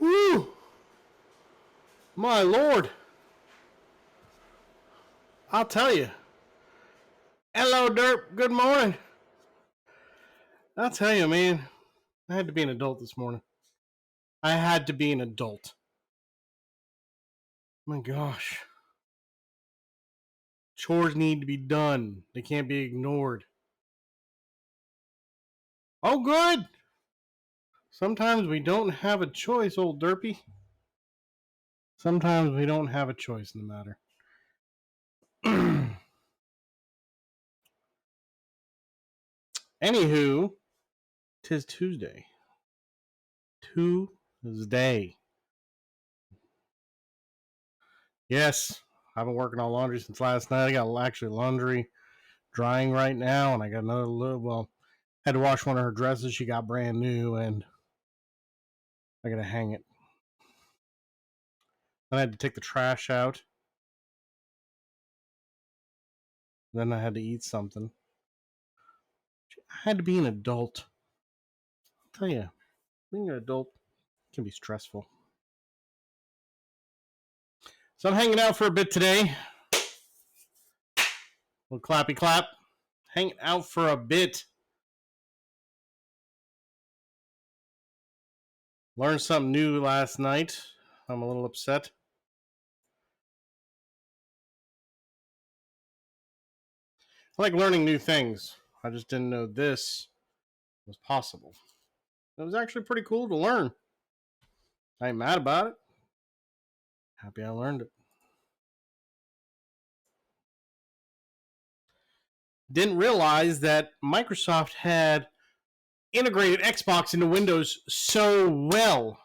Whew! My lord! I'll tell you. Hello, Derp. Good morning. I'll tell you, man. I had to be an adult this morning. I had to be an adult. My gosh. Chores need to be done. They can't be ignored. Oh, good! Sometimes we don't have a choice, old Derpy. Sometimes we don't have a choice in the matter. Anywho, 'tis Tuesday. Tuesday. Yes, I've been working on laundry since last night. I got actually laundry drying right now, and I got another little. Well, had to wash one of her dresses. She got brand new, and I gotta hang it. Then I had to take the trash out. Then I had to eat something. I had to be an adult. I'll tell you, being an adult can be stressful. So I'm hanging out for a bit today. Little clappy clap. Hanging out for a bit. Learned something new last night. I'm a little upset. I like learning new things. I just didn't know this was possible. It was actually pretty cool to learn. I ain't mad about it. Happy I learned it. Didn't realize that Microsoft had integrated Xbox into Windows so well.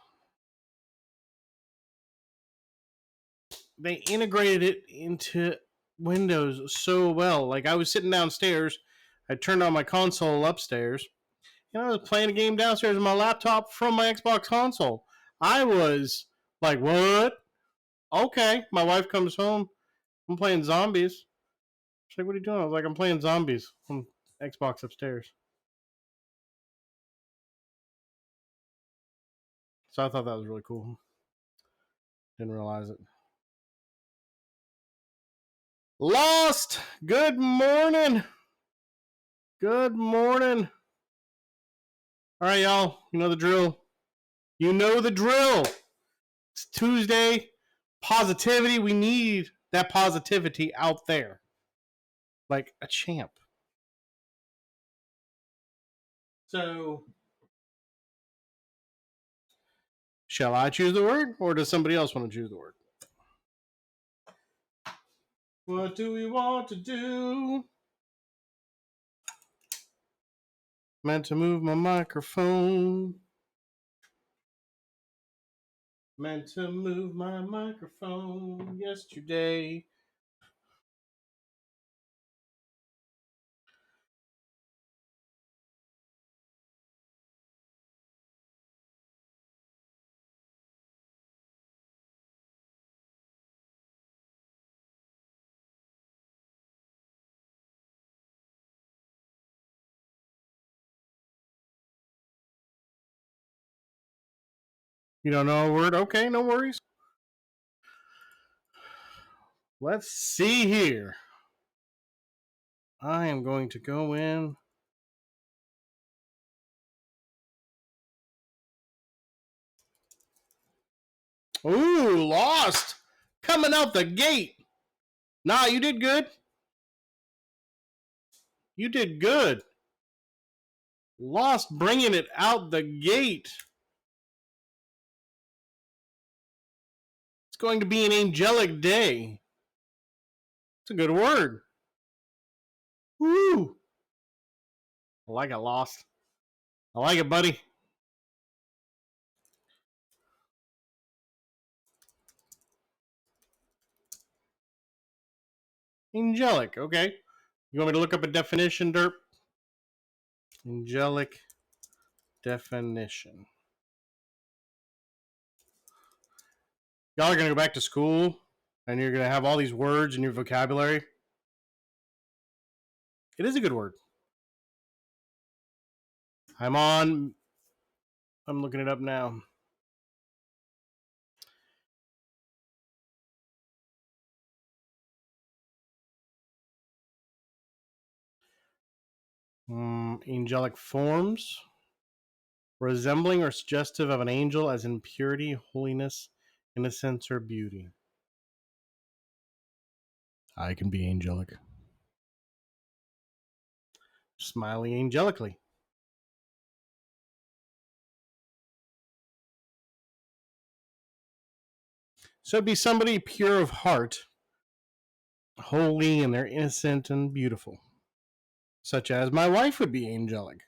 They integrated it into Windows so well. Like, I was sitting downstairs, I turned on my console upstairs, and I was playing a game downstairs on my laptop from my Xbox console. I was like, what? Okay. My wife comes home. I'm playing zombies. She's like, what are you doing? I was like, I'm playing zombies on Xbox upstairs. So I thought that was really cool. Didn't realize it. Lost! Good morning! Good morning! Alright, y'all. You know the drill. You know the drill. It's Tuesday. Positivity. We need that positivity out there. Like a champ. So, shall I choose the word? Or does somebody else want to choose the word? What do we want to do? Meant to move my microphone. Meant to move my microphone yesterday. You don't know a word? Okay, no worries. Let's see here. I am going to go in. Ooh, lost. Coming out the gate. Nah, you did good. You did good. Lost bringing it out the gate. It's going to be an angelic day. It's a good word. Woo. I like it, Lost. I like it, buddy. Angelic, okay. You want me to look up a definition, Derp? Angelic definition. Y'all are going to go back to school and you're going to have all these words in your vocabulary. It is a good word. I'm looking it up now. Angelic forms. Resembling or suggestive of an angel, as in purity, holiness, innocence, or beauty. I can be angelic. Smiling angelically. So it'd be somebody pure of heart, holy, and they're innocent and beautiful. Such as my wife would be angelic.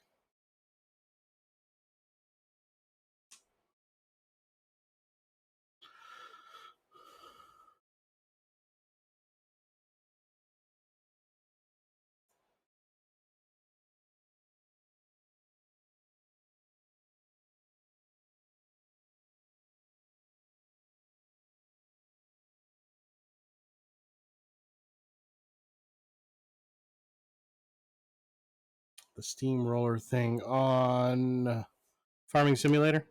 The steamroller thing on Farming Simulator.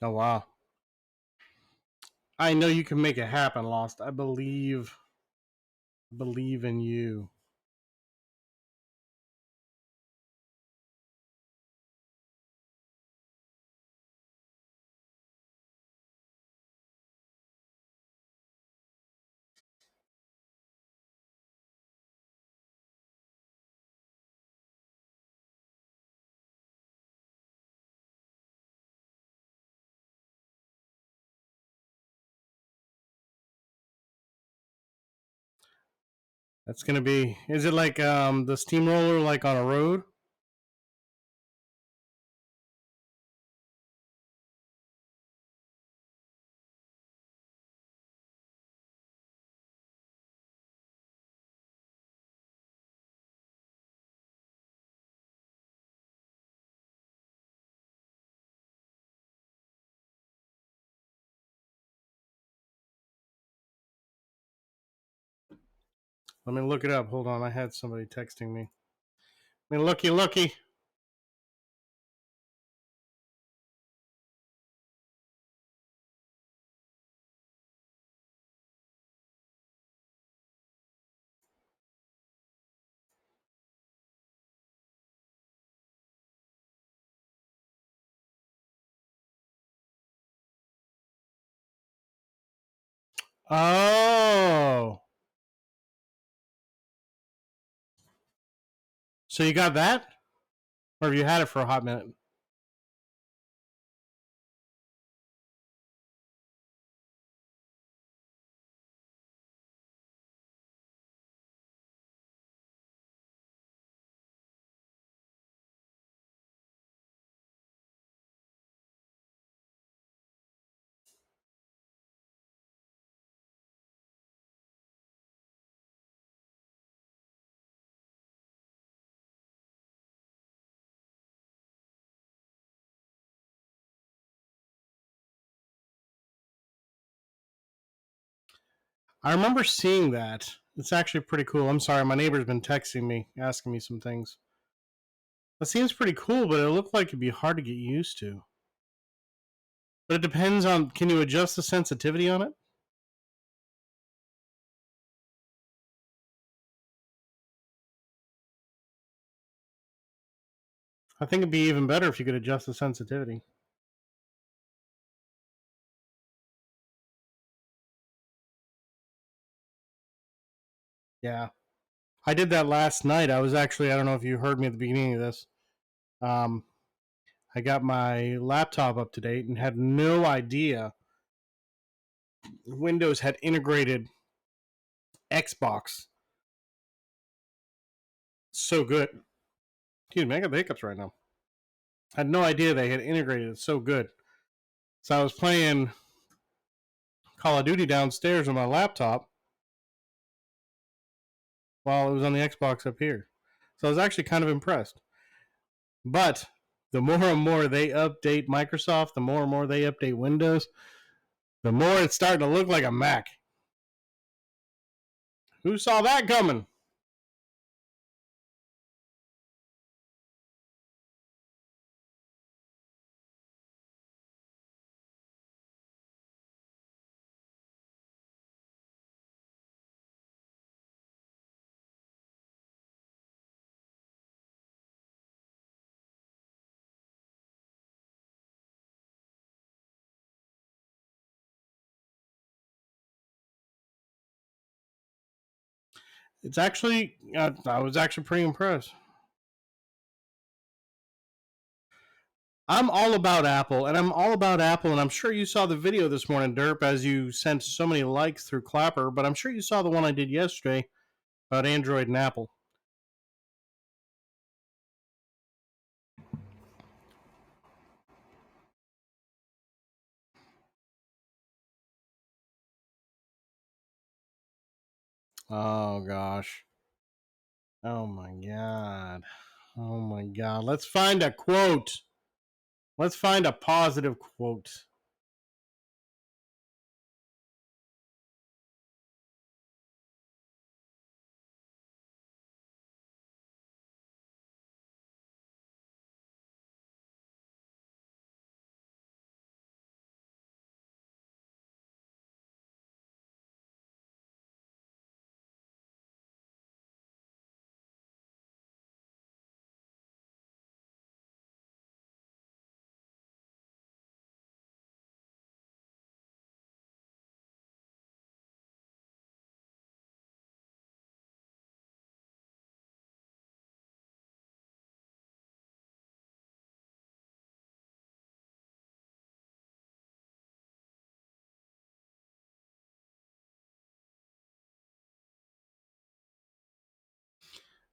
Oh, wow. I know you can make it happen, Lost. I believe in you. That's gonna be. Is it like the steamroller, like on a road? Let me look it up. Hold on. I had somebody texting me. I mean, looky. Oh, so you got that, or have you had it for a hot minute? I remember seeing that. It's actually pretty cool. I'm sorry, my neighbor's been texting me, asking me some things. That seems pretty cool, but it looked like it'd be hard to get used to. But it depends on. Can you adjust the sensitivity on it? I think it'd be even better if you could adjust the sensitivity. Yeah, I did that last night. I was actually. I don't know if you heard me at the beginning of this. Um, I got my laptop up to date and had no idea Windows had integrated Xbox so good. Excuse me, I got the hiccups right now. I had no idea they had integrated it so good. So I was playing Call of Duty downstairs on my laptop while it was on the Xbox up here. So I was actually kind of impressed. But the more and more they update Microsoft, the more and more they update Windows, the more it's starting to look like a Mac. Who saw that coming? It's actually, I was actually pretty impressed. I'm all about Apple, and I'm all about Apple, and I'm sure you saw the video this morning, Derp, as you sent so many likes through Clapper, but I'm sure you saw the one I did yesterday about Android and Apple. Oh, gosh. Oh, my God. Oh, my God. Let's find a quote. Let's find a positive quote.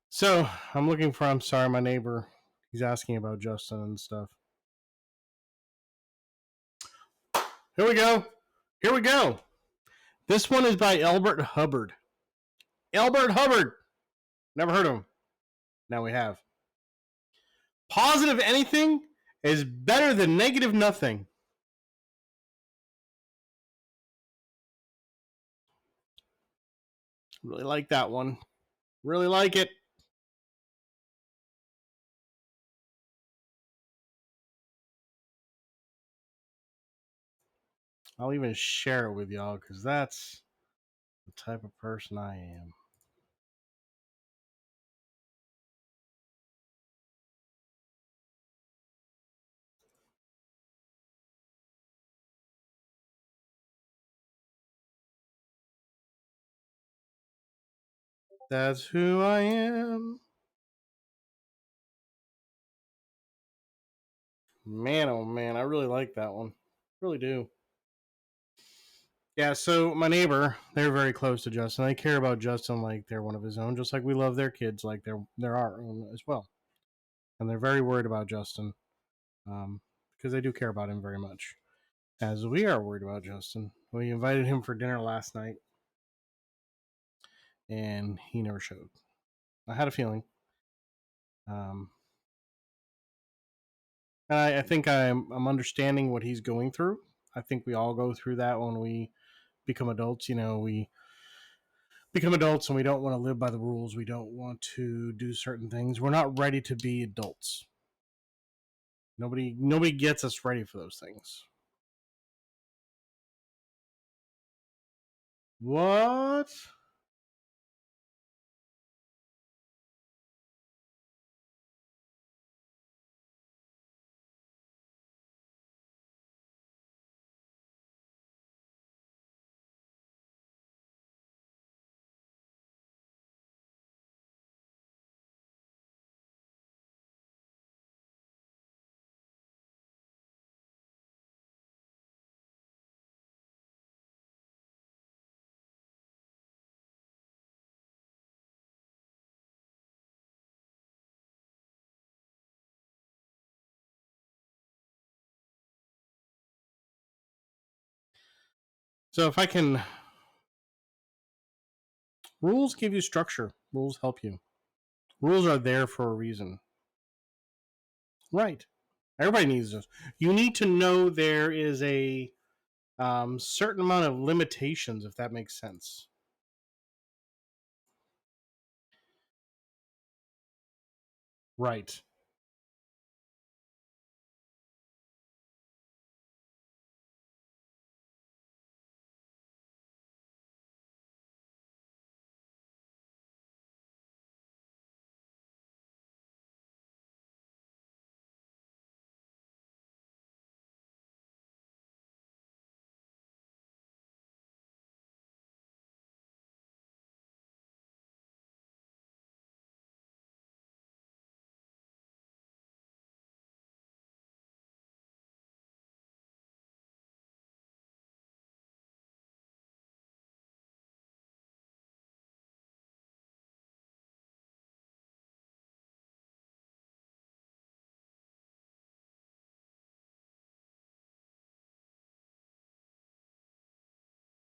So, I'm sorry, my neighbor, he's asking about Justin and stuff. Here we go. Here we go. This one is by Elbert Hubbard. Elbert Hubbard. Never heard of him. Now we have. Positive anything is better than negative nothing. Really like that one. Really like it. I'll even share it with y'all because that's the type of person I am. That's who I am. Man, oh man, I really like that one. Really do. Yeah, so my neighbor, they're very close to Justin. They care about Justin like they're one of his own, just like we love their kids like they're our own as well. And they're very worried about Justin because they do care about him very much, as we are worried about Justin. We invited him for dinner last night, and he never showed. I had a feeling. Um, and I think I'm understanding what he's going through. I think we all go through that when we become adults. You know, we become adults and we don't want to live by the rules. We don't want to do certain things. We're not ready to be adults. Nobody gets us ready for those things. What? So if I can, rules give you structure. Rules help you. Rules are there for a reason. Right. Everybody needs those. You need to know there is a certain amount of limitations, if that makes sense. Right.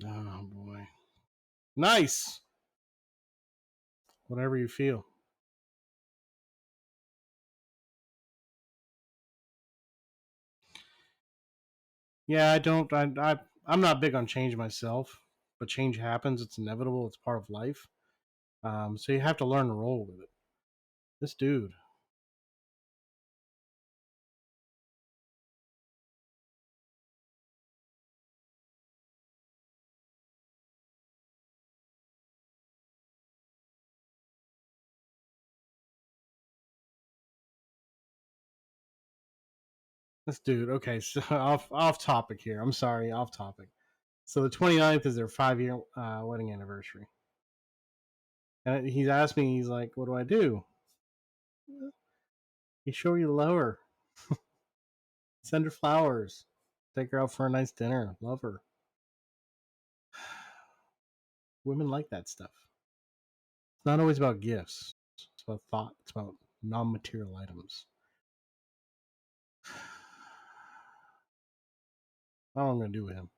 Oh boy. Nice. Whatever you feel. Yeah, I don't. I'm not big on change myself, but change happens. It's inevitable. It's part of life. So you have to learn to roll with it. This dude. This dude. Okay, so off topic here. I'm sorry, off topic. So the 29th is their 5 year wedding anniversary, and he's asked me. He's like, "What do I do?" You show you love her. Send her flowers. Take her out for a nice dinner. Love her. Women like that stuff. It's not always about gifts. It's about thought. It's about non-material items. I don't know what I'm gonna do with him.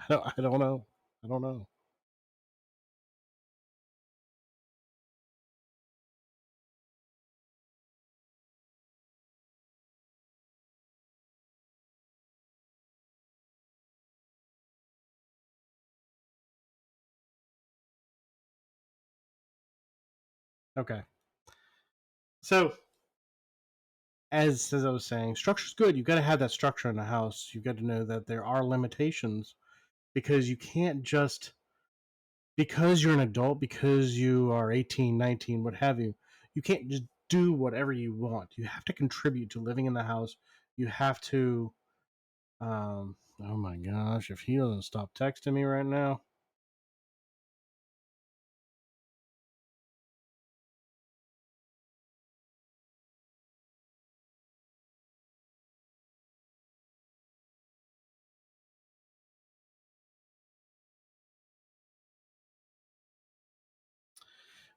I don't know. I don't know. Okay. So as I was saying, structure's good. You've got to have that structure in the house. You've got to know that there are limitations because you can't just because you're an adult, because you are 18, 19, what have you, you can't just do whatever you want. You have to contribute to living in the house. You have to oh my gosh, if he doesn't stop texting me right now.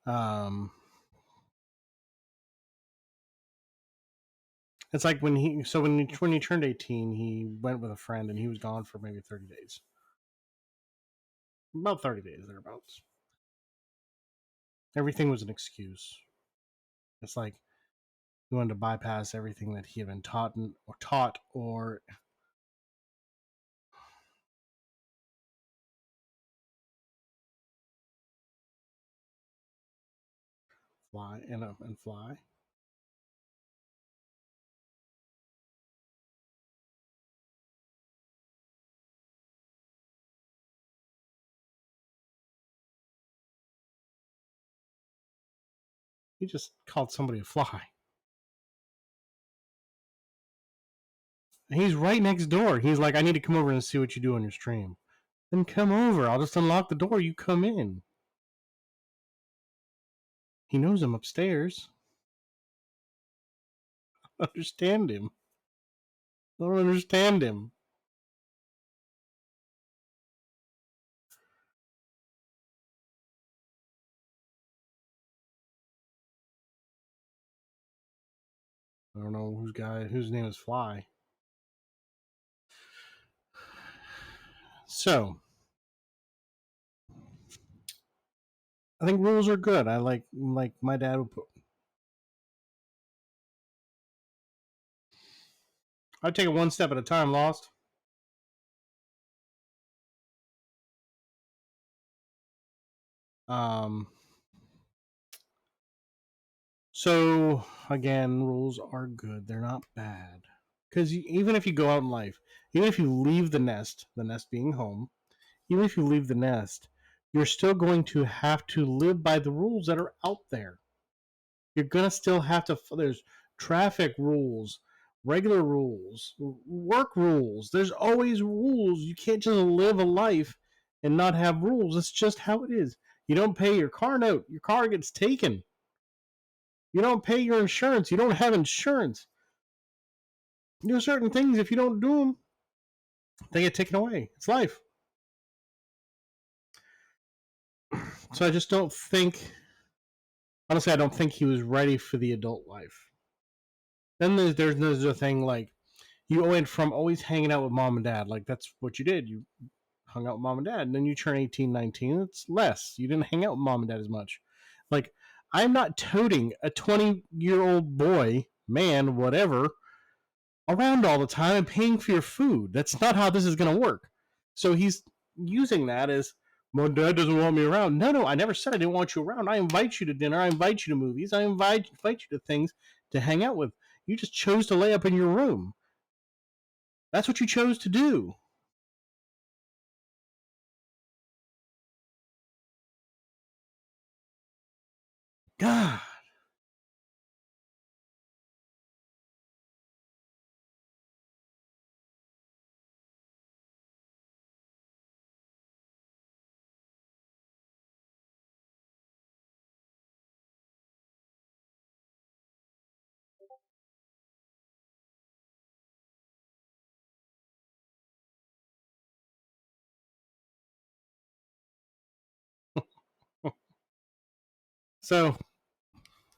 Um it's like when he turned 18, he went with a friend and he was gone for maybe 30 days. About 30 days thereabouts. Everything was an excuse. It's like he wanted to bypass everything that he had been taught or and fly. He just called somebody a fly. And he's right next door. He's like, I need to come over and see what you do on your stream. Then come over. I'll just unlock the door. You come in. He knows I'm upstairs. I understand him. I don't understand him. I don't know whose name is Fly. So I think rules are good. I like my dad would put. I'd take it one step at a time. Lost. Um, so again, rules are good. They're not bad because even if you go out in life, even if you leave the nest being home, even if you leave the nest, you're still going to have to live by the rules that are out there. You're gonna still have to. There's traffic rules, regular rules, work rules. There's always rules. You can't just live a life and not have rules. It's just how it is. You don't pay your car note, your car gets taken. You don't pay your insurance, you don't have insurance. There's certain things, if you don't do them, they get taken away. It's life. So I just don't think, honestly, I don't think he was ready for the adult life. Then there's a thing like you went from always hanging out with mom and dad, like that's what you did. You hung out with mom and dad, and then you turn 18, 19, it's less. You didn't hang out with mom and dad as much. Like, I'm not toting a 20-year-old boy, man, whatever, around all the time and paying for your food. That's not how this is going to work. So he's using that as, my dad doesn't want me around. No, I never said I didn't want you around. I invite you to dinner. I invite you to movies. I invite you to things to hang out with. You just chose to lay up in your room. That's what you chose to do. God. So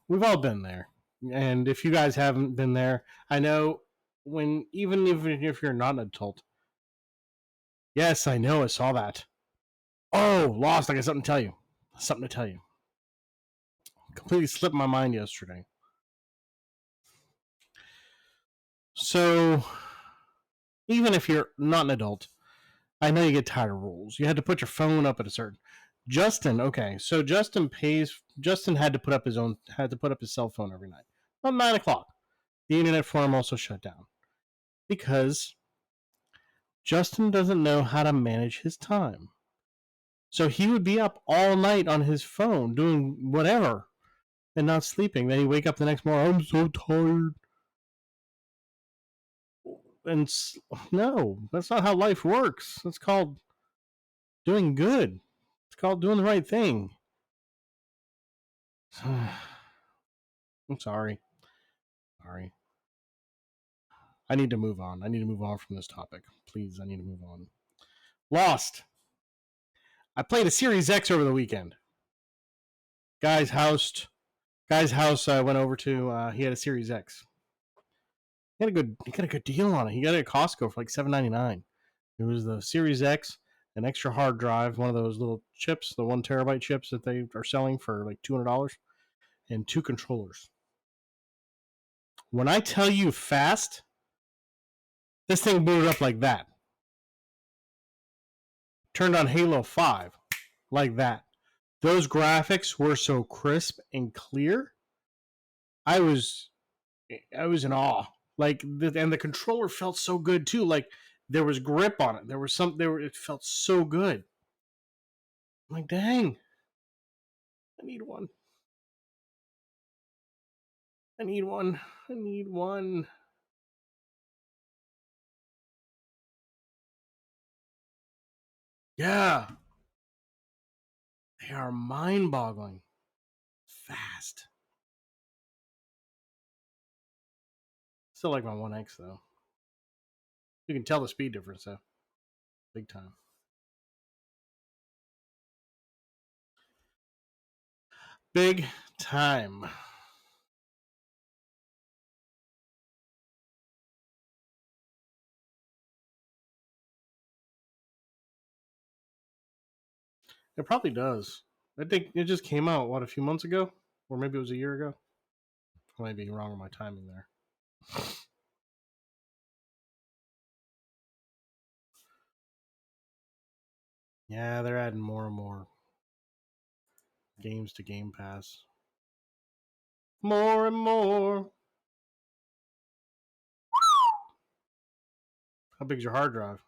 we've all been there. And if you guys haven't been there, I know when, even if you're not an adult, yes, I know, I saw that. Oh, Lost, I got something to tell you. Something to tell you. Completely slipped my mind yesterday. So, even if you're not an adult, I know you get tired of rules. You had to put your phone up at a certain. Justin, okay, so Justin pays. Justin had to put up his cell phone every night. About 9 o'clock. The internet for him also shut down because Justin doesn't know how to manage his time. So he would be up all night on his phone doing whatever and not sleeping. Then he'd wake up the next morning, I'm so tired. And no, that's not how life works. That's called doing good. It's called doing the right thing. I'm sorry. Sorry. I need to move on. I need to move on from this topic. Please, I need to move on. Lost. I played a Series X over the weekend. Guy's house. Guy's house. I went over to. He had a Series X. He got a good deal on it. He got it at Costco for like $7.99. It was the Series X, an extra hard drive, one of those little chips, the 1 terabyte chips that they are selling for like $200, and two controllers. When I tell you fast, this thing booted up like that. Turned on Halo 5 like that. Those graphics were so crisp and clear. I was I was in awe. Like and the controller felt so good too. Like there was grip on it. There was some there. It felt so good. I'm like, dang, I need one. I need one. I need one. Yeah, they are mind-boggling fast. Still like my One X though. You can tell the speed difference though, big time. Big time. It probably does. I think it just came out what, a few months ago, or maybe it was a year ago. I might be wrong on my timing there. Yeah, they're adding more and more. games to Game Pass. More and more. How big's your hard drive?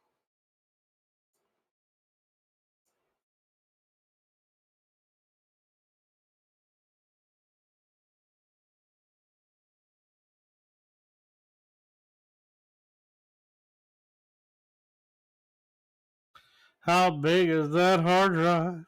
How big is that hard drive?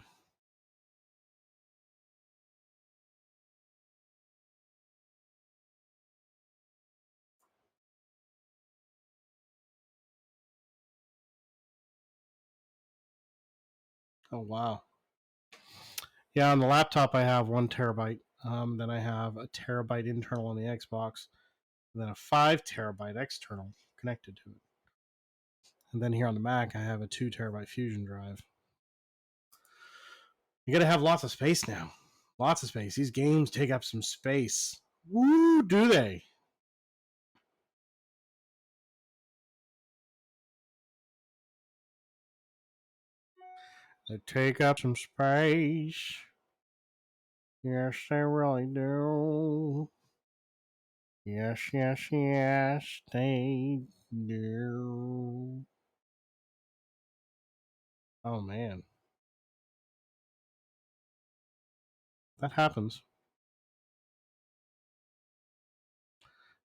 Oh, wow. Yeah, on the laptop, I have 1 terabyte. Then I have a terabyte internal on the Xbox, and then a 5 terabyte external connected to it. And then here on the Mac, I have a 2 terabyte Fusion drive. You got to have lots of space now. Lots of space. These games take up some space. Woo, do they? They take up some space. Yes, they really do. Yes, yes, yes, they do. Oh, man. That happens.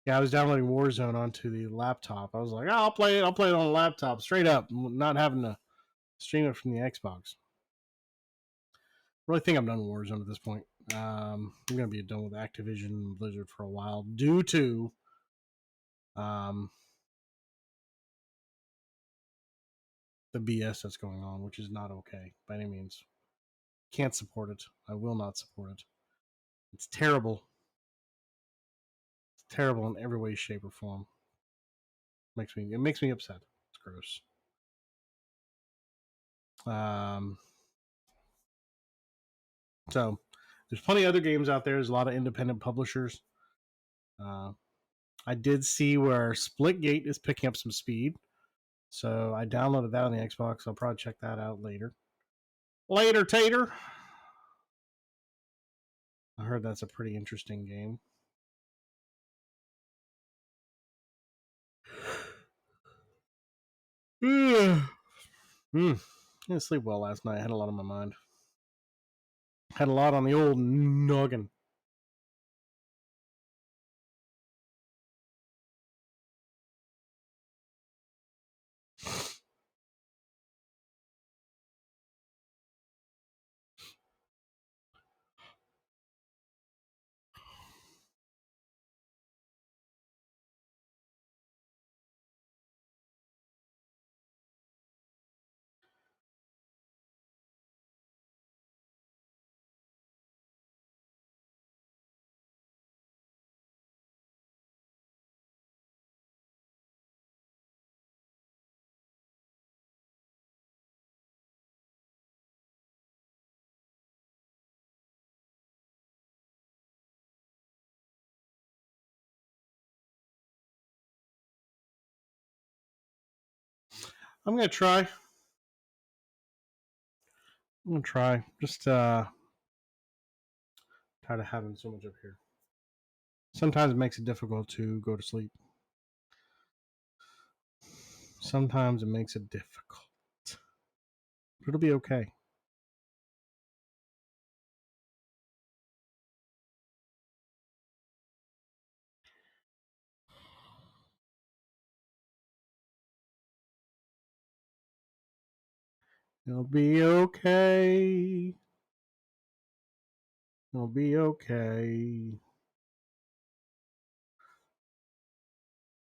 Yeah, I was downloading Warzone onto the laptop. I was like, oh, I'll play it. I'll play it on the laptop straight up, not having to stream it from the Xbox. I really think I'm done with Warzone at this point. I'm going to be done with Activision and Blizzard for a while due to um, the BS that's going on, which is not okay by any means. Can't support it. I will not support it. It's terrible. It's terrible in every way, shape, or form. It makes me upset. It's gross. Um, so there's plenty of other games out there. There's a lot of independent publishers. Uh, I did see where Splitgate is picking up some speed. So I downloaded that on the Xbox. I'll probably check that out later. Later, Tater. I heard that's a pretty interesting game. I didn't sleep well last night. I had a lot on my mind. Had a lot on the old noggin. I'm gonna try. I'm gonna try. Just tired of having so much up here. Sometimes it makes it difficult to go to sleep. Sometimes it makes it difficult. But it'll be okay. It'll be okay. It'll be okay.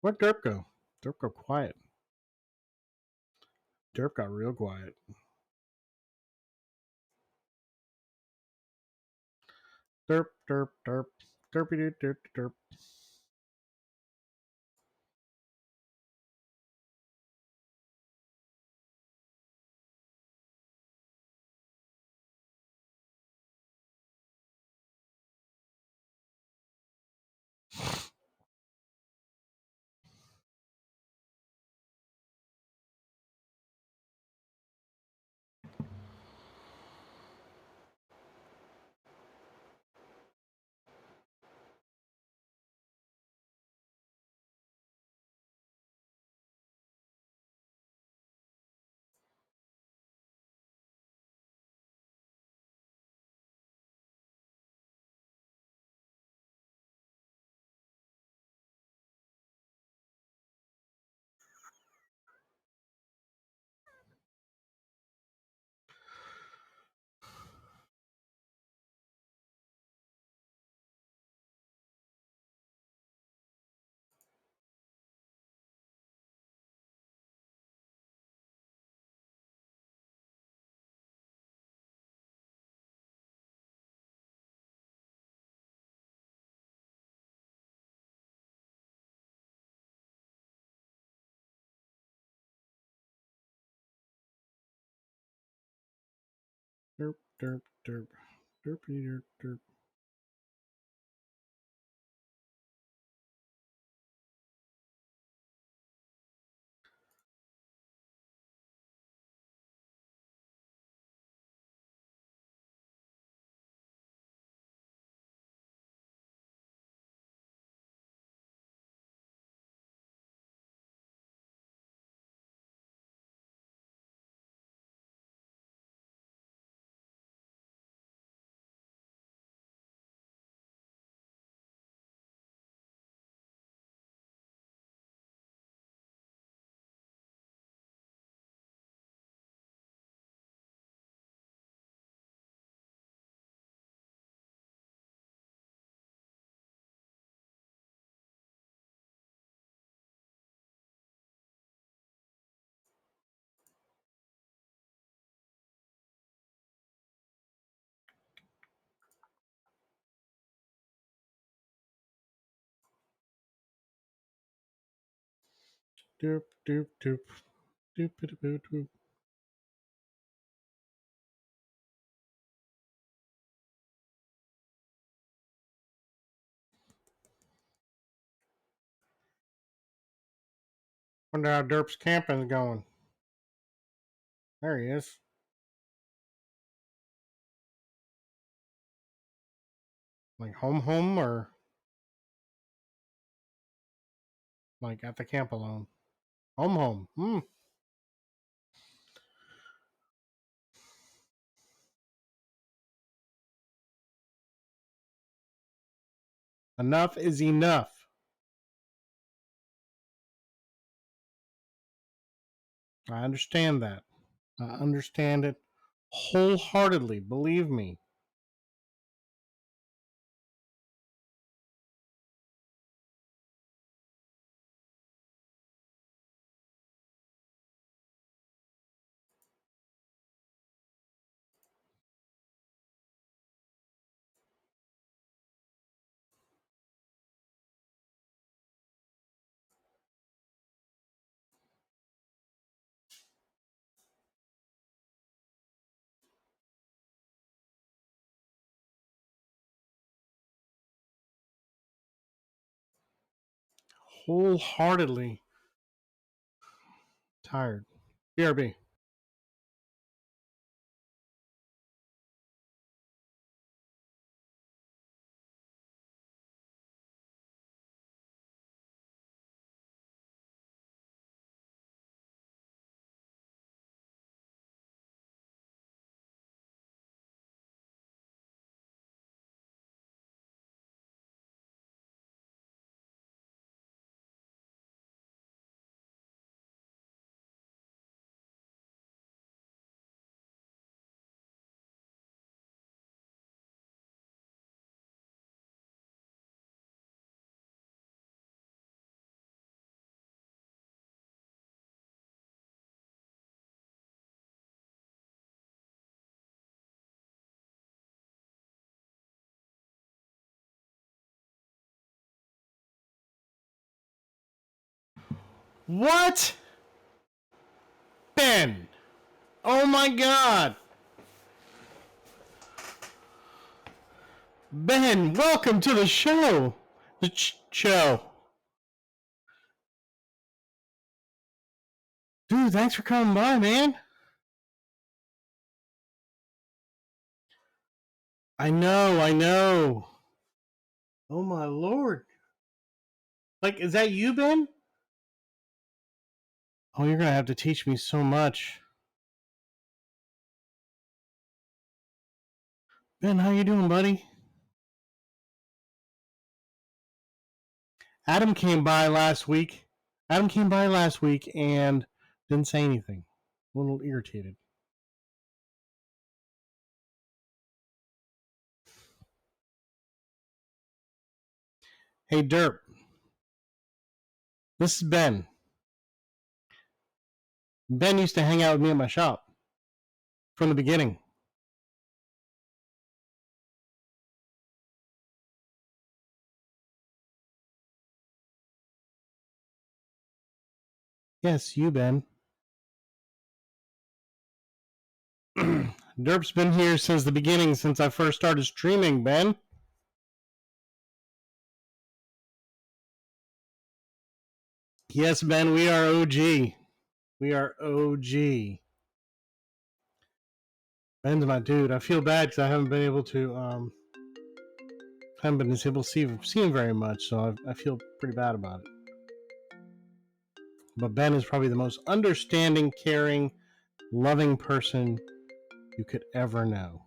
Where'd Derp go? Derp got quiet. Derp got real quiet. Derp, derp, derp. Derpy derp, derp, derp. Derp, derp, derp. Derpy, derp, derp. Derp, derp, derp. Derp, derp, derp, derp. Wonder how Derp's camping's going. There he is. Like home, or like at the camp alone? Home. Enough is enough. I understand that. I understand it wholeheartedly. Believe me. Wholeheartedly tired. BRB. What? Ben! Oh my god! Ben, welcome to the show! The show. Dude, thanks for coming by, man. I know. Oh my lord. Like, is that you, Ben? Oh, you're gonna have to teach me so much. Ben, how you doing, buddy? Adam came by last week. Adam came by last week and didn't say anything. A little irritated. Hey, Derp. This is Ben. Ben used to hang out with me at my shop from the beginning. Yes, you, Ben. Derp's been here since the beginning, since I first started streaming, Ben. Yes, Ben, we are OG. We are OG. Ben's my dude. I feel bad because I haven't been able to see him very much, so I feel pretty bad about it. But Ben is probably the most understanding, caring, loving person you could ever know.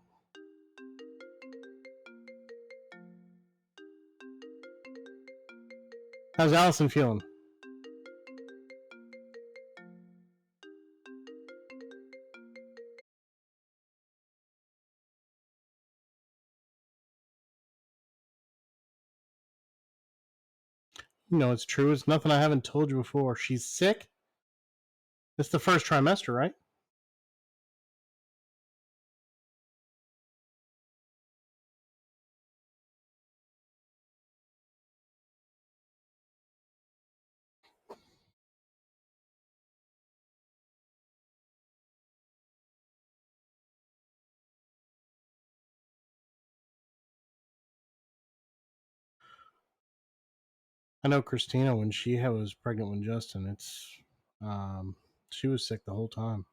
How's Allison feeling? You know, it's true. It's nothing I haven't told you before. She's sick. It's the first trimester, right? I know Christina, when she was pregnant with Justin, she was sick the whole time.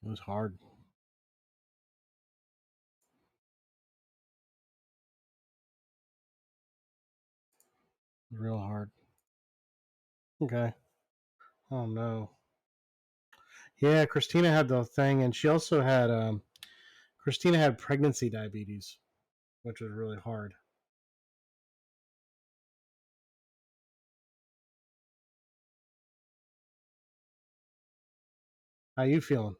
It was hard. It was real hard. Okay. Oh no. Yeah, Christina had the thing, and she also had Christina had pregnancy diabetes, which was really hard. How you feeling?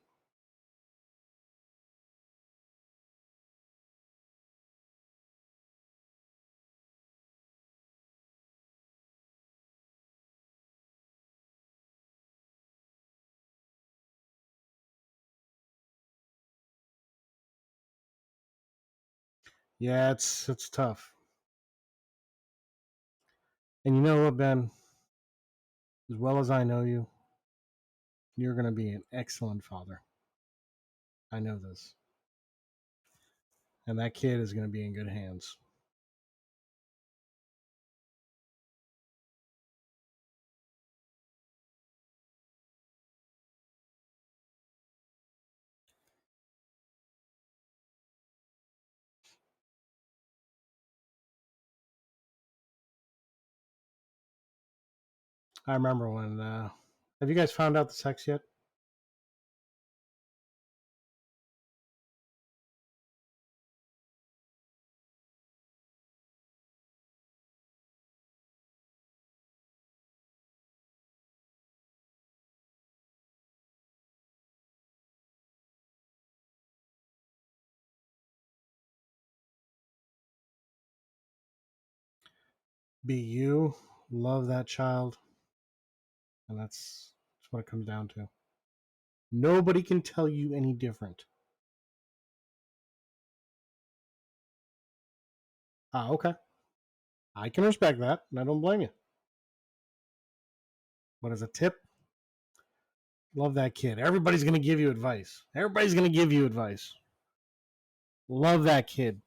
Yeah, it's tough. And you know what, Ben? As well as I know you, you're going to be an excellent father. I know this. And that kid is going to be in good hands. I remember when. Have you guys found out the sex yet? Be you, love that child, and that's what it comes down to. Nobody can tell you any different. Ah, okay. I can respect that, and I don't blame you. But as a tip, love that kid. Everybody's going to give you advice. Everybody's going to give you advice. Love that kid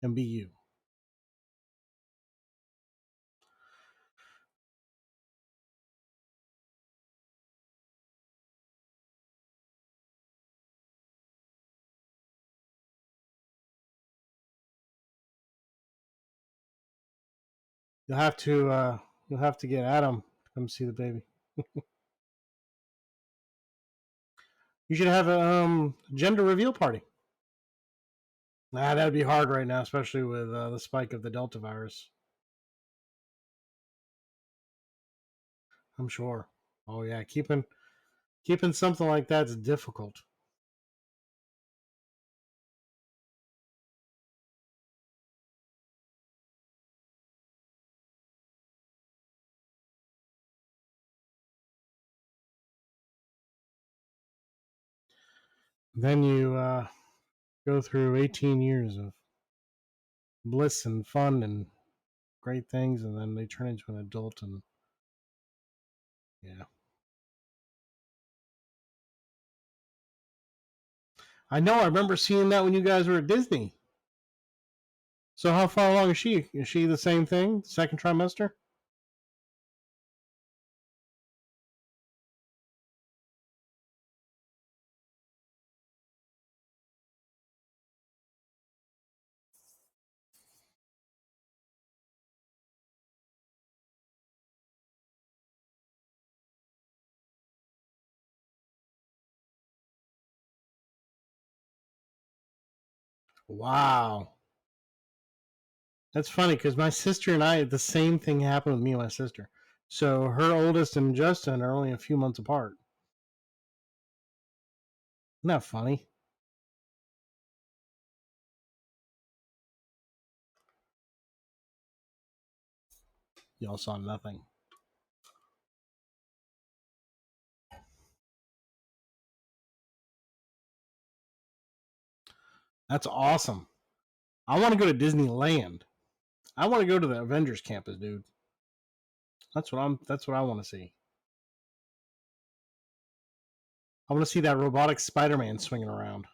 and be you. You'll have to get Adam to come see the baby. You should have a gender reveal party. Nah, that would be hard right now, especially with the spike of the Delta virus. I'm sure. Oh yeah, keeping something like that's difficult. Then you go through 18 years of bliss and fun and great things, and then they turn into an adult, and yeah. I know. I remember seeing that when you guys were at Disney. So how far along is she? Is she the same thing? Second trimester? Wow. That's funny because my sister and I, the same thing happened with me and my sister. So her oldest and Justin are only a few months apart. Isn't that funny? Y'all saw nothing. That's awesome. I want to go to Disneyland. I want to go to the Avengers campus, dude. That's what I want to see. I want to see that robotic Spider-Man swinging around.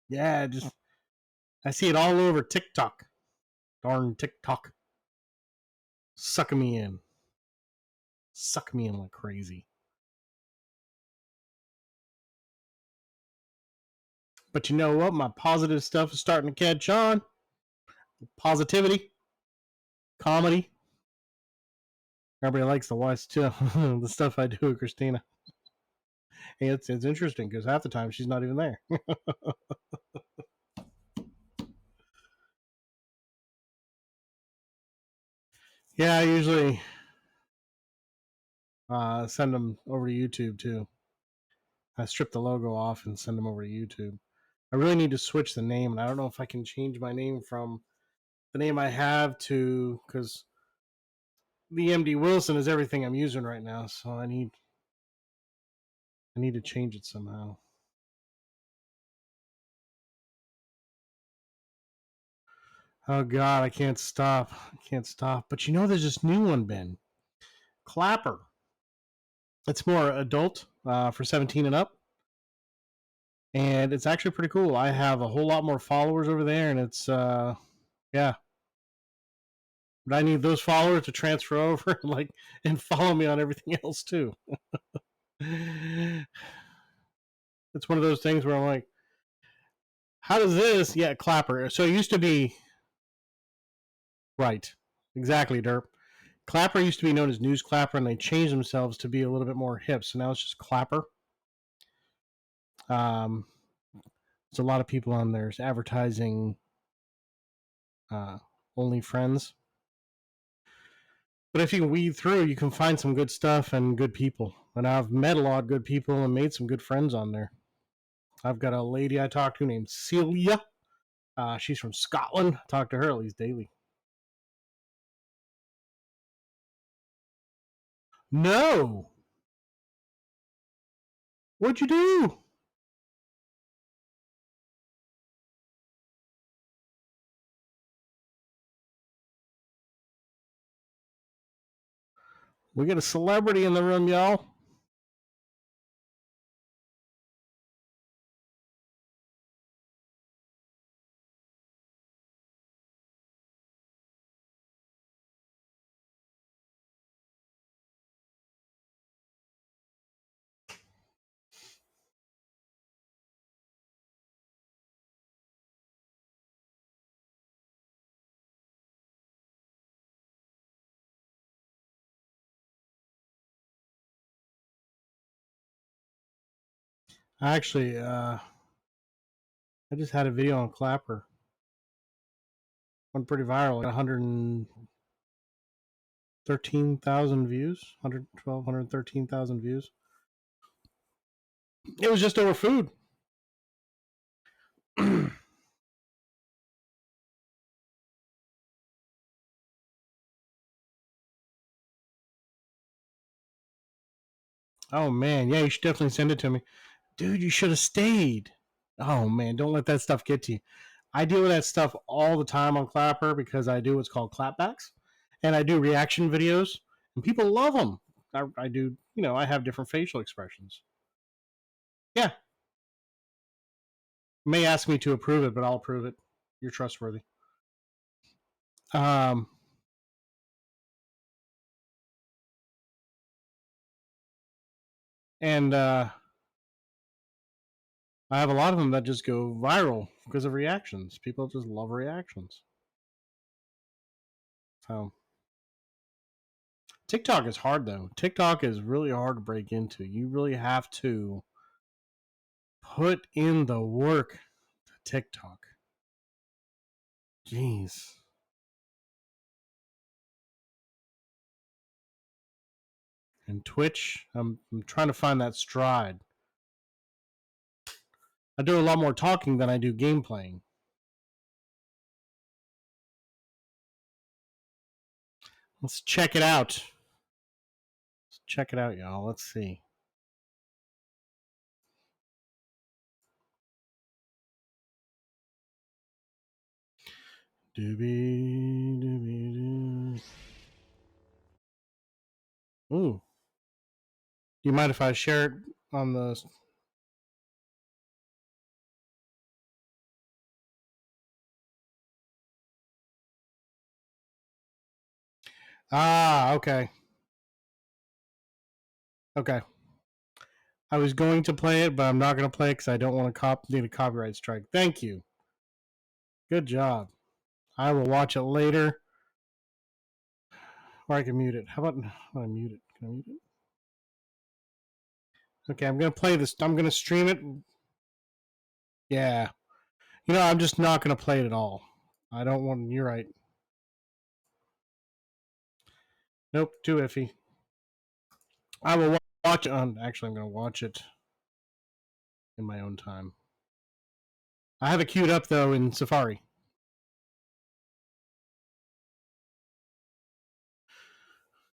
Yeah, just I see it all over TikTok. Darn TikTok. Sucking me in. Suck me in like crazy. But you know what? My positive stuff is starting to catch on. Positivity, comedy. Everybody likes to watch too, the stuff I do with Christina. Hey, it's interesting because half the time she's not even there. Yeah, I usually send them over to YouTube too. I strip the logo off and send them over to YouTube. I really need to switch the name, and I don't know if I can change my name from the name I have to because the MD Wilson is everything I'm using right now. So I need to change it somehow. Oh God, I can't stop. I can't stop. But you know, there's this new one, Ben. Clapper. It's more adult for 17 and up, and it's actually pretty cool. I have a whole lot more followers over there, and it's yeah. But I need those followers to transfer over, like, and follow me on everything else too. It's one of those things where I'm like, how does this? Yeah, Clapper. So it used to be right, exactly, Derp. Clapper used to be known as News Clapper, and they changed themselves to be a little bit more hip. So now it's just Clapper. Um, there's a lot of people on there advertising uh, only friends. But if you can weed through, you can find some good stuff and good people. And I've met a lot of good people and made some good friends on there. I've got a lady I talk to named Celia. She's from Scotland. I talk to her at least daily. No. What'd you do? We got a celebrity in the room, y'all. Actually, I just had a video on Clapper. Went pretty viral. Like 113,000 views. 112, 113,000 views. It was just over food. Oh man, yeah, you should definitely send it to me. Dude, you should have stayed. Oh man, don't let that stuff get to you. I deal with that stuff all the time on Clapper because I do what's called clapbacks, and I do reaction videos, and people love them. I do, I have different facial expressions. Yeah, you may ask me to approve it, but I'll approve it. You're trustworthy. Um, and I have a lot of them that just go viral because of reactions. People just love reactions. So TikTok is hard though. TikTok is really hard to break into. You really have to put in the work to TikTok. Jeez. And Twitch, I'm trying to find that stride. I do a lot more talking than I do game playing. Let's check it out. Let's check it out, y'all. Let's see. Doobie, doobie, doo. Ooh. Do you mind if I share it on the? Ah, okay. Okay. I was going to play it, but I'm not going to play it because I don't want to need a copyright strike. Thank you. Good job. I will watch it later, or I can mute it. How about I mute it? Can I mute it? Okay, I'm going to play this. I'm going to stream it. Yeah. I'm just not going to play it at all. I don't want. You're right. Nope, too iffy. I will watch it. Actually, I'm going to watch it in my own time. I have it queued up though in Safari.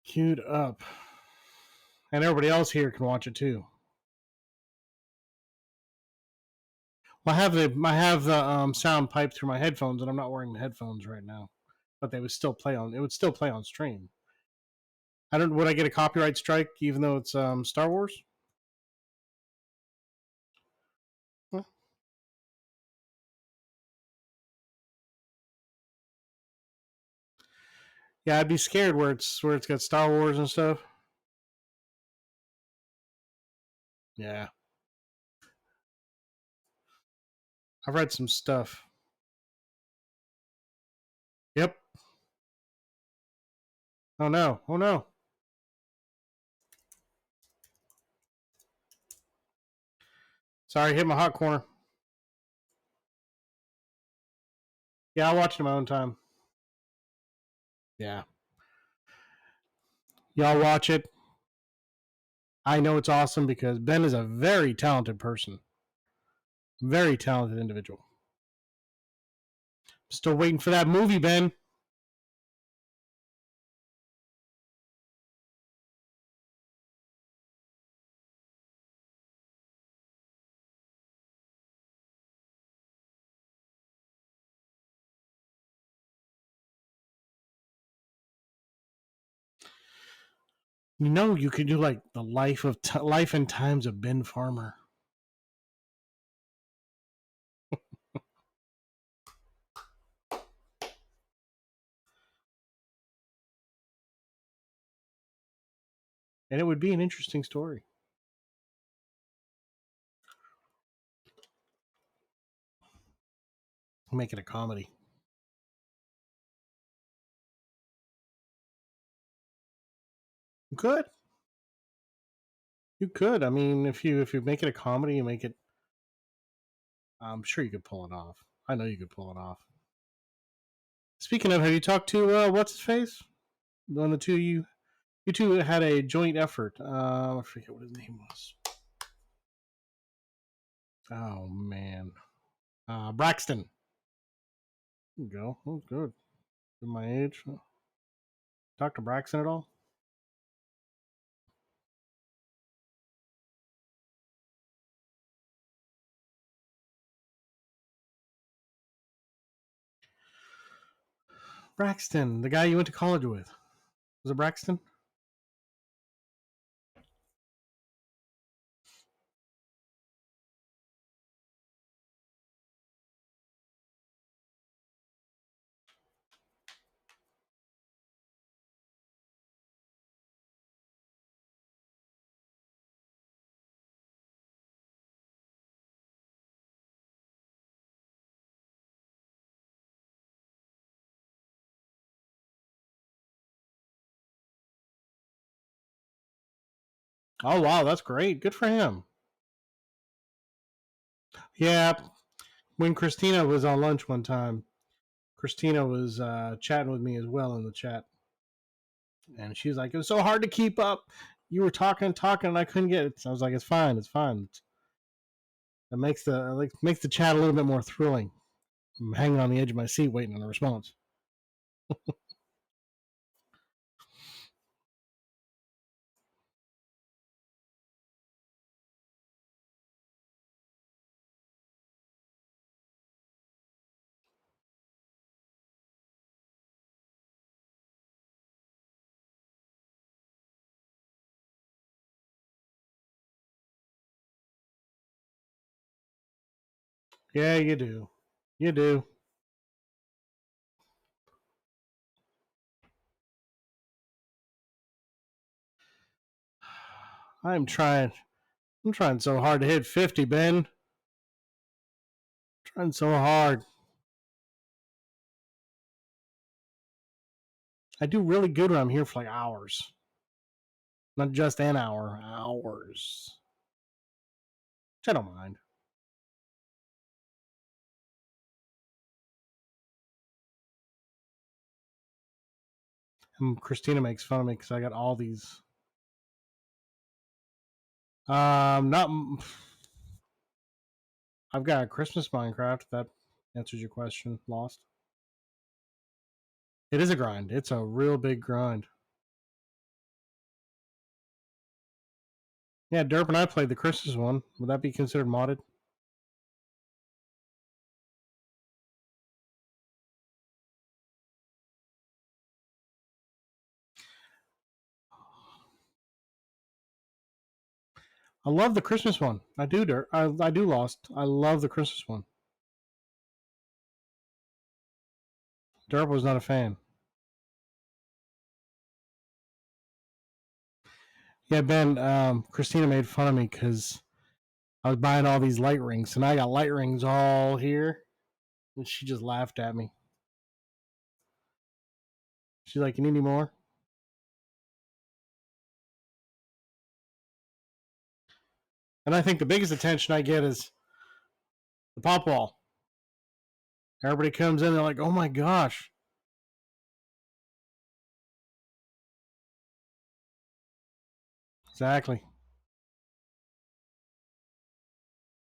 Queued up, and everybody else here can watch it too. Well, I have the sound pipe through my headphones, and I'm not wearing the headphones right now. But they would still play on. It would still play on stream. I don't. Would I get a copyright strike even though it's Star Wars? Well, yeah, I'd be scared where it's got Star Wars and stuff. Yeah, I've read some stuff. Yep. Oh no. Oh no. Sorry, hit my hot corner. Yeah, I'll watch it in my own time. Yeah. Y'all watch it. I know it's awesome because Ben is a very talented person. Very talented individual. Still waiting for that movie, Ben. You could do like the life and times of Ben Farmer. And it would be an interesting story. Make it a comedy. You could. You could. I mean, if you make it a comedy, you make it. I'm sure you could pull it off. I know you could pull it off. Speaking of, have you talked to what's his face? One of the two you two had a joint effort. I forget what his name was. Oh man, Braxton. There you go. Oh, good. At my age, Dr. Braxton at all? Braxton, the guy you went to college with. Was it Braxton? Oh, wow, that's great. Good for him. Yeah, when Christina was on lunch one time, Christina was chatting with me as well in the chat. And she was like, it was so hard to keep up. You were talking and talking, and I couldn't get it. So I was like, it's fine. It's fine. It makes the chat a little bit more thrilling. I'm hanging on the edge of my seat waiting on a response. Yeah, you do. You do. I'm trying. I'm trying so hard to hit 50, Ben. I'm trying so hard. I do really good when I'm here for like hours. Not just an hour, hours. Which I don't mind. And Christina makes fun of me because I got all these. Not. I've got a Christmas Minecraft. If that answers your question. Lost. It is a grind. It's a real big grind. Yeah, Derp and I played the Christmas one. Would that be considered modded? I love the Christmas one. I do, Derp. I do Lost. I love the Christmas one. Derp was not a fan. Yeah, Ben. Christina made fun of me because I was buying all these light rings, and I got light rings all here, and she just laughed at me. She's like, "You need any more?" And I think the biggest attention I get is the pop wall. Everybody comes in, they're like, "Oh my gosh!" Exactly.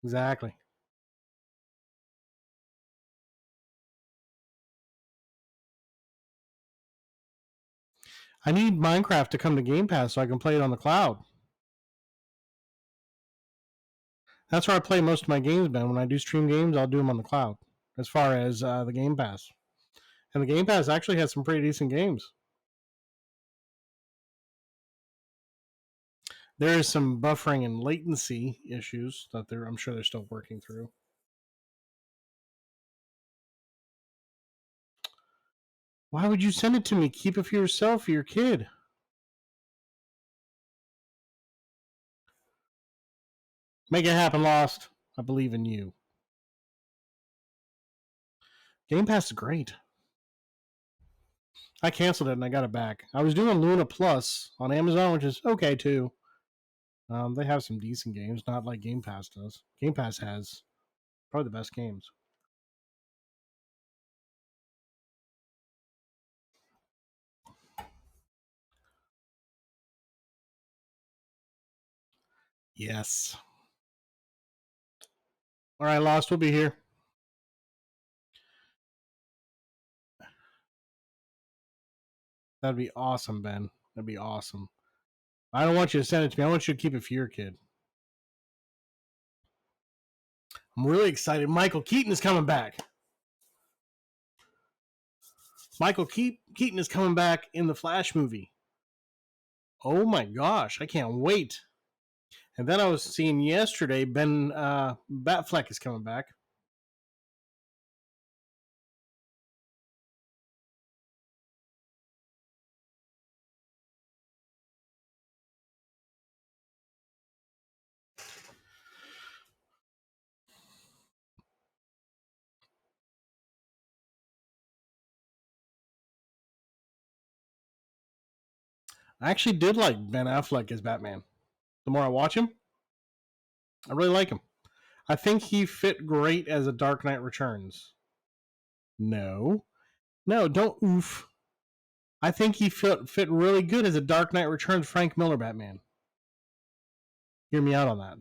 Exactly. I need Minecraft to come to Game Pass so I can play it on the cloud. That's where I play most of my games, Ben. When I do stream games, I'll do them on the cloud. As far as the Game Pass, and the Game Pass actually has some pretty decent games. There is some buffering and latency issues that I'm sure they're still working through. Why would you send it to me? Keep it for yourself or your kid. Make it happen, Lost. I believe in you. Game Pass is great. I canceled it and I got it back. I was doing Luna Plus on Amazon, which is okay too. They have some decent games, not like Game Pass does. Game Pass has probably the best games. Yes. All right, Lost. We'll be here. That'd be awesome, Ben. That'd be awesome. I don't want you to send it to me. I want you to keep it for your kid. I'm really excited. Michael Keaton is coming back. Michael Keaton is coming back in the Flash movie. Oh my gosh, I can't wait. And then I was seeing yesterday, Batfleck is coming back. I actually did like Ben Affleck as Batman. The more I watch him, I really like him. I think he fit great as a Dark Knight Returns. No. No, don't oof. I think he fit really good as a Dark Knight Returns Frank Miller Batman. Hear me out on that.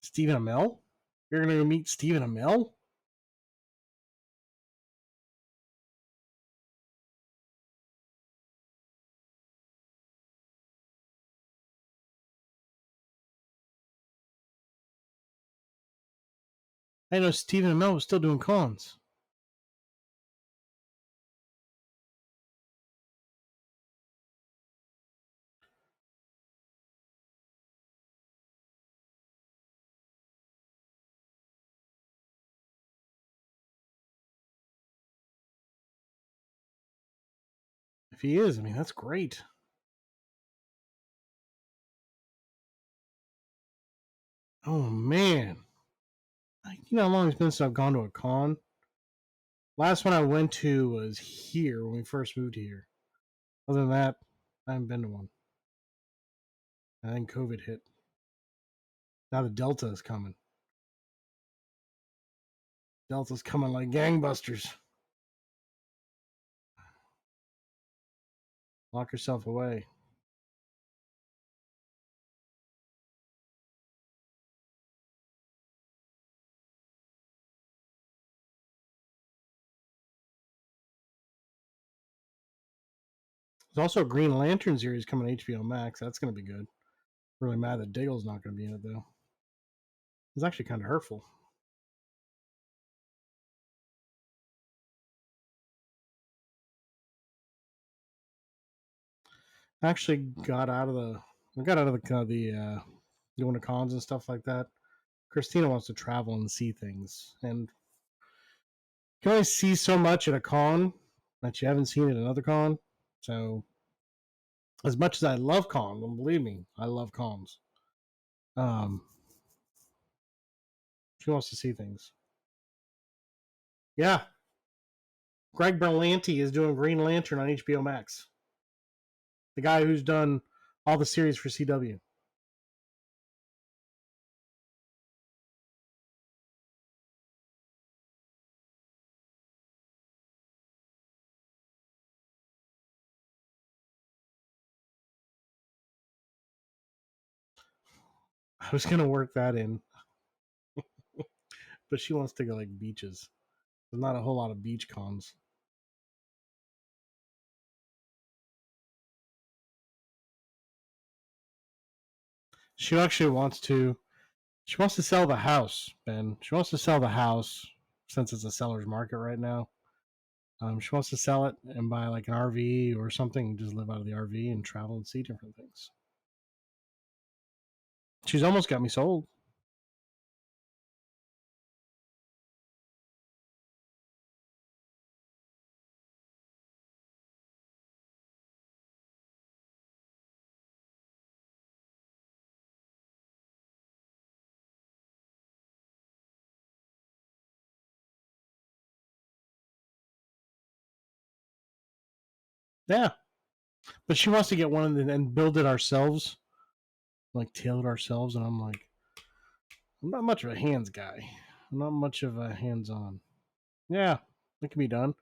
Stephen Amell? You're going to meet Stephen Amell? I know Stephen Amell was still doing cons. If he is, I mean, that's great. Oh, man. You know how long it's been since I've gone to a con? Last one I went to was here when we first moved here. Other than that, I haven't been to one. I think COVID hit. Now the Delta is coming. Delta's coming like gangbusters. Lock yourself away. There's also a Green Lantern series coming to HBO Max. That's going to be good. Really mad that Diggle's not going to be in it, though. It's actually kind of hurtful. I actually got out of the doing the cons and stuff like that. Christina wants to travel and see things, and you can only see so much at a con that you haven't seen at another con. So, as much as I love cons, and believe me, I love cons. Um, she wants to see things. Yeah, Greg Berlanti is doing Green Lantern on HBO Max. The guy who's done all the series for CW. I was gonna work that in, but she wants to go like beaches. There's not a whole lot of beach cons. She actually wants to. She wants to sell the house, Ben. She wants to sell the house since it's a seller's market right now. She wants to sell it and buy like an RV or something, and just live out of the RV and travel and see different things. She's almost got me sold. Yeah, but she wants to get one and build it ourselves, like tailor it ourselves. And I'm like, I'm not much of a hands guy. I'm not much of a hands-on. Yeah, it can be done.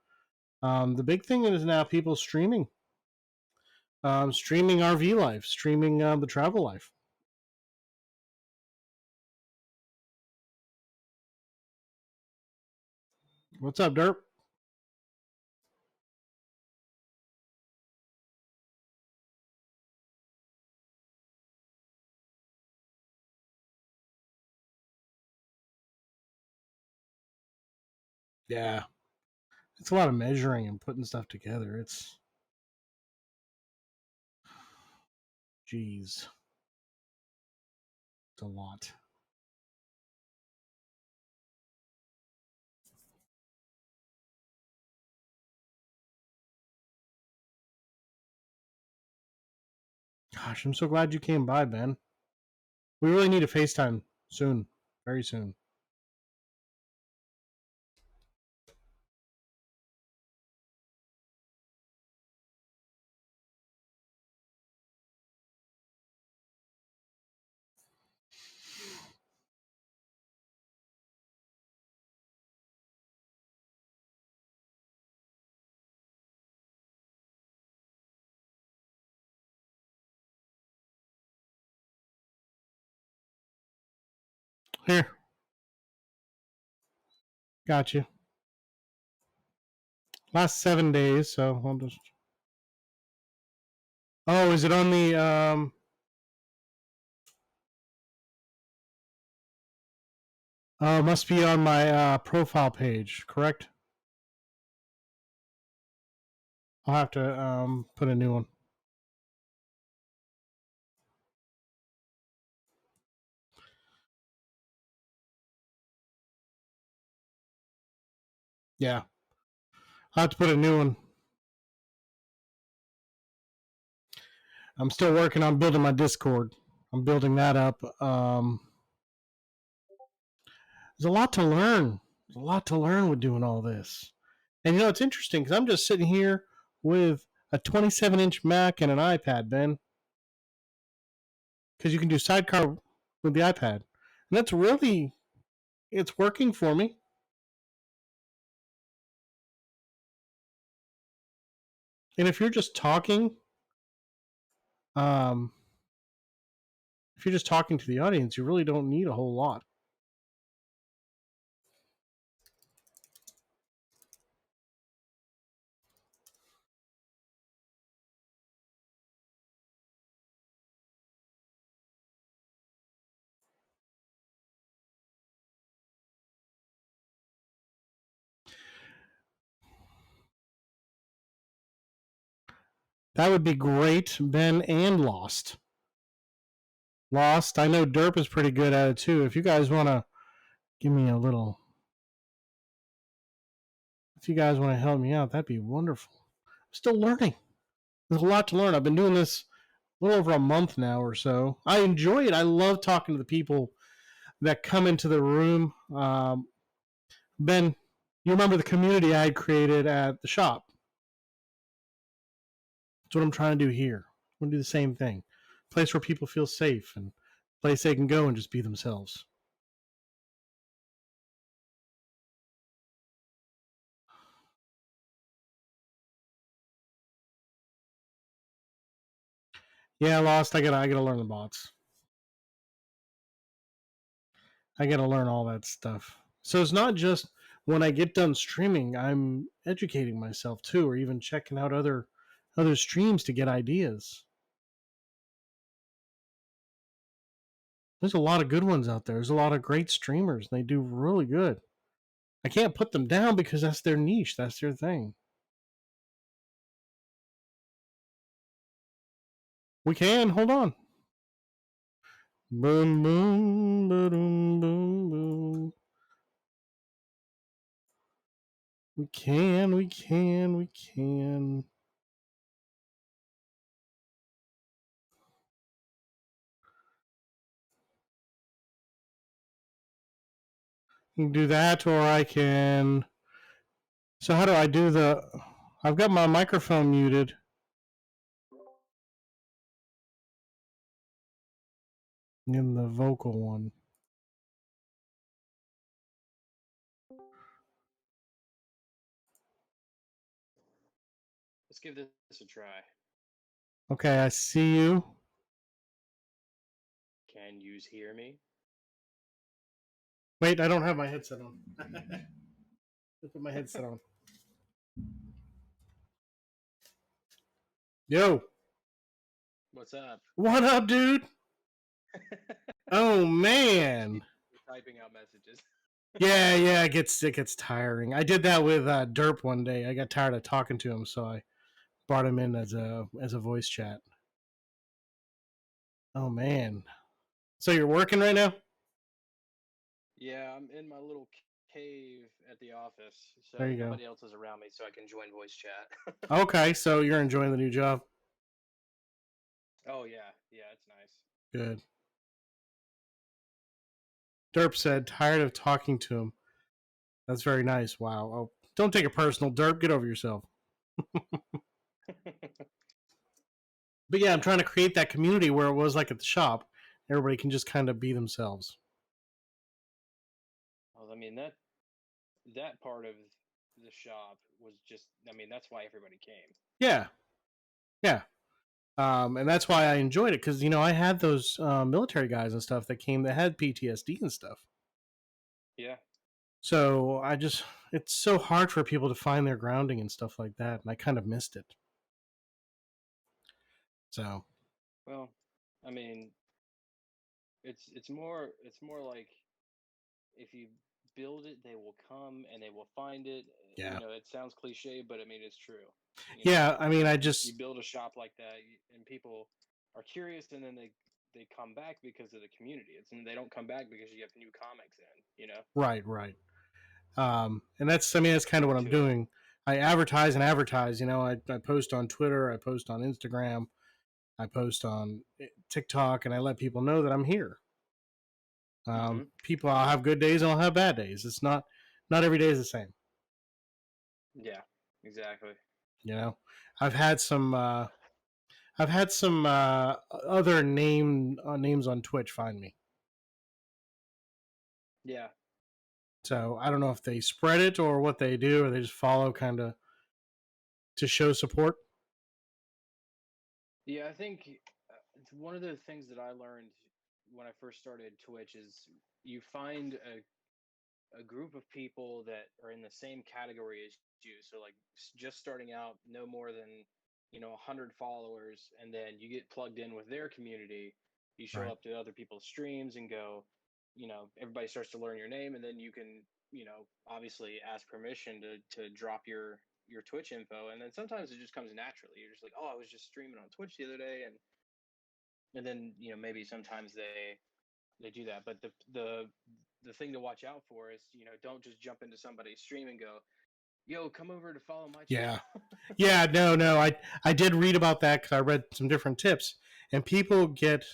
The big thing is now people streaming, streaming RV life, streaming the travel life. What's up, Derp? Yeah, it's a lot of measuring and putting stuff together. Geez, it's a lot. Gosh, I'm so glad you came by, Ben. We really need a FaceTime soon, very soon. Here, got you. Last 7 days, so I'll just. Oh, is it on the Oh, must be on my profile page, correct? I'll have to put a new one. Yeah, I'll have to put a new one. I'm still working on building my Discord. I'm building that up. There's a lot to learn. There's a lot to learn with doing all this. And you know, it's interesting because I'm just sitting here with a 27-inch Mac and an iPad, Ben, because you can do Sidecar with the iPad, and that's really it's working for me. And if you're just talking, um, if you're just talking to the audience, you really don't need a whole lot. That would be great, Ben, and Lost. Lost. I know Derp is pretty good at it too. If you guys want to give me a little, if you guys want to help me out, that'd be wonderful. I'm still learning. There's a lot to learn. I've been doing this a little over a month now or so. I enjoy it. I love talking to the people that come into the room. Ben, you remember the community I had created at the shop? That's what I'm trying to do here. I'm going to do the same thing. A place where people feel safe and a place they can go and just be themselves. Yeah, Lost. I gotta learn the bots. I got to learn all that stuff. So it's not just when I get done streaming, I'm educating myself too, or even checking out other streams to get ideas. There's a lot of good ones out there. There's a lot of great streamers. And they do really good. I can't put them down because that's their niche. That's their thing. We can. Hold on. Boom, boom, boom, boom, boom. We can. We can. We can. You can do that, or I can. So how do I do the? I've got my microphone muted in the vocal one. Let's give this a try. Okay, I see you. Can you hear me? Wait, I don't have my headset on. Let's put my headset on. Yo, What's up? what up, dude? Oh man. You're typing out messages. Yeah, it gets tiring. I did that with Derp one day. I got tired of talking to him, so I brought him in as a voice chat. Oh man. So you're working right now? Yeah, I'm in my little cave at the office, so There you go. nobody else is around me, so I can join voice chat. Okay, so you're enjoying the new job. Oh yeah, it's nice. Good. Derp said, tired of talking to him. That's very nice. Wow. Oh, don't take it personal, Derp. Get over yourself. But yeah, I'm trying to create that community where it was like at the shop. Everybody can just kind of be themselves. Well, I mean that part of the shop was just, I mean, that's why everybody came. Yeah, yeah. And that's why I enjoyed it because I had those military guys and stuff that came that had PTSD and stuff. Yeah. So it's so hard for people to find their grounding and stuff like that, and I kind of missed it. So Well, I mean, it's more like if you build it, they will come and they will find it. yeah, It sounds cliche, but I mean it's true. yeah. I mean, You I build a shop like that, and people are curious, and then they come back because of the community. And they don't come back because you have new comics in. right. And that's There's kind of more what I'm to it. doing. I advertise and advertise. I post on Twitter, I post on Instagram, I post on TikTok, and I let people know that I'm here. People, I'll have good days and I'll have bad days. It's not every day is the same. Yeah, exactly. You know, I've had some other names on Twitch find me. Yeah. So I don't know if they spread it or what they do, or they just follow kind of to show support. Yeah, I think it's one of the things that I learned when I first started Twitch is you find a group of people that are in the same category as you. So like just starting out, no more than 100 followers, and then you get plugged in with their community. You show Right. up to other people's streams and go, everybody starts to learn your name, and then you can obviously ask permission to drop your Twitch info, and then sometimes it just comes naturally. You're just like, oh, I was just streaming on Twitch the other day, and then maybe sometimes they do that. But the thing to watch out for is don't just jump into somebody's stream and go, yo, come over to follow my Yeah. channel. Yeah. No. I did read about that because I read some different tips, and people get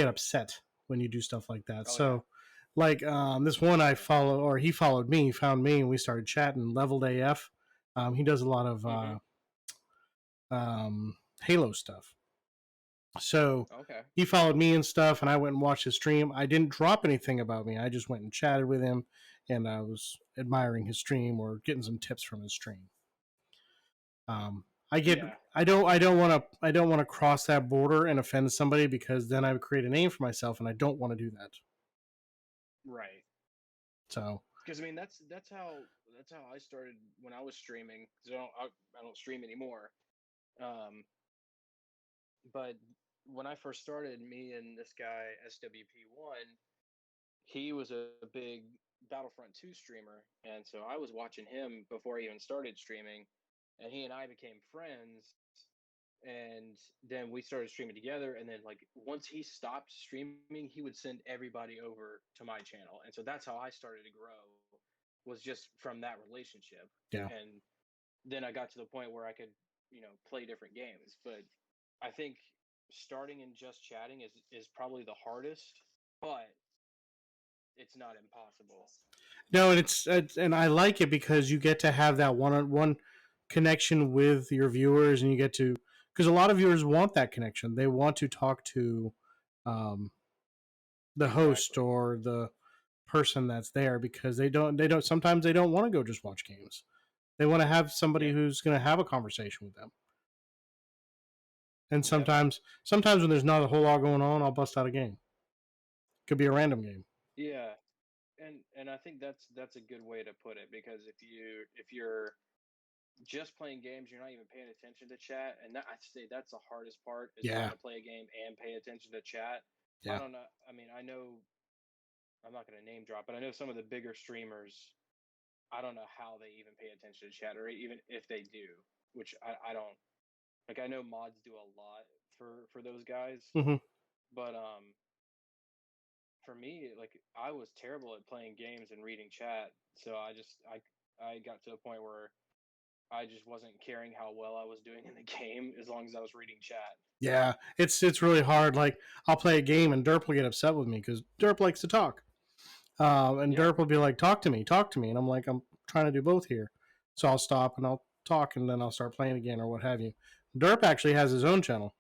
upset when you do stuff like that. Oh yeah. So, like this one I follow, or he followed me, found me, and we started chatting. Leveled AF. He does a lot of Mm-hmm. Halo stuff. So Okay. he followed me and stuff, and I went and watched his stream. I didn't drop anything about me. I just went and chatted with him, and I was admiring his stream or getting some tips from his stream. I get. Yeah. I don't want to. I don't want to cross that border and offend somebody because then I would create a name for myself, and I don't want to do that. Right. So Because I mean that's how I started when I was streaming. Because I don't stream anymore. Um, but when I first started, me and this guy SWP1, he was a big Battlefront 2 streamer, and so I was watching him before I even started streaming, and he and I became friends, and then we started streaming together, and then like once he stopped streaming, he would send everybody over to my channel, and so that's how I started to grow, was just from that relationship. yeah. And then I got to the point where I could play different games. But I think starting in just chatting is probably the hardest, but it's not impossible. No, and it's and I like it because you get to have that one-on-one connection with your viewers, and you get to because a lot of viewers want that connection. They want to talk to um, the host Exactly. or the person that's there because they don't sometimes they don't want to go just watch games. They want to have somebody Yeah. who's going to have a conversation with them. And Yep. sometimes when there's not a whole lot going on, I'll bust out a game. Could be a random game. Yeah. And I think that's a good way to put it, because if you're just playing games, you're not even paying attention to chat, and that, I'd say that's the hardest part, is trying Yeah, to play a game and pay attention to chat. I yeah, don't know. I mean, I know I'm not going to name drop, but I know some of the bigger streamers. I don't know how they even pay attention to chat, or even if they do, which I don't like. I know mods do a lot for those guys, hmm but for me, like, I was terrible at playing games and reading chat, so I got to a point where I just wasn't caring how well I was doing in the game as long as I was reading chat. yeah. It's really hard. Like I'll play a game and Derp will get upset with me because Derp likes to talk. And Yeah. Derp will be like, talk to me," and I'm like, "I'm trying to do both here." So I'll stop and I'll talk, and then I'll start playing again or what have you. Derp actually has his own channel.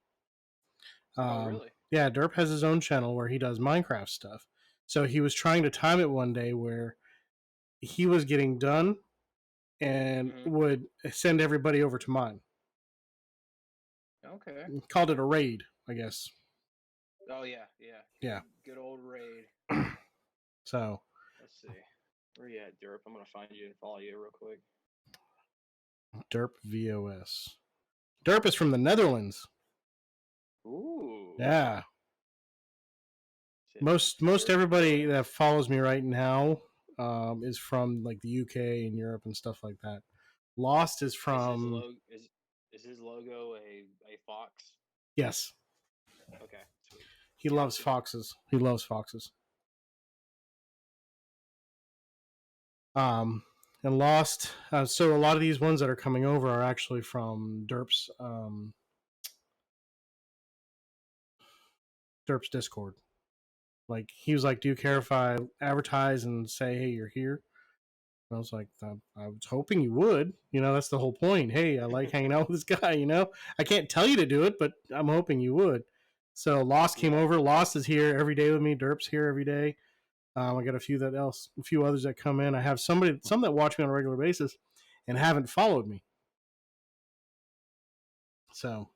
Oh, Um, really? yeah, Derp has his own channel where he does Minecraft stuff. So he was trying to time it one day where he was getting done and Hmm. would send everybody over to mine. Okay. He called it a raid, I guess. Oh, yeah, yeah. Yeah. Good old raid. So Let's see. Where you at, Derp? I'm gonna find you and follow you real quick. Derp VOS. Derp is from the Netherlands. Ooh. Yeah. Shit, Most Derp everybody that VOS. follows me right now is from like the UK and Europe and stuff like that. Lost is Is his from logo is his logo a fox? yes. Okay, sweet. He Yeah, I loves see him. foxes. He loves foxes. Um, and Lost. So a lot of these ones that are coming over are actually from Derp's Discord. Like he was like, "Do you care Yeah. if I advertise and say, hey, you're here?" And I was like, I was hoping you would. You know, that's the whole point. Hey, I like hanging out with this guy. You know, I can't tell you to do it, but I'm hoping you would. So Lost came Yeah. over. Lost is here every day with me. Derp's here every day. I got a few others that come in. I have some that watch me on a regular basis and haven't followed me. So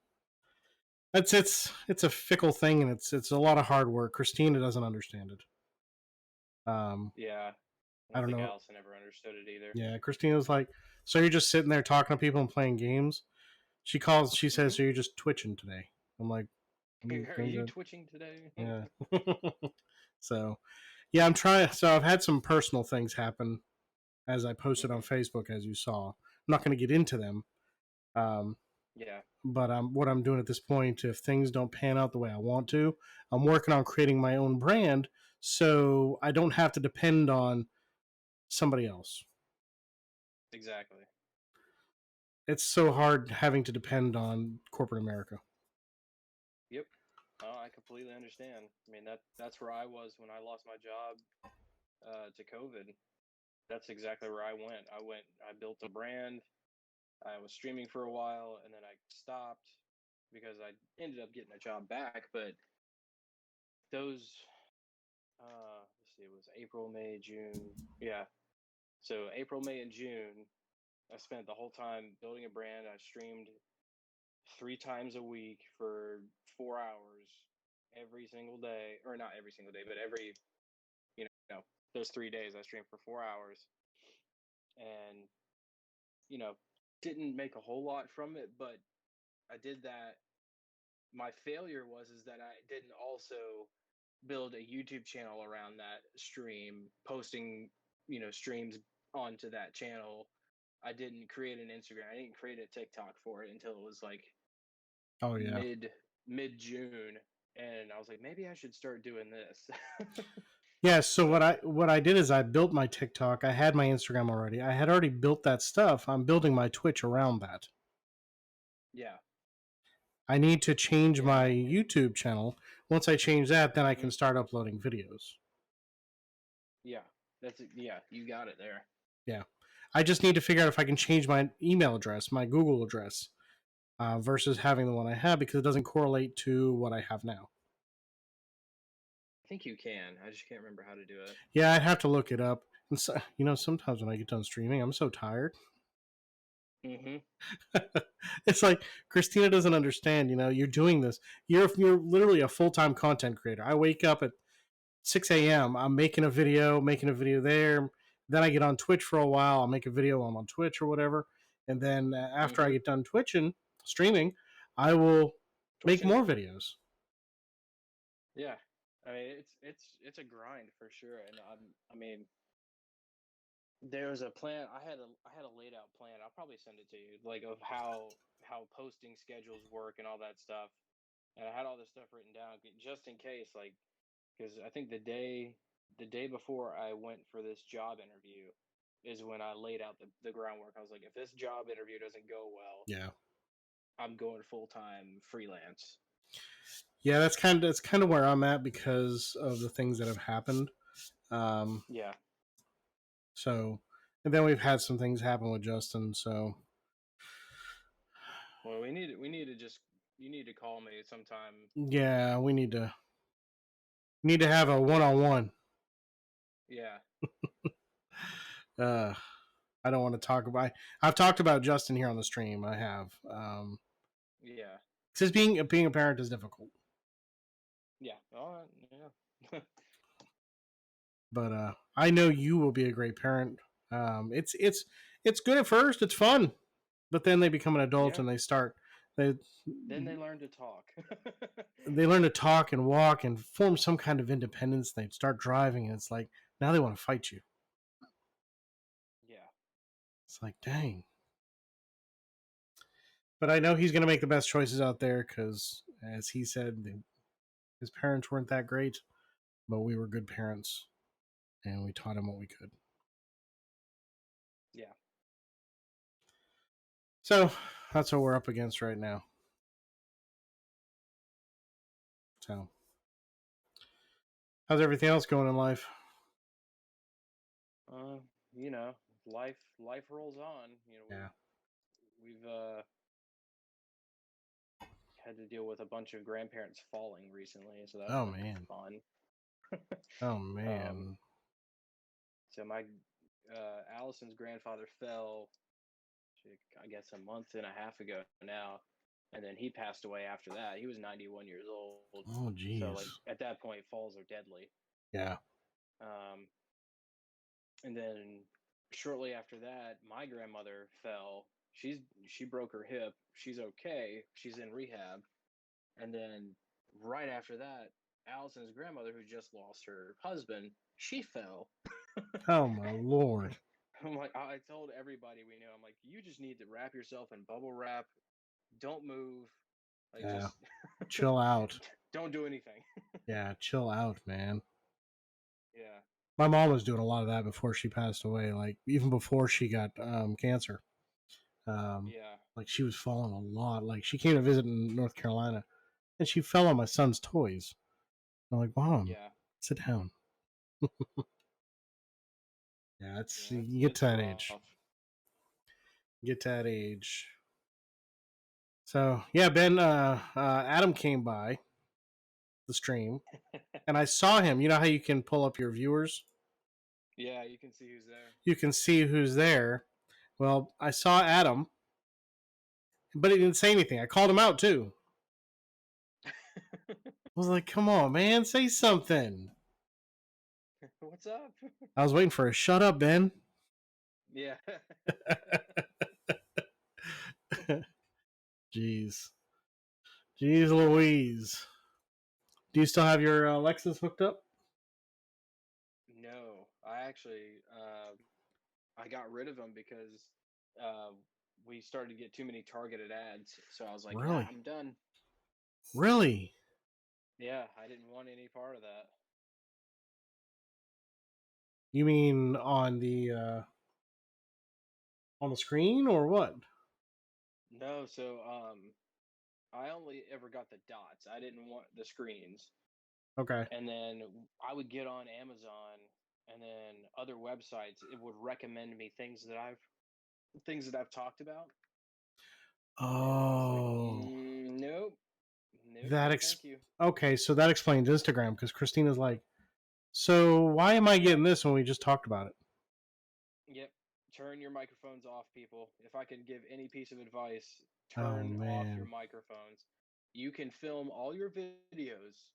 it's a fickle thing, and it's a lot of hard work. Christina doesn't understand it. Yeah. I I don't don't think know. Allison ever understood it either. Yeah, Christina's like, so you're just sitting there talking to people and playing games. She says, Hmm. so you're just twitching today. I'm like, Are I'm you good. twitching today? Yeah. So, yeah, I'm trying. So I've had some personal things happen as I posted on Hmm. Facebook, as you saw. I'm not going to get into them. Um, Yeah. but what I'm doing at this point, if things don't pan out the way I want to, I'm working on creating my own brand so I don't have to depend on somebody else. Exactly. It's so hard having to depend on corporate America. Yep. Oh, I completely understand. I mean, that's where I was when I lost my job to COVID. That's exactly where I went. I built a brand. I was streaming for a while, and then I stopped because I ended up getting a job back. But those, let's see, it was April, May, June. Yeah. So April, May, and June, I spent the whole time building a brand. I streamed 3 times a week for 4 hours every single day, or not every single day, but every, you know, those 3 days I streamed for 4 hours, and you know, didn't make a whole lot from it, but I did that. My failure was is that I didn't also build a YouTube channel around that stream, posting, streams onto that channel. I didn't create an Instagram. I didn't create a TikTok for it until it was like Oh yeah. mid June, and I was like, maybe I should start doing this. Yeah, so So what I did is I built my TikTok. I had my Instagram already. I had already built that stuff. I'm building my Twitch around that. yeah, I need to change yeah, my YouTube channel. Once I change that, then I hmm can start uploading videos. yeah. Yeah. You got it there. Yeah. I just need to figure out if I can change my email address, my Google address, versus having the one I have because it doesn't correlate to what I have now. I think you can. I just can't remember how to do it. Yeah, I'd have to look it up. And so, sometimes when I get done streaming, I'm so tired. Mm-hmm. It's like Christina doesn't understand. You're doing this. You're literally a full time content creator. I wake up at 6 a.m. I'm making a video there. Then I get on Twitch for a while. I'll make a video. I'm on Twitch or whatever, and then after I Mm-hmm. get done twitching, streaming, I will make Twitching. more videos. Yeah. I mean, it's a grind for sure, and I mean, there was a plan. I had a laid out plan. I'll probably send it to you, like of how posting schedules work and all that stuff. And I had all this stuff written down just in case, like, because I think the day before I went for this job interview is when I laid out the groundwork. I was like, if this job interview doesn't go well, Yeah, I'm going full time freelance. yeah. That's kind of where I'm at because of the things that have happened. Um, Yeah. so, and then we've had some things happen with Justin. So, Well, we need to just you need to call me sometime. yeah, we need to have a one on one. Yeah. I don't want to talk about. I've talked about Justin here on the stream. I have. Yeah. Because being a parent is difficult. Yeah. All right. Yeah. But I know you will be a great parent. It's good at first. It's fun, but then they become an adult Yeah. and they Then they learn to talk. they learn to talk and walk and form some kind of independence. They start driving, and it's like now they want to fight you. Yeah. It's like dang. But I know he's going to make the best choices out there because, as he said, his parents weren't that great, but we were good parents, and we taught him what we could. Yeah. So that's what we're up against right now. So, how's everything else going in life? Uh, you know, life rolls on. You know, Yeah. we've had to deal with a bunch of grandparents falling recently, so that's Oh been man. fun. Oh Um, man. so my Allison's grandfather fell, I guess, a month and a half ago now, and then he passed away after that. He was 91 years old, Oh so jeez. like at that point, falls are deadly. Yeah. Um, and then shortly after that, my grandmother fell. She broke her hip. She's okay. She's in rehab. And then right after that, Allison's grandmother, who just lost her husband, she fell. Oh my lord. I'm like, I told everybody we knew, I'm like, you just need to wrap yourself in bubble wrap. Don't move. Like, Yeah. just Chill out. don't do anything. Yeah, chill out, man. Yeah. My mom was doing a lot of that before she passed away, like even before she got cancer. Yeah. Like she was falling a lot. Like she came to visit in North Carolina and she fell on my son's toys. I'm like, Mom, Yeah. sit down. Yeah, it's Yeah. you get It's to that age. rough. Get to that age. So yeah, Ben, Adam came by the stream, and I saw him. You know how you can pull up your viewers? Yeah, you can see who's there. You can see who's there. Well, I saw Adam, but he didn't say anything. I called him out too. I was like, "Come on, man, say something." What's up? I was waiting for a shut up, Ben. Yeah. Jeez, jeez, Louise. Do you still have your Lexus hooked up? No, I actually I got rid of them because uh, we started to get too many targeted ads. So I was like, Really? I'm done. Really? Yeah, I didn't want any part of that. You mean on the screen or what? No, so I only ever got the dots. I didn't want the screens. Okay. And then I would get on Amazon and then other websites. It would recommend me things that I've talked about. And I was like, Oh, nope, nope, that no, ex. thank you. Okay, so that explains Instagram because Christina's like, so why am I getting this when we just talked about it? Yep. turn your microphones off, people. If I could give any piece of advice, Oh turn off your man. microphones. You can film all your videos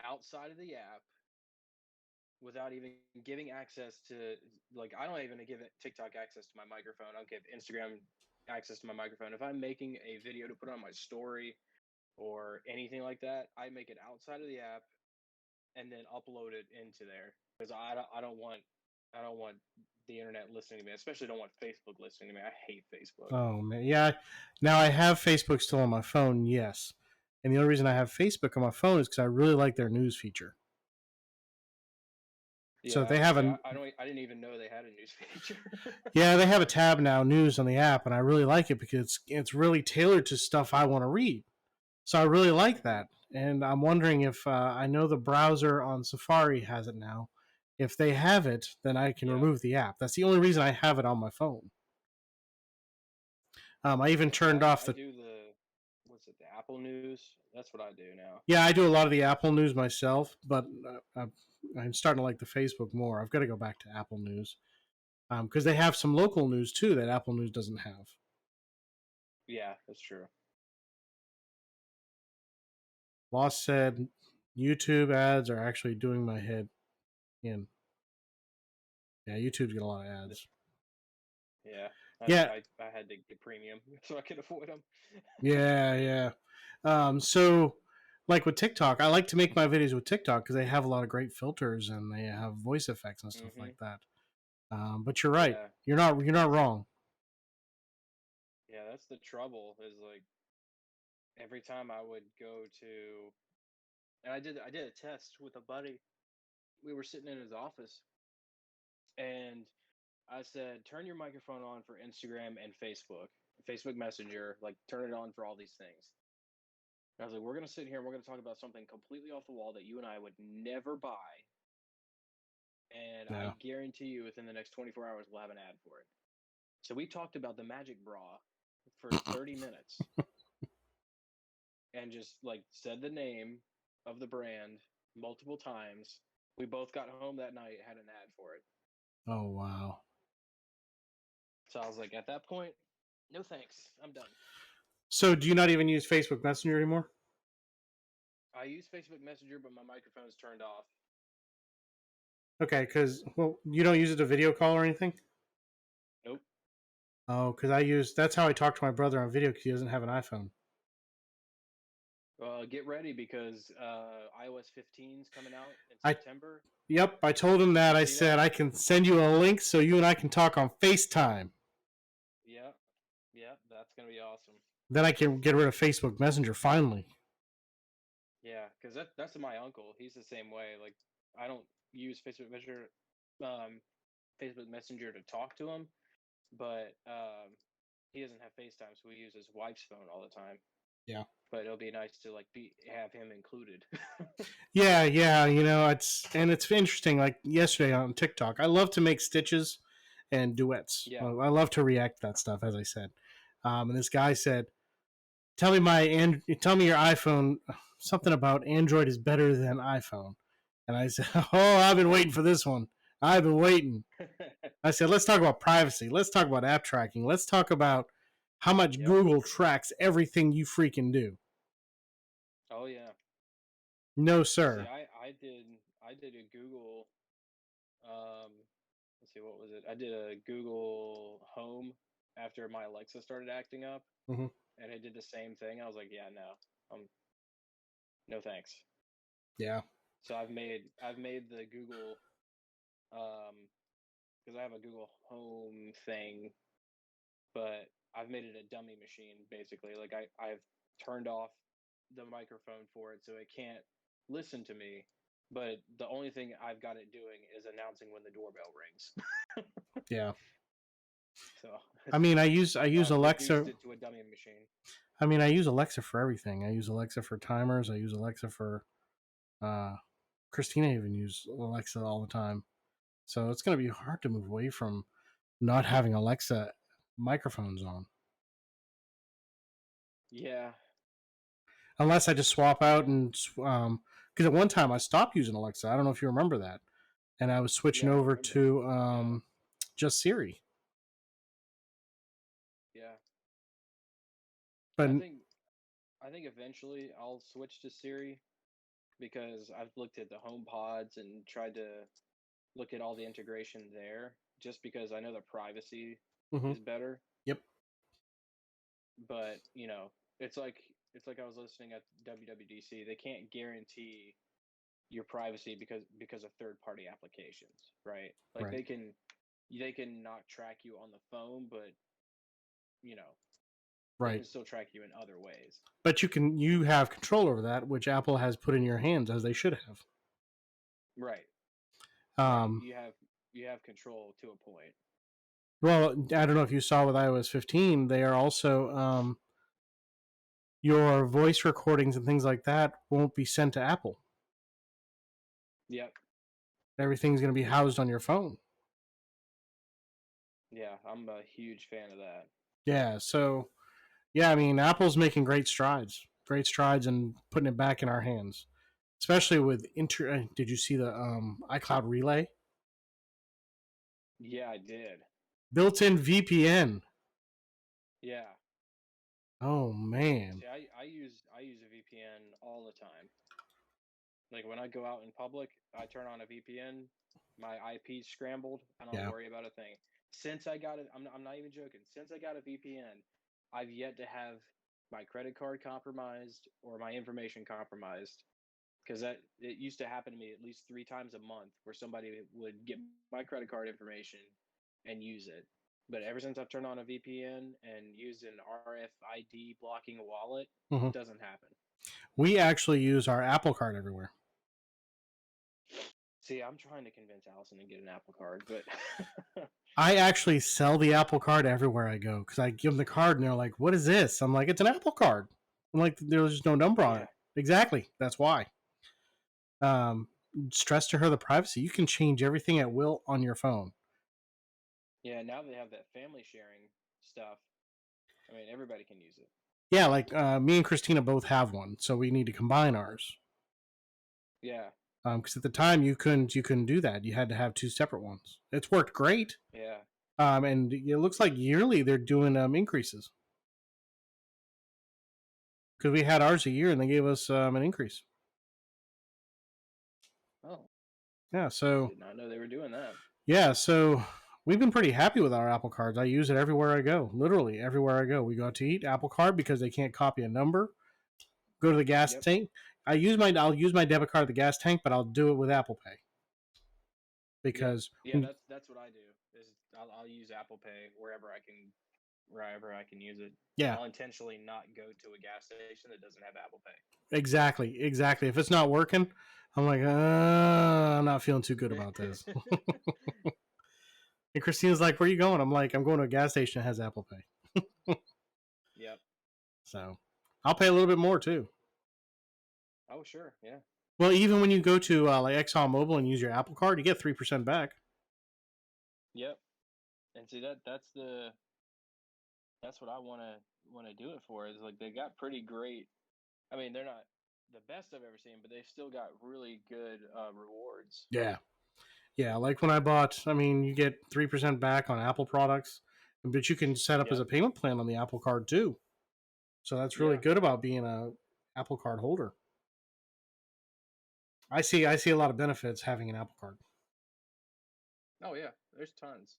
outside of the app without even giving access to, like, I don't even give TikTok access to my microphone. I don't give Instagram access to my microphone. If I'm making a video to put on my story or anything like that, I make it outside of the app and then upload it into there because I don't want the internet listening to me. I especially don't want Facebook listening to me. I hate Facebook. Oh man. Yeah. Now I have Facebook still on my phone. Yes. And the only reason I have Facebook on my phone is because I really like their news feature. So Yeah, they have see, a I didn't even know they had a news feature. yeah, they have a tab now, news on the app, and I really like it because it's really tailored to stuff I want to read. So I really like Mhm. that, and I'm wondering if I know the browser on Safari has it now. If they have it, then I can Yeah, remove the app. That's the only reason I have it on my phone. I even yeah. See, turned off I the. do the what's it, the Apple News? That's what I do now. Yeah, I do a lot of the Apple News myself, but I'm starting to like the Facebook more. I've got to go back to Apple News because they have some local news too that Apple News doesn't have. Yeah, that's true. Lost said YouTube ads are actually doing my head in. Yeah, YouTube's got a lot of Th- ads. Yeah, Yeah, I had to get premium so I could avoid them. yeah, yeah. So like with TikTok, I like to make my videos with TikTok because they have a lot of great filters and they have voice effects and stuff Hmm. like that. But you're right. Yeah, You're not wrong. yeah. That's the trouble. Is like every time I would go to, and I did a test with a buddy. We were sitting in his office, and I said, turn your microphone on for Instagram and Facebook Messenger, like turn it on for all these things. And I was like, we're gonna sit here and we're gonna talk about something completely off the wall that you and I would never buy, and I Yeah. guarantee you within the next 24 hours we'll have an ad for it. So we talked about the Magic Bra for 30 minutes and just like said the name of the brand multiple times. We both got home that night, had an ad for it. Oh wow. So I was like, at that point, no thanks, I'm done. So do you not even use Facebook Messenger anymore? I use Facebook Messenger, but my microphone is turned off. Okay, because well, you don't use it to video call or anything. Nope. Oh, because I use that's how I talk to my brother on video because he doesn't have an iPhone. Get ready because iOS 15 is coming out in I September. Yep, I told him that. You I see said that? I can send you a link so you and I can talk on FaceTime. Yeah, yeah, that's gonna be awesome. Then I can get rid of Facebook Messenger finally. Yeah, because that's my uncle. He's the same way. Like, I don't use um, Facebook Messenger to talk to him, but he doesn't have FaceTime, so we use his wife's phone all the time. Yeah. But it'll be nice to like have him included. Yeah, yeah, it's interesting. Like yesterday on TikTok, I love to make stitches and duets. Yeah. I love to react to that stuff, as I said. And this guy said, tell me your iPhone something about Android is better than iPhone." And I said, "Oh, I've been waiting for this one. I've been waiting." I said, "Let's talk about privacy. Let's talk about app tracking. Let's talk about how much Yep. Google tracks everything you freaking do." Oh yeah. No, See, sir. I did a Google um let's see, what was it? I did a Google Home after my Alexa started acting up, Hmm. and it did the same thing. I was like, yeah, no, no thanks. Yeah. So I've made the Google because I have a Google Home thing, but I've made it a dummy machine basically. Like I've turned off the microphone for it so it can't listen to me. But the only thing I've got it doing is announcing when the doorbell rings. Yeah. So I mean, I use I've reduced Alexa. it to a dummy machine. I mean, I use Alexa for everything. I use Alexa for timers. I use Alexa for uh, Christina even uses Alexa all the time. So it's going to be hard to move away from not having Alexa microphones on, Yeah, unless I just swap out yeah, and because at one time I stopped using Alexa. I don't know if you remember that, and I was switching yeah. I over remember. to Yeah, just Siri. But I think eventually I'll switch to Siri because I've looked at the home pods and tried to look at all the integration there just because I know the privacy mhm, is better. yep, But, it's like I was listening at WWDC. They can't guarantee your privacy because of third party applications, right? Like right, they can not track you on the phone, but you know, they right. can still track you in other ways. But you have control over that, which Apple has put in your hands as they should have. Right. Right. Um, You have control to a point. well, I don't know if you saw with iOS 15, they are also your voice recordings and things like that won't be sent to Apple. Yep. Everything's going to be housed on your phone. Yeah, I'm a huge fan of that. Yeah, so yeah, I mean, Apple's making great strides in putting it back in our hands, especially with Did you see the iCloud Relay? Yeah, I did. Built-in VPN. Yeah. Oh man. See, I use a VPN all the time. Like when I go out in public, I turn on a VPN. My IP's scrambled. I don't Yeah. worry about a thing. Since I got it, I'm not even joking. Since I got a VPN, I've yet to have my credit card compromised or my information compromised. Because that it used to happen to me at least 3 times a month, where somebody would get my credit card information and use it. But ever since I've turned on a VPN and used an RFID blocking wallet, hmm doesn't happen. We actually use our Apple Card everywhere. See, I'm trying to convince Allison to get an Apple Card, but I actually sell the Apple Card everywhere I go because I give them the card and they're like, "What is this?" I'm like, "It's an Apple Card." I'm like, "There's just no number on yeah, it." Exactly. That's why. Um, Stress to her the privacy. You can change everything at will on your phone. yeah. Now they have that family sharing stuff. I mean, everybody can use it. Yeah, like me and Christina both have one, so we need to combine ours. Yeah, Because at the time you couldn't do that. You had to have two separate ones. It's worked great. yeah. And it looks like yearly they're doing increases. Because we had ours a year and they gave us an increase. Oh, Yeah, so did not know they were doing that. yeah, so we've been pretty happy with our Apple Cards. I use it everywhere I go. Literally everywhere I go. We go out to eat, Apple Card because they can't copy a number. Go to the gas Yep. tank. I'll use my debit card at the gas tank, but I'll do it with Apple Pay Yep. because Yeah, that's what I do. Is I'll use Apple Pay wherever I can use it. yeah, I'll intentionally not go to a gas station that doesn't have Apple Pay. exactly. If it's not working, I'm like, I'm not feeling too good about this. And Christina's like, "Where are you going?" I'm like, "I'm going to a gas station that has Apple Pay." Yep. So I'll pay a little bit more too. Oh, sure. Yeah. Well, even when you go to like ExxonMobil and use your Apple Card, you get 3% back. Yep. And see that's what I want to do it for. Is like they got pretty great. I mean, they're not the best I've ever seen, but they've still got really good rewards. Yeah, yeah. Like when I bought, I mean, you get 3% back on Apple products, but you can set up as Yep. a payment plan on the Apple Card too. So that's really Yeah. good about being a Apple Card holder. I see a lot of benefits having an Apple Card. Oh yeah. There's tons.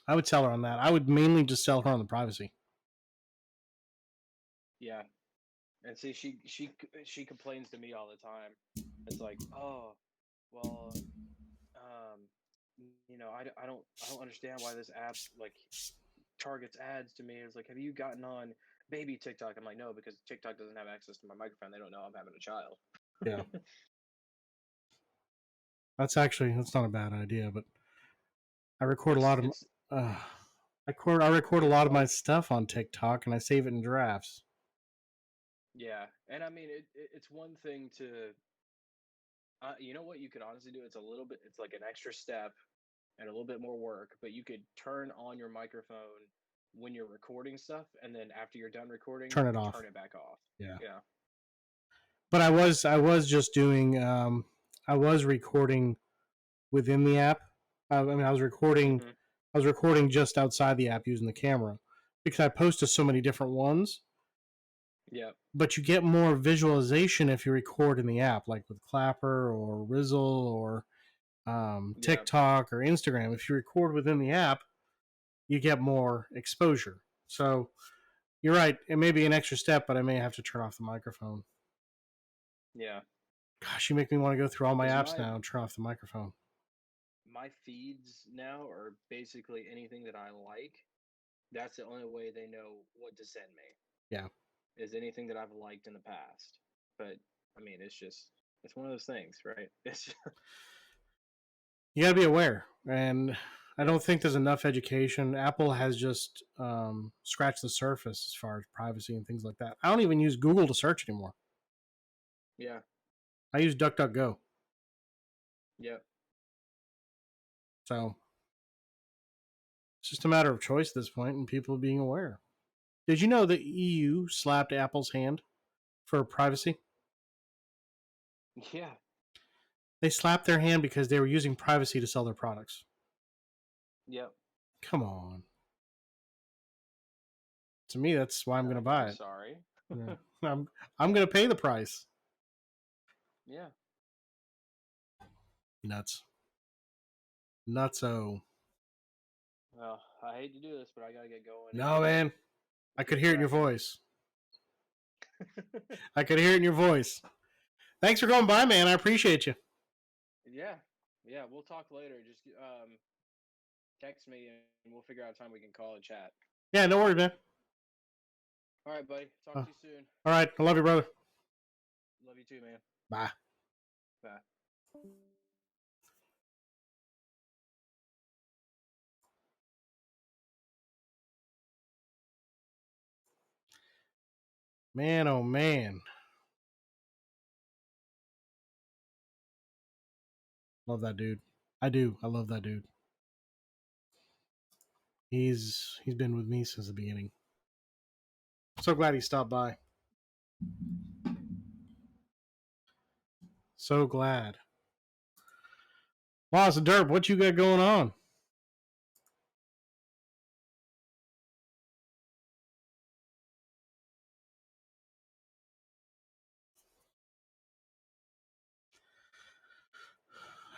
I would sell her on that. I would mainly just sell her on the privacy. Yeah. And see, she complains to me all the time. It's like, oh, well, um, I don't understand why this app like targets ads to me. It's like, have you gotten on baby TikTok? I'm like, no, because TikTok doesn't have access to my microphone. They don't know I'm having a child. Yeah, that's not a bad idea, but I record a lot of It's uh, I record a it's lot of my like stuff on TikTok and I save it in drafts. yeah, and I mean it's one thing to you know what you could honestly do. It's a little bit. It's like an extra step and a little bit more work, but you could turn on your microphone when you're recording stuff, and then after you're done recording, Turn it off. turn it back off. Yeah. Yeah. But I was just doing I was recording within the app. I mean Hmm. I was recording just outside the app using the camera because I posted so many different ones. Yep. but you get more visualization if you record in the app, like with Clapper or Rizzle or Yep. TikTok or Instagram. If you record within the app, you get more exposure. So you're right. It may be an extra step, but I may have to turn off the microphone. Yeah. Gosh, you make me want to go through all my 'Cause apps now and turn off the microphone. my feeds now are basically anything that I like. That's the only way they know what to send me. Yeah. Is anything that I've liked in the past. But I mean, it's one of those things, right? It's You got to be aware. And I yeah. don't think there's enough education. Apple has just scratched the surface as far as privacy and things like that. I don't even use Google to search anymore. Yeah. I use DuckDuckGo. Yep. So it's just a matter of choice at this point and people being aware. Did you know the EU slapped Apple's hand for privacy? Yeah. They slapped their hand because they were using privacy to sell their products. Yep. Come on. To me, that's why I'm going to buy I'm it. sorry. Yeah. I'm going to pay the price. Yeah. Nuts. Nutso. Well, I hate to do this, but I gotta get going. No, man. I could hear it in your Cracking. voice. I could hear it in your voice. Thanks for going by, man. I appreciate you. Yeah. Yeah. We'll talk later. Just text me and we'll figure out a time we can call and chat. Yeah, no worries, man. All right, buddy. Talk to you soon. All right. I love you, brother. Love you too, man. Bye. Bye. Man, oh, man. Love that dude. I do. I love that dude. He's been with me since the beginning. So glad he stopped by. So glad. Wow, so Derp, what you got going on?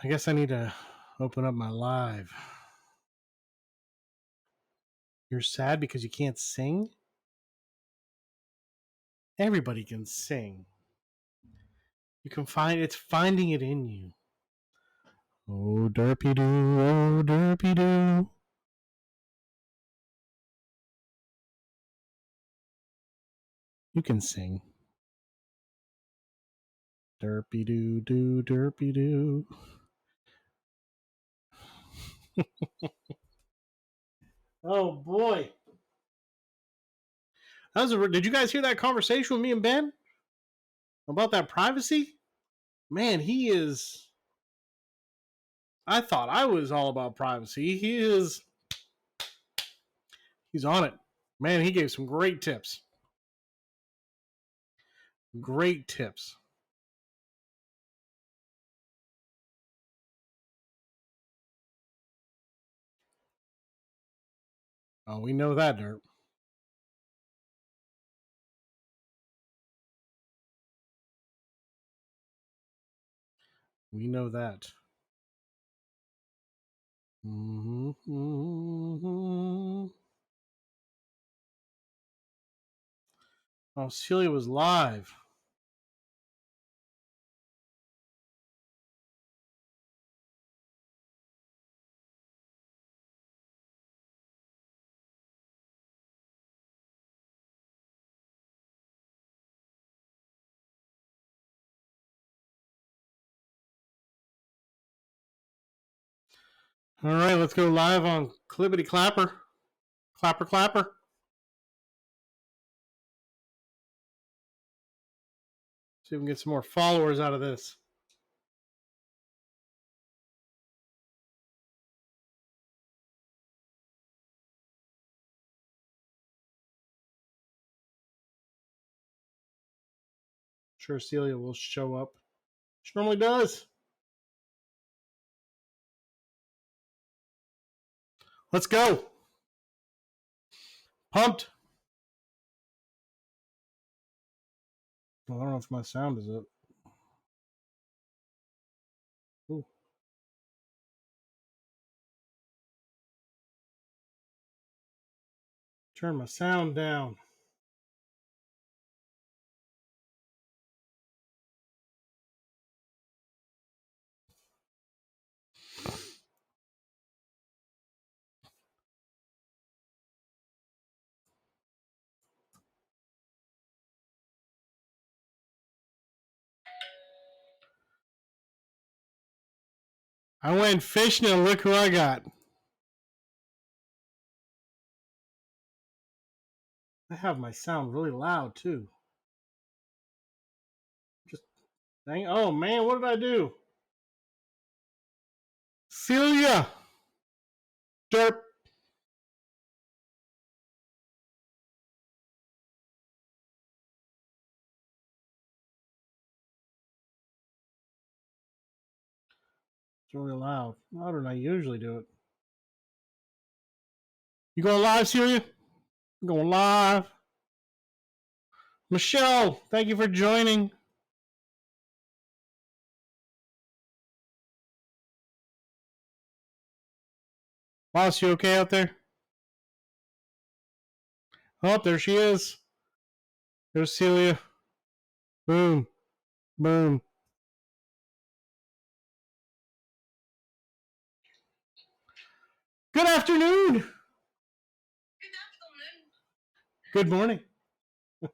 I guess I need to open up my live. You're sad because you can't sing? Everybody can sing. You can find it's finding it in you. Oh, derpy doo, oh, derpy doo. You can sing. Derpy doo doo, derpy doo. Oh boy. Did you guys hear that conversation with me and Ben about that privacy? Man, he is. I thought I was all about privacy. He is. He's on it. Man, he gave some great tips. Great tips. Oh, we know that, Derp. We know that. Mm-hmm, mm-hmm. Oh, Celia was live. All right, let's go live on Clippity Clapper. Clapper Clapper. See if we can get some more followers out of this. Sure, Celia will show up. She normally does. Let's go. Pumped. I don't know if my sound is up. Ooh. Turn my sound down. I went fishing and look who I got. I have my sound really loud too. Just dang. Oh man, what did I do? Celia! Derp! It's really loud. I don't know. I usually do it. You going live, Celia? I'm going live. Michelle, thank you for joining. Boss, you okay out there? Oh, there she is. There's Celia. Boom. Boom. Good afternoon. Good afternoon. Good morning. Good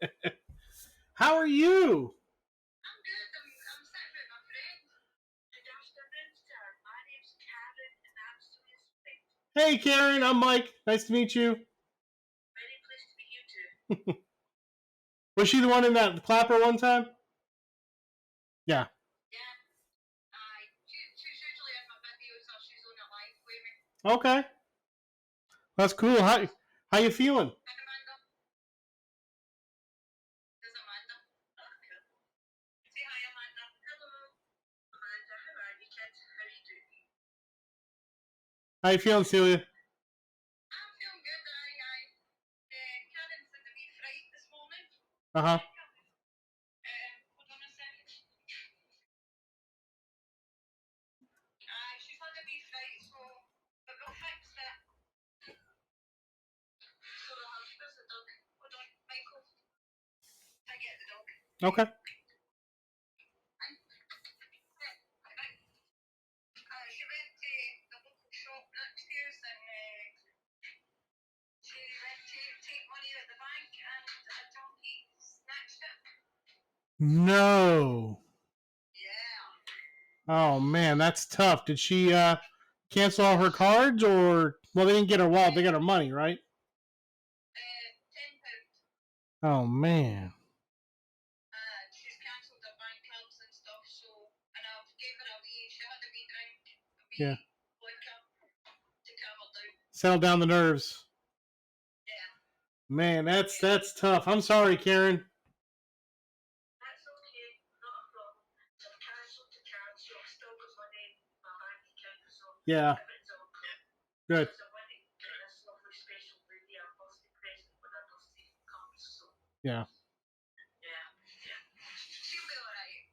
morning. How are you? I'm good. I'm sitting with my friend. Good afternoon, sir. My name's Karen, and I'm Sonia's friend. Hey, Karen. I'm Mike. Nice to meet you. Very pleased to meet you too. Was she the one in that clapper one time? Yeah. Yeah. She's usually in my videos or she's on a live with me. Okay. That's cool. How you feeling? Hi, Amanda. There's Amanda. Oh, cool. Say hi, Amanda. Hello. Amanda, how are you, kids? How are you doing? How you feeling, Celia? I'm feeling good. Karen's in the wee fright this morning. Uh-huh. Hold on a second. She's had a wee fright, but we'll fix it. So where's the dog? Hold on, Michael. I get the dog. Okay. She went to the local shop next to us and she went to take money out of the bank and a donkey snatched it. No. Yeah. Oh man, that's tough. Did she cancel all her cards, or well, they didn't get her wallet, they got her money, right? £10. Oh man. She's cancelled her bank cards and stuff, and I've gave her a wee, she had a wee drink, Yeah. vodka to calm her down. Settle down the nerves. Yeah. Man, that's tough. I'm sorry, Karen. That's okay, not a problem. I've cancelled the card, so I've still got money in my bank account, so Yeah. everything's all good. Good. So I want to get this lovely special lady a birthday present when her birthday comes, so Yeah. yeah. She'll be alright.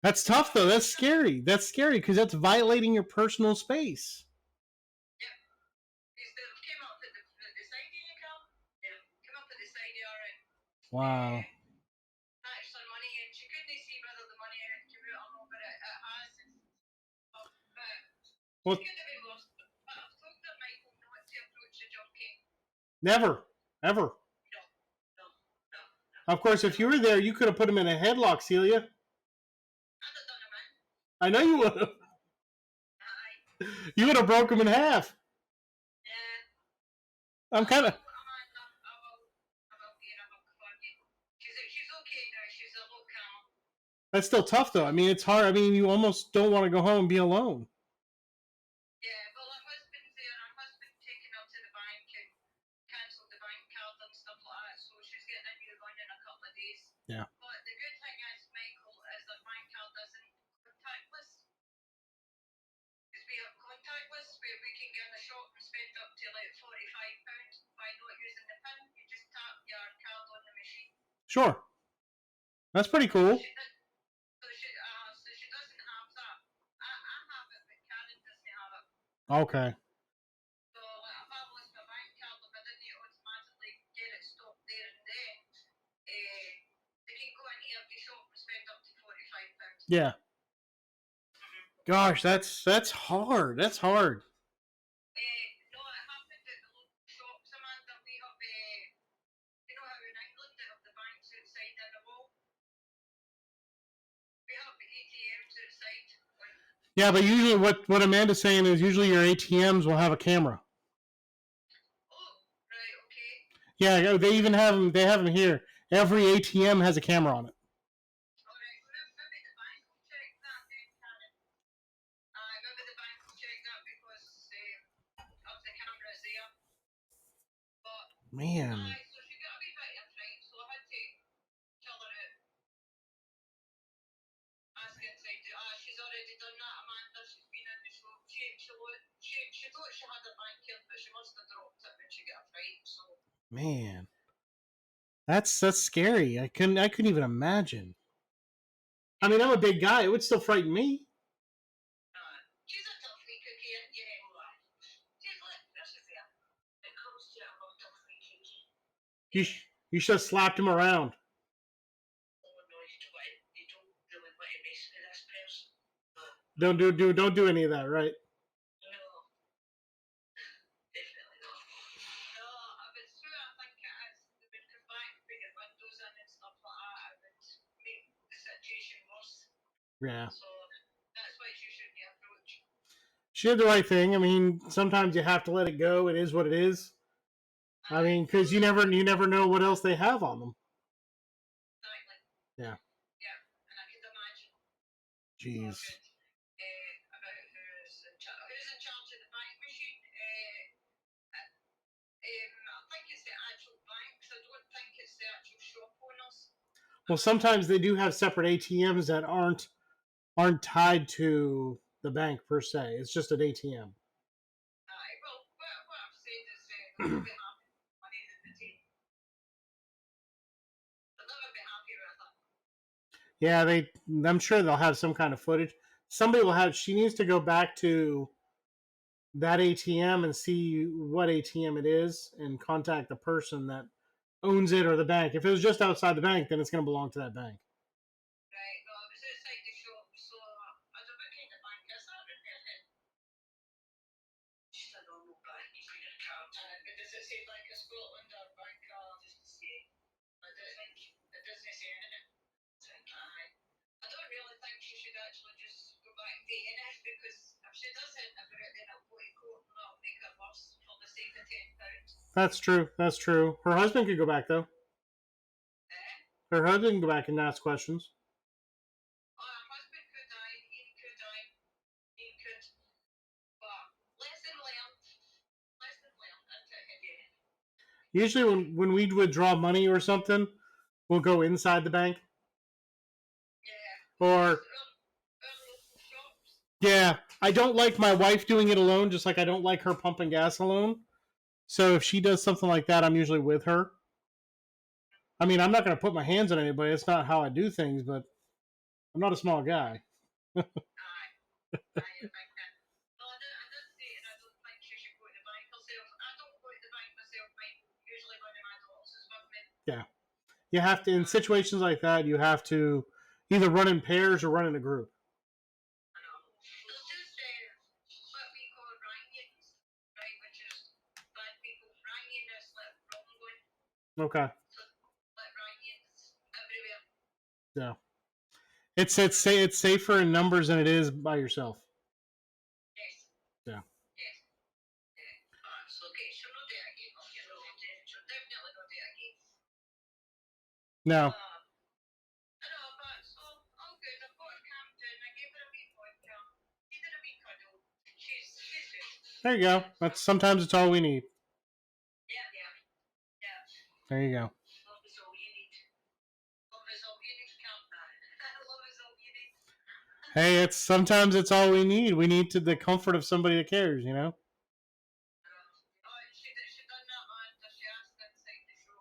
That's tough though. That's scary. That's scary because that's violating your personal space. Came up at the side of your car? Yeah. Came up at the side of her and Wow. snatched her money and she couldn't see whether the money had come out or not, but it has. Well, She could have been lost. But I've told her, Michael, not to approach a junkie. never, ever. No. Of course, if you were there, you could have put him in a headlock, Celia. I'd have done him in. I know you would have. Aye. You would have broke him in half. Yeah. I'm kind of. Amanda, I will get a hug for you. She's okay now. She's a lot calmer. That's still tough though. I mean, it's hard. I mean, you almost don't want to go home and be alone. Yeah, well, her husband's there. Her husband taken her to the bank and cancelled the bank card and stuff like that, so she's getting a new one in a couple of days. Yeah. But the good thing is, Michael, is that bank card isn't contactless. Because we have contactless, where we can go in the shop and spend up to like £45 by not using the PIN. You just tap your card on the machine. Sure. That's pretty cool. So she doesn't have that. I have it, but Karen doesn't have it. Okay. So like, if I lost my bank card, if I didn't automatically get it stopped there and then, they can go into every shop and spend up to £45. Yeah. Gosh, that's hard. That's hard. No, it happened at the local shops, Amanda. We have, you know how in England they have the banks outside in the wall? We have the ATMs outside. Yeah, but usually what Amanda's saying is usually your ATMs will have a camera. Oh, right, okay. Yeah, they even have them. They have them here. Every ATM has a camera on it. Alright, maybe the bank will check that then, Karen. Maybe the bank will check that because of the cameras there. But, Man. so she got a wee bit of fright, so I had to tell her out. Ask her inside, she's already done that, Amanda. She's been in the shop. She thought she had a bank card, but she must have dropped it when she got a fright, so. Man. That's scary. I couldn't even imagine. I mean, I'm a big guy. It would still frighten me. She's a tough wee cookie, isn't she? She's like, this is there. It comes to a more tough wee cookie. You should have slapped him around. Oh no, you don't really want to mess with this person. Don't do any of that, right? No, definitely not. No, if it's true, I think it is. They would come back and put your windows in and stuff like that. It would make the situation worse. Yeah. So that's why you shouldn't approach. She did the right thing. I mean, sometimes you have to let it go. It is what it is. I mean, because you never know what else they have on them. Exactly. Yeah. Yeah, and I could imagine. Jeez. About who's in charge of the bank machine. I think it's the actual banks. I don't think it's the actual shop owners. Well, sometimes they do have separate ATMs that aren't tied to the bank per se. It's just an ATM. Well, what I've said is they'll be happy with the money that they take. They'll never be happy with it. Yeah, I'm sure they'll have some kind of footage. Somebody will have. She needs to go back to that ATM and see what ATM it is and contact the person that owns it or the bank. If it was just outside the bank, then it's going to belong to that bank. Right, no, I was outside the shop, so I don't know what kind of bank is that in there then? Just a normal bank, you put your card. But does it say Bank of Scotland or Bank of... It doesn't say. It doesn't say anything. I don't really think she should actually just go back to DNS because if she does it, then it'll go to court and that'll make it worse for the sake of £10. That's true. That's true. Her husband could go back though. Her husband can go back and ask questions. Oh, her husband could die. Ian could die. Ian could. But lesson learned. Lesson learned. That's it again. Usually, when we withdraw money or something, we'll go inside the bank. Yeah. Or local shops. yeah, I don't like my wife doing it alone, just like I don't like her pumping gas alone. So if she does something like that, I'm usually with her. I mean, I'm not going to put my hands on anybody. It's not how I do things, but I'm not a small guy. Aye. I think that. No, I did say, and I don't think she should go to the bank herself. I don't go to the bank myself, Michael. Usually one of my daughters is with me. Yeah. You have to, in situations like that, you have to either run in pairs or run in a group. I know. There's just what we call rangings, right, which is bad people. Ranging is like wrong going. Okay. So, like rangings everywhere. Yeah. It's safer in numbers than it is by yourself. Yes. Yeah. Yes. Yeah. So, okay, she'll not do it again. She'll definitely not do it again. No. I know, but so, all good. I've got her calmed down. I gave her a wee vodka. Gave her a wee cuddle. She's good. There you go. Sometimes it's all we need. Yeah. There you go. Love is all you need. Love is all you need, calm down. Love is all you need. Hey, sometimes it's all we need. We need the comfort of somebody that cares, you know? She done that, man. She asked inside the show.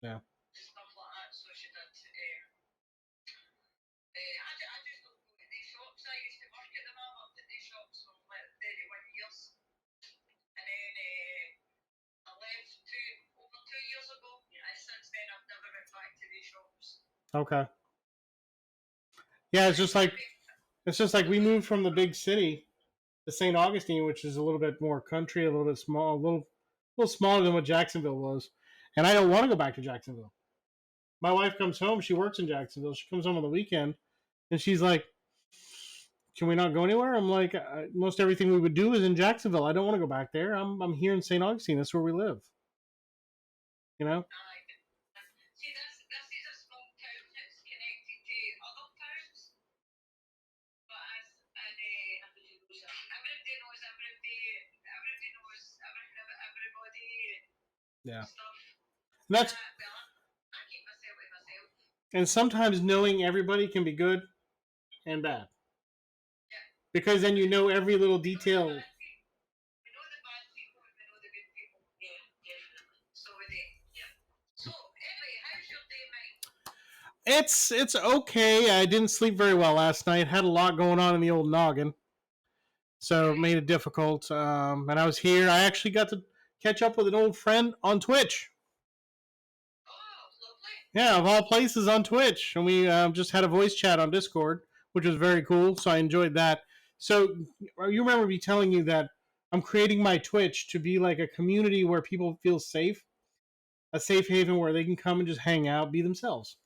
Yeah. Stuff like that, so she did. Okay. Yeah, it's just like we moved from the big city to St. Augustine, which is a little bit more country, a little bit small, little smaller than what Jacksonville was. And I don't want to go back to Jacksonville. My wife comes home. She works in Jacksonville. She comes home on the weekend, and she's like, "Can we not go anywhere?" I'm like, "Most everything we would do is in Jacksonville. I don't want to go back there. I'm here in St. Augustine. That's where we live. You know." See, this is a small town that's connected to other towns, but everybody knows everybody. Everybody knows everything about everybody Yeah. and stuff. And that's Well, I keep myself with myself. and sometimes knowing everybody can be good and bad Yeah. because then you know every little detail. We know the bad people and we know the good people. Yeah, definitely. So we do. Yeah. So anyway, how's your day, Mike? It's okay. I didn't sleep very well last night. Had a lot going on in the old noggin, so it made it difficult. And I was here. I actually got to catch up with an old friend on Twitch. Oh, lovely. Yeah, of all places on Twitch, and we just had a voice chat on Discord, which was very cool. So I enjoyed that. So you remember me telling you that I'm creating my Twitch to be like a community where people feel safe, a safe haven where they can come and just hang out, be themselves.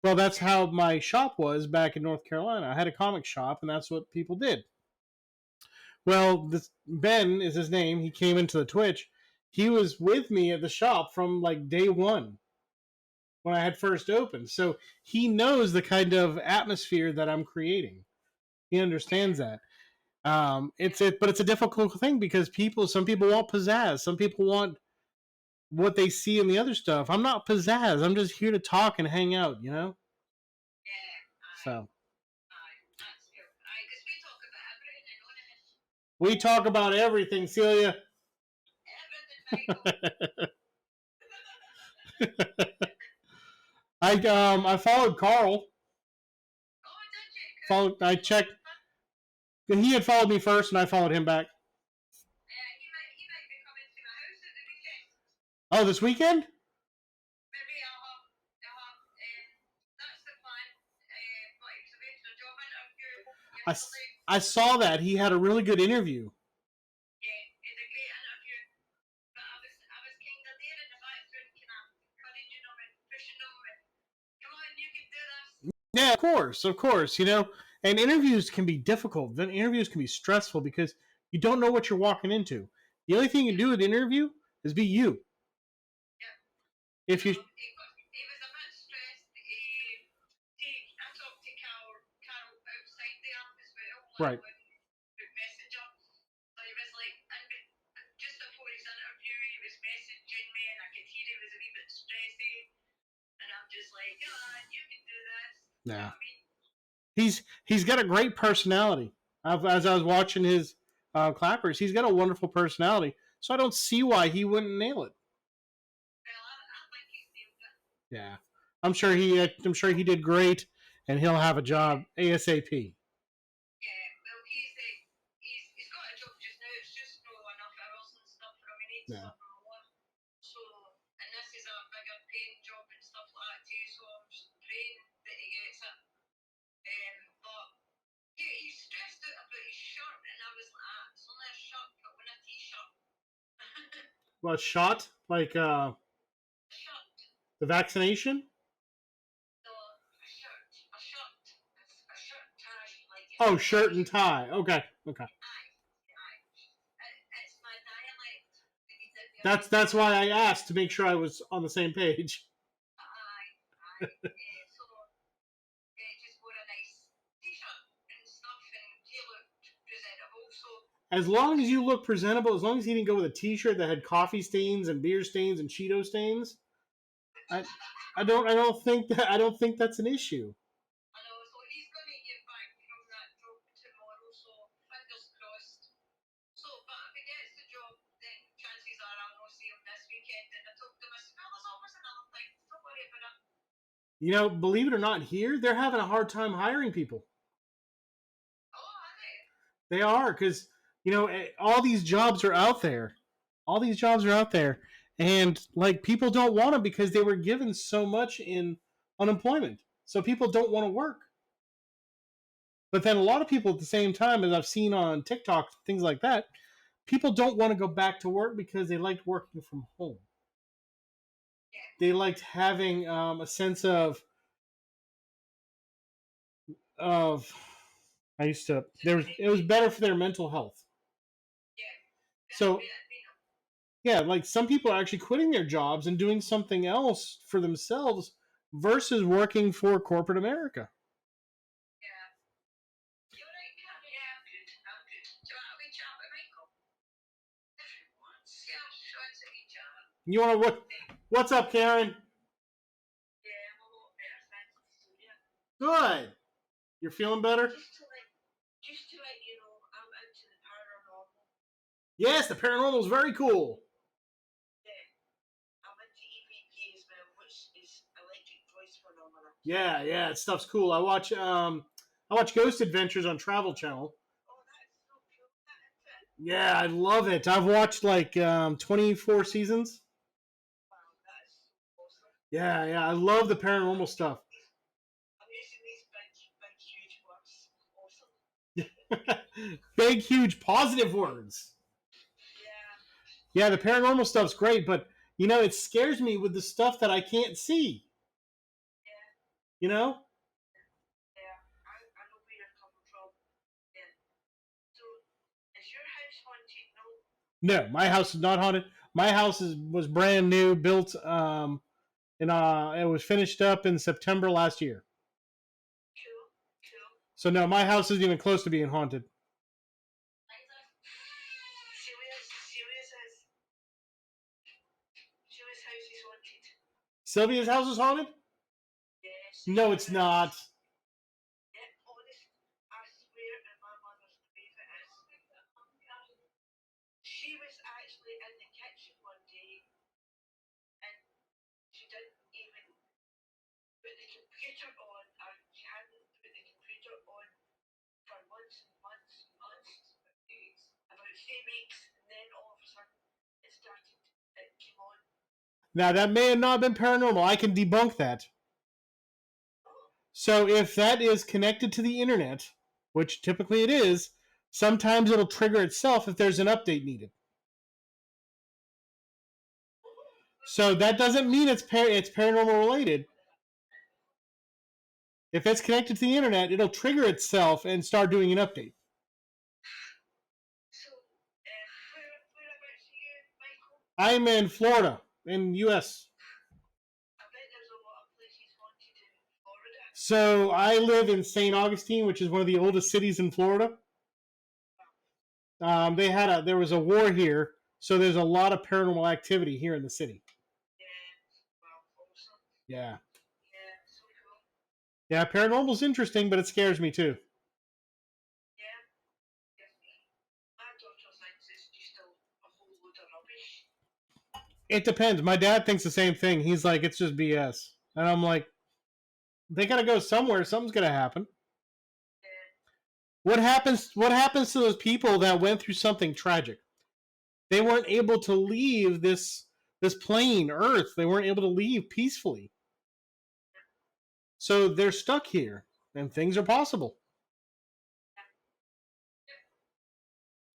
Well, that's how my shop was back in North Carolina. I had a comic shop, and that's what people did. Well, this Ben is his name. He came into the Twitch. He was with me at the shop from like day one when I had first opened. So he knows the kind of atmosphere that I'm creating. He understands that. But it's a difficult thing because some people want pizzazz. Some people want what they see in the other stuff. I'm not pizzazz. I'm just here to talk and hang out, you know? Yeah. So That's good. Because we talk about everything and anything. we talk about everything, Celia. Everything, Michael. I followed Carl. Oh, did you? I checked. He had followed me first, and I followed him back. He might be coming to my house at the weekend. Oh, this weekend? Maybe that's the plan. But he was away for a job interview yesterday. I saw that he had a really good interview. Yeah, he had a great interview. But I was kind of there in the background, kind of encouraging him and pushing him and come on, you can do this. Yeah, of course. You know, and interviews can be difficult. Then interviews can be stressful because you don't know what you're walking into. The only thing you can do with an interview is be you. Yeah. If you. He was a bit stressed. I talked to Carol outside the app as well. Right. With Messenger. So he was like, and just before his interview, he was messaging me, and I could hear he was a wee bit stressy. And I'm just like, come on, you can do this. Yeah. You know what I mean? He's got a great personality. As I was watching his clappers, he's got a wonderful personality. So I don't see why he wouldn't nail it. Well, I think he's nailed it. Yeah, I'm sure he did great, and he'll have a job ASAP. Yeah, well, he's got a job just now. It's just not enough hours and stuff for him. He needs something more. So, and this is a bigger paying job and stuff like that too. So I'm just praying that he gets it. But he's stressed out about his shirt, and I was like, it's only a shirt, but when a t-shirt. Well, shot like Shirt. the vaccination. No, a shirt. It's a shirt tie. Like. Oh, shirt and tie. Okay. Aye. It's my dialect. That's why I asked to make sure I was on the same page. Aye. So just wore a nice t-shirt and stuff, and he looked presentable. So As long as you look presentable, as long as he didn't go with a T-shirt that had coffee stains and beer stains and Cheeto stains, I don't think that's an issue. I know. So he's going to get back from that job tomorrow. So fingers crossed. So, but if he gets the job, then chances are I'll not see him this weekend. And I told him, I said, well, there's always another thing. Don't worry about it. You know, believe it or not, here they're having a hard time hiring people. Oh, are they? They are, because you know all these jobs are out there. And like people don't want them because they were given so much in unemployment. So people don't want to work. But then a lot of people at the same time, as I've seen on TikTok, things like that, people don't want to go back to work because they liked working from home. They liked having a sense of I used to it was better for their mental health. So yeah, like some people are actually quitting their jobs and doing something else for themselves versus working for corporate America. You want to what's up, Karen? Good. You're feeling better? Just to let you know, I'm into the paranormal. Yes, the paranormal is very cool. I'm into EVP as well, which is electric voice phenomena. Yeah, that stuff's cool. I watch Ghost Adventures on Travel Channel. Oh, that's so cool. That's it. Yeah, I love it. I've watched like 24 seasons. Wow, that's awesome. Yeah, I love the paranormal stuff. I'm using these big, huge words. Awesome. Big, huge, positive words. Yeah. Yeah, the paranormal stuff's great, but you know, it scares me with the stuff that I can't see. Yeah. You know? Yeah. I know where you're coming from. Yeah. So, is your house haunted? No. No, my house is not haunted. My house was brand new, built and it was finished up in September last year. Cool. So no, my house isn't even close to being haunted. Sylvia's house is haunted. Sylvia's house is haunted? Yes. No, it's not. Yeah, honest. I swear, and my mother's favourite is. She was actually in the kitchen one day, and she didn't even put the computer on, or she hadn't put the computer on for months and months, about 3 weeks, and then all of a sudden it came on. Now that may have not been paranormal. I can debunk that. So if that is connected to the internet, which typically it is, sometimes it'll trigger itself if there's an update needed. So that doesn't mean it's paranormal related. If it's connected to the internet, it'll trigger itself and start doing an update. So, whereabouts are you, Michael? I'm in Florida, in the U.S. I bet there's a lot of places haunted in Florida. So I live in St. Augustine, which is one of the oldest cities in Florida. There was a war here, so there's a lot of paranormal activity here in the city. Yeah. Yeah, so cool. Yeah, paranormal's interesting, but it scares me too. Yeah. My daughter thinks it's just a whole load of rubbish. It depends. My dad thinks the same thing. He's like, it's just BS. And I'm like, they gotta go somewhere. Something's gonna happen. What happens to those people that went through something tragic? They weren't able to leave this plane, Earth. They weren't able to leave peacefully. So they're stuck here, and things are possible.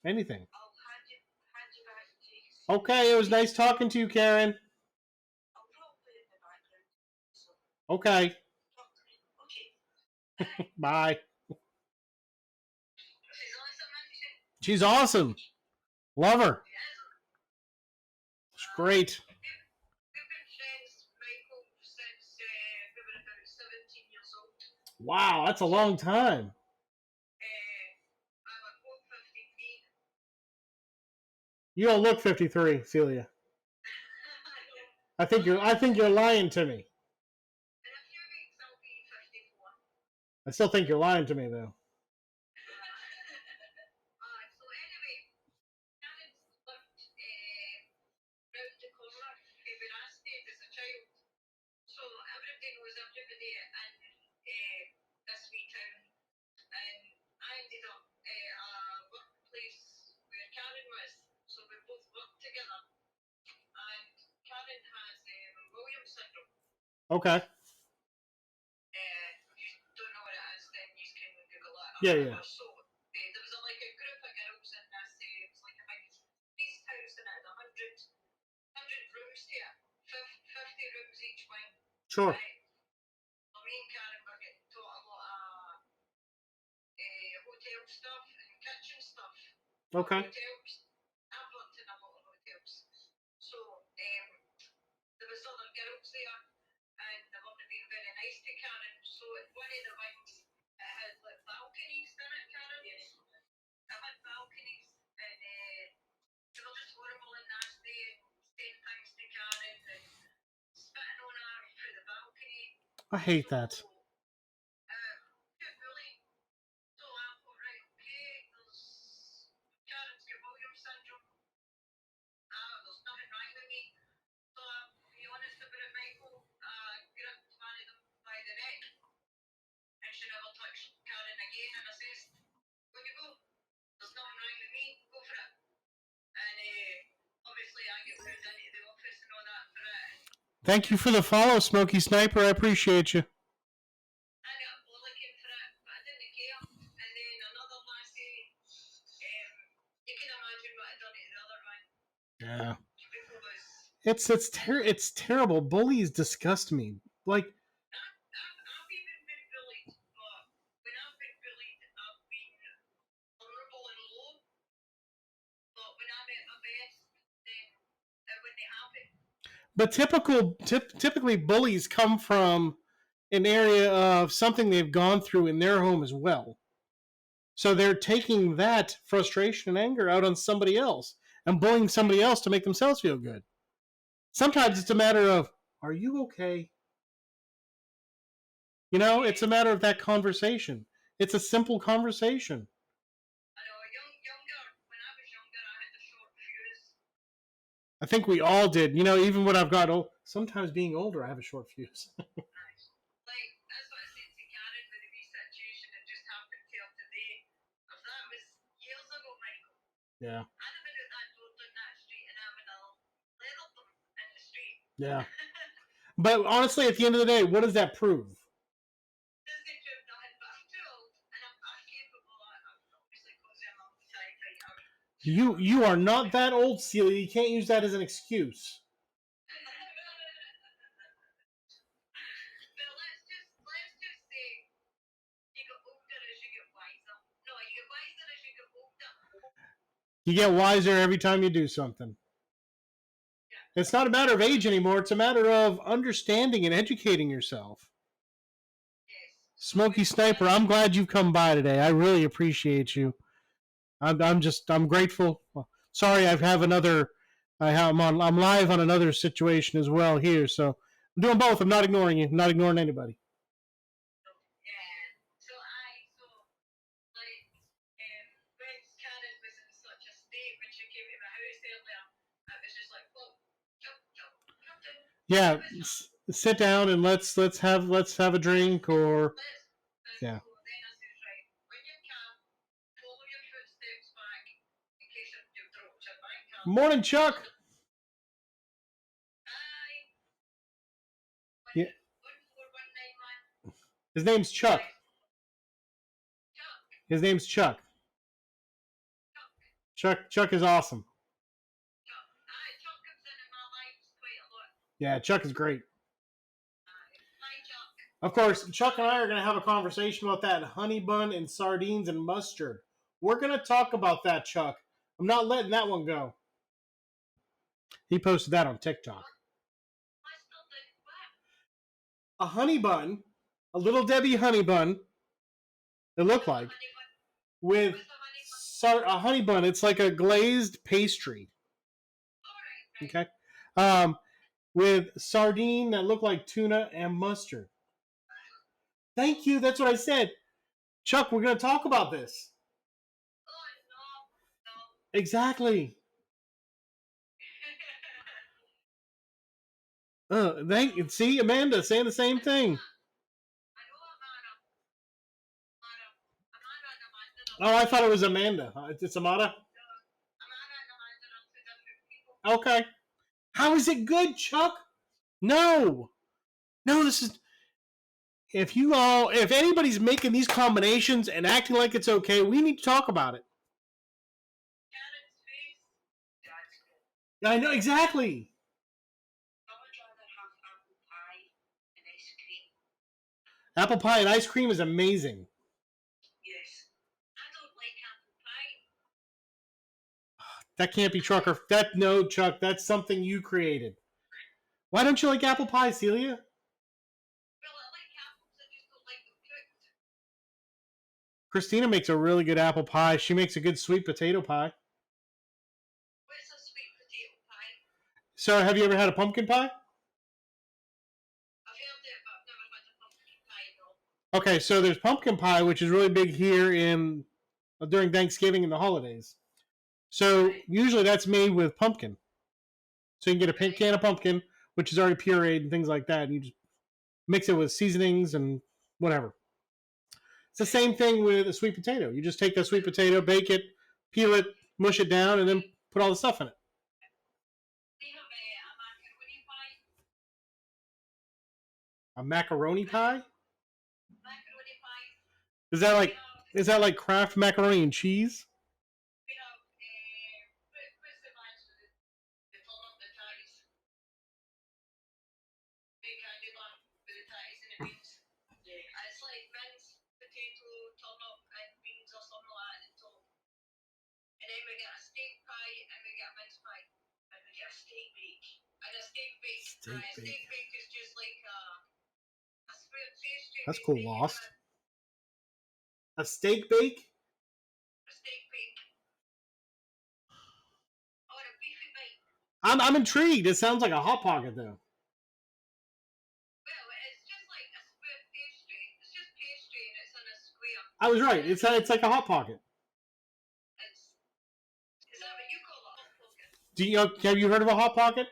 Anything. I'll hand you back to Okay, it was nice talking to you, Karen. I'll probably in the background. So, Okay, talk to me. Okay. bye. She's awesome, isn't she? She's awesome. Love her. It's great. We've been friends, Michael, since we were about 17 years old. Wow, that's a long time. I'm about 53. You don't look 53, Celia. I think you're lying to me. In a few weeks, I'll be 54. I still think you're lying to me, though. So anyway, Karen's lived round the corner where I stayed as a child. So everybody knows everybody in this wee town. And I ended up at a workplace where Karen was. So we both worked together. And Karen has Williams syndrome. Okay. Yeah, yeah. So there was like a group of girls in this. It was like a big feast house, and it had 100 rooms here, 50 rooms each wing. Sure. Right? Well, me and Karen were getting taught a lot of hotel stuff and kitchen stuff. for Okay. Hotels. I've worked in a lot of hotels. So there was other girls there, and they weren't being very nice to Karen. So one of the wings it had like balconies in it, Karen. Yes. It had balconies, and they were just horrible and nasty and saying things to Karen and spitting on her through the balcony. I hate that. So, good bullying. So I thought, right, okay, Karen's got Williams syndrome. There's nothing wrong with me. So to be honest about it, Michael, gripped one of them by the neck, and she never touched Karen again. And I says, when you go, there's nothing wrong with me, go for it. And obviously I get pulled into the office and all that for it. Thank you for the follow, Smoky Sniper. I appreciate you. I got bollocking for it, but I didn't care. And then another lassie, you can imagine what I done to the other one. Yeah. Because It's terrible. Bullies disgust me. Like, I've even been bullied, but when I've been bullied, I've been vulnerable and low. But when I'm at my best, then it wouldn't happen. but typically bullies come from an area of something they've gone through in their home as well. So they're taking that frustration and anger out on somebody else and bullying somebody else to make themselves feel good. Sometimes it's a matter of, are you okay? You know, it's a matter of that conversation. It's a simple conversation. I know, younger, when I was younger, I had the short fuse. I think we all did. You know, even when I've got old, sometimes being older, I have a short fuse. Like, that's what I said to Karen with the wee situation that just happened to her today. If that was years ago, Michael, Yeah. I'd have been at that door down that street and I would have leathered them in the street. Yeah. But honestly, at the end of the day, what does that prove? Doesn't prove nothing, but I'm too old and I'm capable. Obviously, because I'm a Thai fighter. You are not that old, Celia. You can't use that as an excuse. But let's just say you get older as you get wiser. No, you get wiser as you get older. You get wiser every time you do something. Yeah. It's not a matter of age anymore. It's a matter of understanding and educating yourself. Yes. Smoky Sniper, I'm glad you've come by today. I really appreciate you. I'm grateful. Sorry, I'm live on another situation as well here, so I'm doing both. I'm not ignoring you. I'm not ignoring anybody. Yeah. So like when Karen was in such a state when she came to my house earlier, I was just like, whoa, jump down. Yeah, sit down and let's have a drink or yeah. So then I said, right, when you can, follow your footsteps back in case you've dropped your bank card. Morning, Chuck. Hi. Yeah. 14191. His name's Chuck. Chuck. His name's Chuck. Chuck is awesome. Chuck comes in my life quite a lot. Yeah, Chuck is great. Hi, Chuck. Of course, Chuck and I are going to have a conversation about that honey bun and sardines and mustard. We're going to talk about that, Chuck. I'm not letting that one go. He posted that on TikTok. A honey bun, a Little Debbie honey bun, it looked like, with a honey bun. It's like a glazed pastry. Okay. With sardine that looked like tuna and mustard. Thank you. That's what I said. Chuck, we're going to talk about this. No. Exactly. See, Amanda saying the same thing. Oh, I thought it was Amanda. It's Amanda? Okay. How is it good, Chuck? No, this is... if anybody's making these combinations and acting like it's okay, we need to talk about it. Carrot's face, that's good. I know exactly. I would rather have apple pie and ice cream. Apple pie and ice cream is amazing. Yes. I don't like apple pie. That can't be Trucker. No, Chuck. That's something you created. Why don't you like apple pie, Celia? Well, I like apples, I just don't like them cooked. Christina makes a really good apple pie. She makes a good sweet potato pie. What's a sweet potato pie? So, have you ever had a pumpkin pie? I've heard it, but I've never had a pumpkin pie, no. Okay, so there's pumpkin pie, which is really big here in during Thanksgiving and the holidays. So usually that's made with pumpkin. So you can get a can of pumpkin, which is already pureed and things like that, and you just mix it with seasonings and whatever. It's the same thing with a sweet potato. You just take that sweet potato, bake it, peel it, mush it down, and then put all the stuff in it. We have a macaroni pie. A macaroni pie? Macaroni pie. Is that like Kraft macaroni and cheese? We have what's the match with the turn up the ties? Big candy bar with the ties and the beans. Yeah. It's like minced potato, turn up, and beans or something like that at the top. And then we get a steak pie and we get a mince pie. And we get a steak bake. And a steak bake. Steak A steak bake is just like a square pastry. That's with cool, bacon Lost. on it. A steak bake? A steak bake. Or a beefy bake. I'm intrigued. It sounds like a hot pocket though. Well, it's just like a square pastry. It's just pastry and it's in a square. I was right. It's like a hot pocket. Is that what you call a hot pocket? Have you heard of a hot pocket?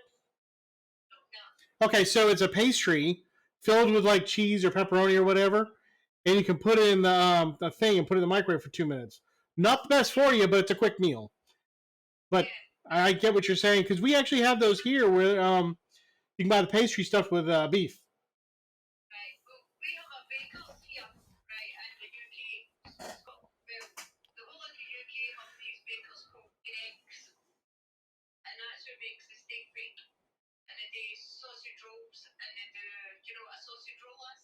No. Okay, so it's a pastry filled with like cheese or pepperoni or whatever, and you can put it in the thing and put it in the microwave for 2 minutes. Not the best for you, but it's a quick meal. But Yeah. I get what you're saying because we actually have those here where you can buy the pastry stuffed with beef. Right. Well, we have a baker's here, right, in the UK. Well, the whole of the UK have these bakers called Greggs. And that's who makes the steak bake. And they do sausage rolls and they do you know what a sausage roll is?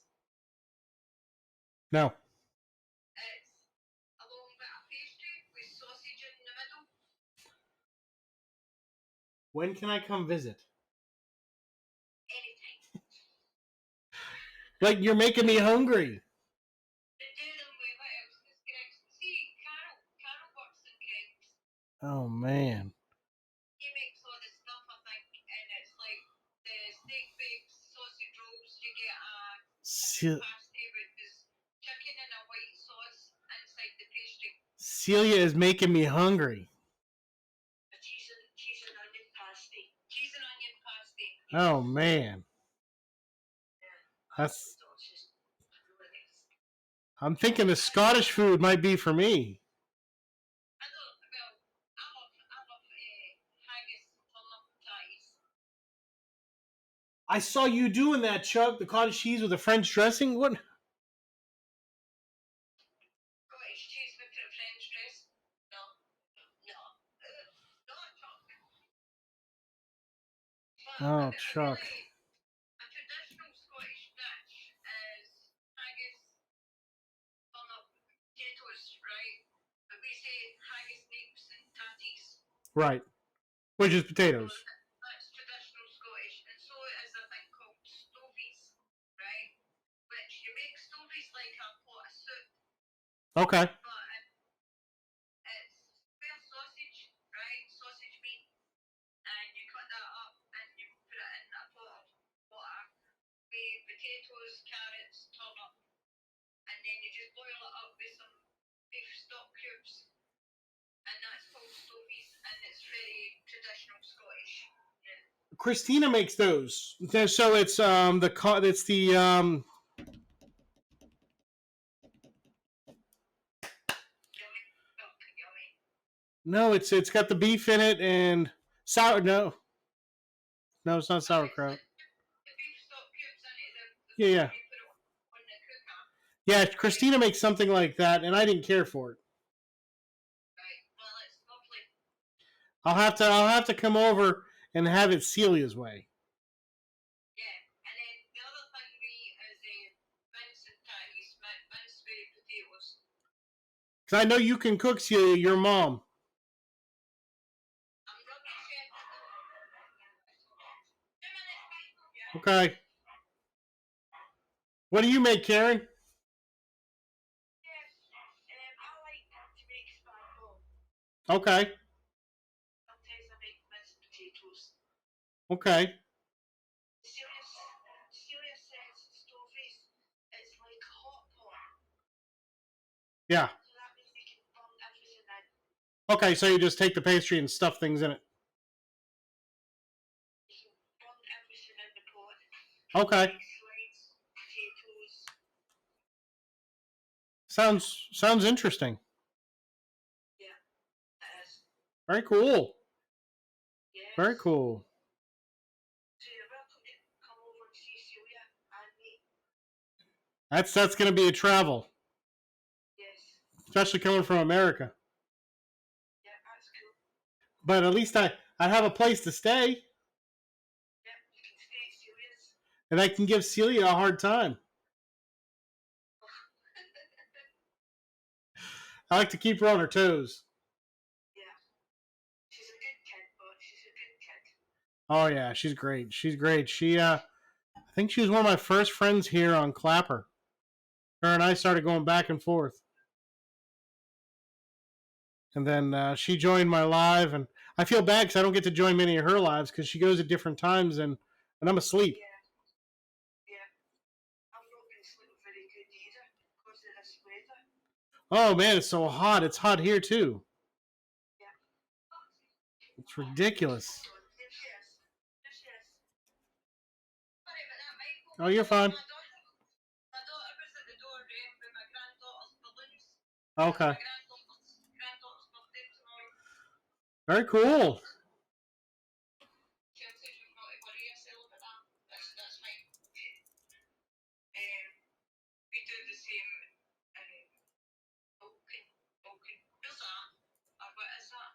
No. It's a long bit of pastry with sausage in the middle. When can I come visit? Anytime. Like you're making me hungry. They do them with what else is Greggs. See, Carol works at Greggs. Oh man. He makes all the stuff, I think, and it's like the steak bakes, sausage rolls. You get a chicken pasty with this chicken and a white sauce inside the pastry. Celia is making me hungry. A cheese and onion pasty. Cheese and onion pasty. Oh man. That's. Delicious. I'm thinking the Scottish food might be for me. I love haggis turnip ties. I saw you doing that, Chuck. The cottage cheese with the French dressing. What? Scottish cheese with the French dress. No. Not Chuck. Oh, Chuck. A traditional Scottish dish is haggis, turnip, potatoes, right? But we say haggis, neeps, and tatties. Right. Which is potatoes. That's traditional Scottish, and so is a thing called stovies, right? Which you make stovies like a pot of soup, Okay. but it's spare sausage, right? Sausage meat, and you cut that up and you put it in a pot of water with potatoes, carrots, turnip, and then you just boil it up with some beef stock cubes, and that's called stovies, and it's very traditional Scottish. Yeah. Christina makes those. So it's it's the Yummy. Yummy. no, it's got the beef in it and sour. No, it's not sauerkraut. The beef stock cubes in it, Yeah, yeah. you put it on the Yeah, Christina makes something like that, and I didn't care for it. Right. Well, it's lovely. I'll have to come over and have it Celia's way. Yeah. And then the other thing we eat is mince and tatties, minced sweet potatoes. Because I know you can cook, Celia, your mom. I'm rubbish chef. 2 minutes, Michael. Yeah. Okay. What do you make, Karen? Yes. I like to make spag bol. Okay. Sometimes I make minced potatoes. Okay. Celia says stovies is like a hot pot. Yeah. So that means you can burn everything in. Okay, so you just take the pastry and stuff things in it. You can burn everything in the pot. Okay. Like slides, potatoes. Sounds interesting. Yeah, it is. Very cool. Yes. Very cool. So you're welcome to come over and see Celia and me. That's going to be a travel, Yes. especially coming from America. Yeah, that's cool. But at least I have a place to stay, Yeah, you can stay at Celia's. and I can give Celia a hard time. I like to keep her on her toes. Yeah. She's a good kid, but she's a good kid. Oh yeah, she's great. She's great. I think she was one of my first friends here on Clapper. Her and I started going back and forth. And then she joined my live, and I feel bad because I don't get to join many of her lives because she goes at different times, and I'm asleep. Yeah. Yeah. I'm not been sleeping very good either because of this weather. Oh man, it's so hot. It's hot here too. Yeah. It's ridiculous. There she is. There she is. Sorry about that, Michael. Oh, you're fine. My daughter was at the door with my granddaughter's balloons. Okay. My granddaughter's birthday tomorrow. Very cool. She says you've got to worry yourself about that. That's fine. We do the same in Vulcan. Who's that? Or what is that?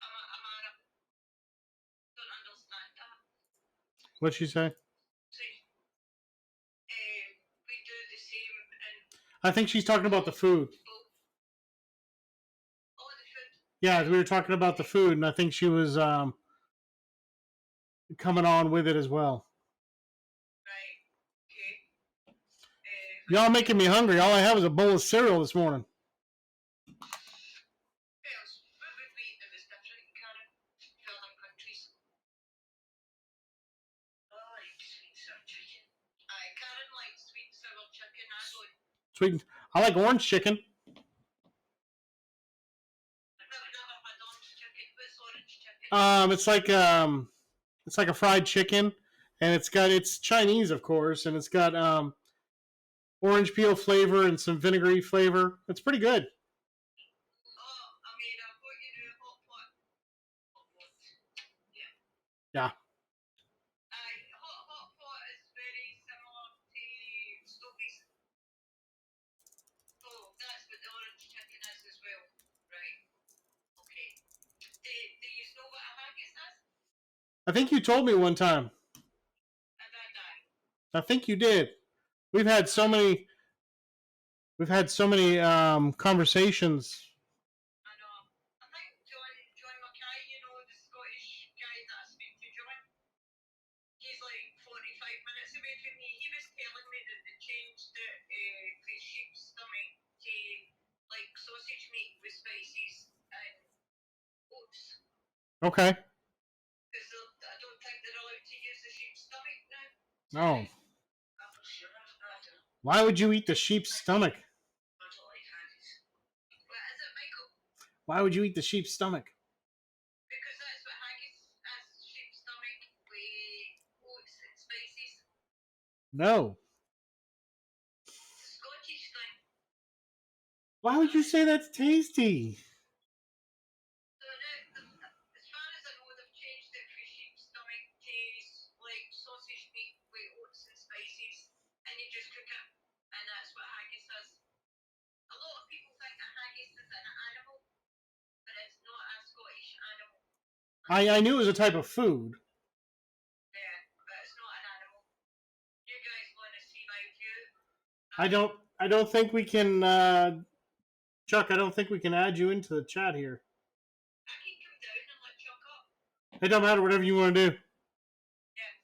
Amara. Don't understand that. What'd she say? So, we do the same in I think she's talking about the food. all the food. Yeah, we were talking about the food, and I think she was coming on with it as well. Right. Okay. Y'all making me hungry. All I have is a bowl of cereal this morning. What would we eat if it's different in Karen? For other countries? I like sweet sour chicken. Aye, Karen likes sweet sour chicken. I don't. Sweet. I like orange chicken. I've never had orange chicken. What's orange chicken? It's like a fried chicken, and it's Chinese, of course, and it's got orange peel flavor and some vinegary flavor. It's pretty good. Oh, I mean, I've got you know hot pot. Hot pot. Yeah. Yeah. Aye, hot pot is very similar to Stovies. Oh, that's what the orange chicken is as well. Right. Okay. Do you know what a haggis is? I think you told me one time. A dad. I think you did. We've had so many conversations. I know. I think John Mackay, you know, the Scottish guy that I speak to, John, he's like 45 minutes away from me. He was telling me that they changed it for sheep's stomach to like sausage meat with spices and oats. Okay. Because I don't think they're allowed to use the sheep's stomach now. Oh. I'm not sure. I don't know. Why would you eat the sheep's stomach? I don't like haggis. What is it, Michael? Why would you eat the sheep's stomach? Because that's what haggis is, sheep's stomach with oats and spices. No. It's a Scottish thing. Why would you say that's tasty? So now, as far as I know, they've changed it for sheep's stomach to like sausage meat with oats and spices, and you just cook it in that's what haggis is. A lot of people think that haggis is an animal, but it's not a Scottish animal. I knew it was a type of food. Yeah, but it's not an animal. You guys want to see my view? I don't think we can, Chuck. I don't think we can add you into the chat here. I can come down and let Chuck up. It don't matter. Whatever you want to do. Yeah,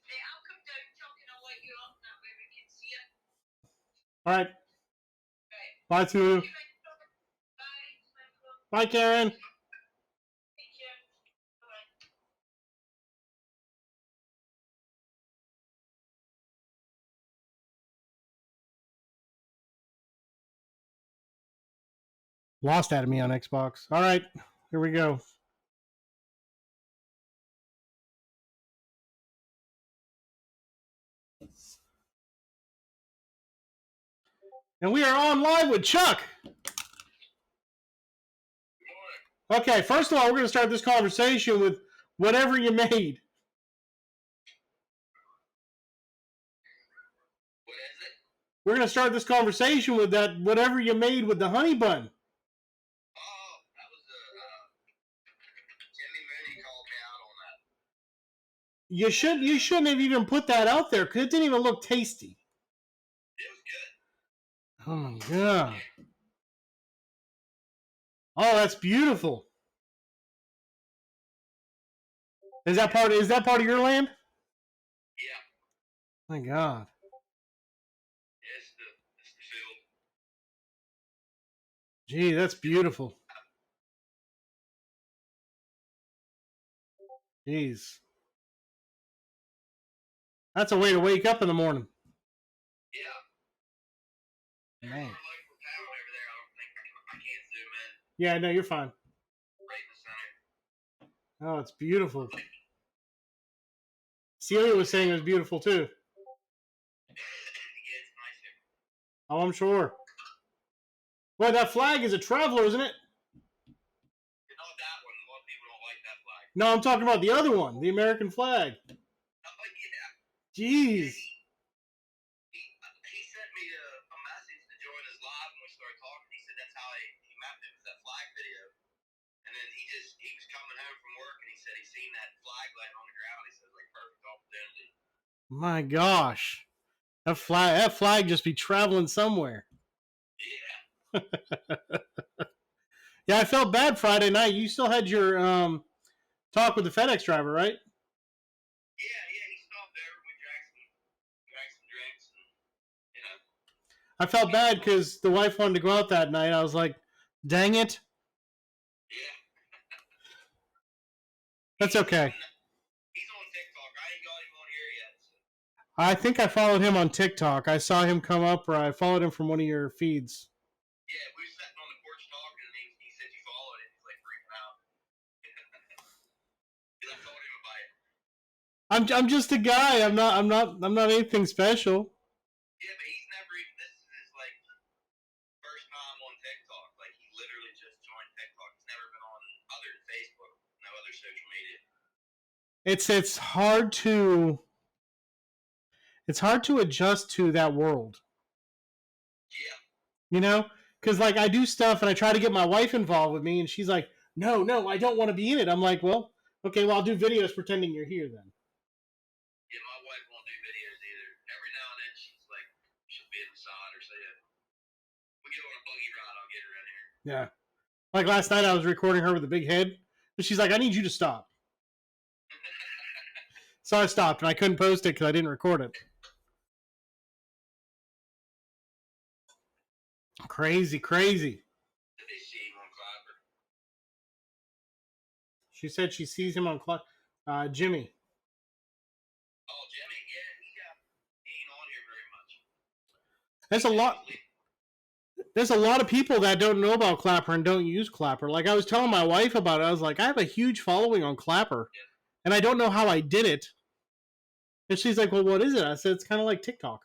hey, I'll come down, Chuck, and I'll let you up. That way we can see it. All right. Right. Bye, Tulu. Bye. Bye, Karen. Take care. Bye. Lost at me on Xbox. All right, here we go. And we are on live with Chuck. Okay, first of all, we're going to start this conversation with whatever you made. What is it? We're going to start this conversation with that whatever you made with the honey bun. Oh, that was Jimmy Mooney called me out on that. You shouldn't have even put that out there because it didn't even look tasty. It was good. Oh my god. Oh, that's beautiful. Is that part of your land? Yeah, My god. it's the field. Gee, that's beautiful. Jeez. That's a way to wake up in the morning. Yeah. Man. There's our local town over there. I don't think I can't zoom in. Yeah, no, you're fine. Right in the center. Oh, it's beautiful. Celia was saying it was beautiful too. Yeah, it's nice here. Oh, I'm sure. Well, that flag is a traveler, isn't it? Not that one. A lot of people don't like that flag. No, I'm talking about the other one, the American flag. Oh, yeah. Jeez. He sent me a message to join his live when we started talking. He said that's how he mapped it, was that flag video. And then he was coming home from work and he said he seen that flag laying on the ground. He said, like, perfect opportunity. My gosh. That flag just be traveling somewhere. Yeah. Yeah, I felt bad Friday night. You still had your talk with the FedEx driver, right? Yeah, he stopped over. We drank some drinks, and, you know. I felt bad because the wife wanted to go out that night. I was like, dang it. Yeah. That's okay. He's on TikTok. I ain't got him on here yet. So. I think I followed him on TikTok. I saw him come up, or I followed him from one of your feeds. Yeah, we were sitting on the porch talking, and he said you followed it. He's like freaking out. Because I told him about it. I'm just a guy. I'm not anything special. Yeah, but he's never even. This is his like first time on TikTok. Like he literally just joined TikTok. He's never been on other than Facebook, no other social media. It's hard to adjust to that world. Yeah. You know, because like I do stuff and I try to get my wife involved with me, and she's like, "No, I don't want to be in it." I'm like, "Well, okay, well I'll do videos pretending you're here then." Yeah, my wife won't do videos either. Every now and then she's like, she'll be inside or say, "We get on a buggy ride, I'll get her in here." Yeah. Like last night, I was recording her with a big head, and she's like, "I need you to stop." So I stopped, and I couldn't post it because I didn't record it. Crazy. Did they see him on Clapper? She said she sees him on Jimmy. Oh, Jimmy, yeah, he ain't on here very much. There's a lot of people that don't know about Clapper and don't use Clapper. Like I was telling my wife about it, I was like, I have a huge following on Clapper, and I don't know how I did it. And she's like, "Well, what is it?" I said, "It's kind of like TikTok."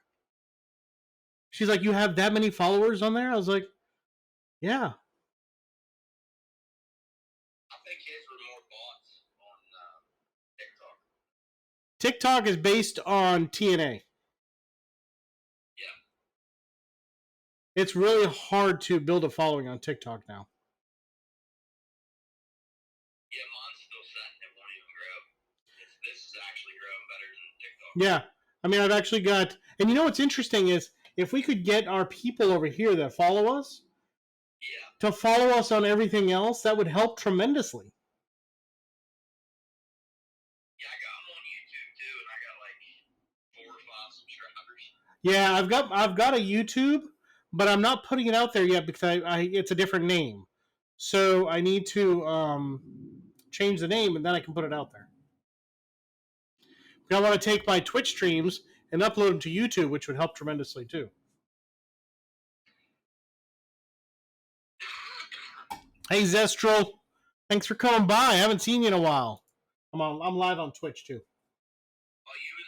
She's like, "You have that many followers on there?" I was like, "Yeah." I think his were more bots on TikTok. TikTok is based on TNA. Yeah. It's really hard to build a following on TikTok now. Yeah, mine's still set and it won't even grow. This is actually growing better than TikTok. Yeah. I mean, I've actually got, and you know what's interesting is if we could get our people over here that follow us Yeah. to follow us on everything else, that would help tremendously. Yeah, I'm on YouTube too, and I got like 4 or 5 subscribers. Yeah, I've got a YouTube, but I'm not putting it out there yet because I it's a different name. So I need to change the name and then I can put it out there. I want to take my Twitch streams and upload them to YouTube, which would help tremendously too. Hey Zestral, thanks for coming by. I haven't seen you in a while. I'm live on Twitch too. Oh, you was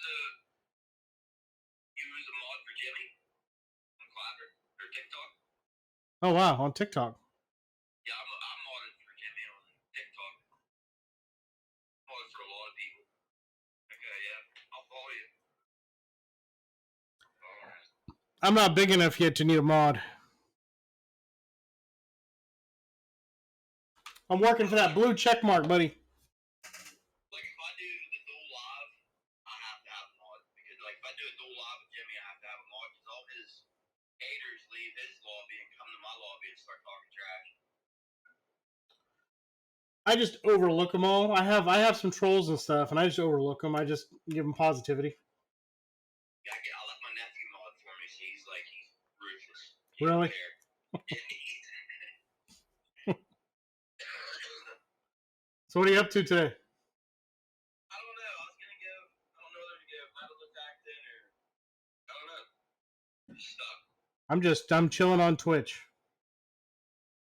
a mod for Jimmy on Clapper or TikTok? Oh wow, on TikTok. Yeah, I'm modded for Jimmy on TikTok. Modded for a lot of people. Okay, yeah, I'll follow you. Alright. I'm not big enough yet to need a mod. I'm working for that blue check mark, buddy. Like if I do the dual live, I have to have a mod because like if I do a dual live with Jimmy, I have to have a mod because all his haters leave his lobby and come to my lobby and start talking trash. I just overlook them all. I have some trolls and stuff, and I just overlook them. I just give them positivity. Yeah, I'll let my nephew mod for me. So he's ruthless. He Really? don't care. So what are you up to today? I don't know. I was gonna go. I don't know whether to go metal detecting or I don't know. Just stuck. I'm chilling on Twitch.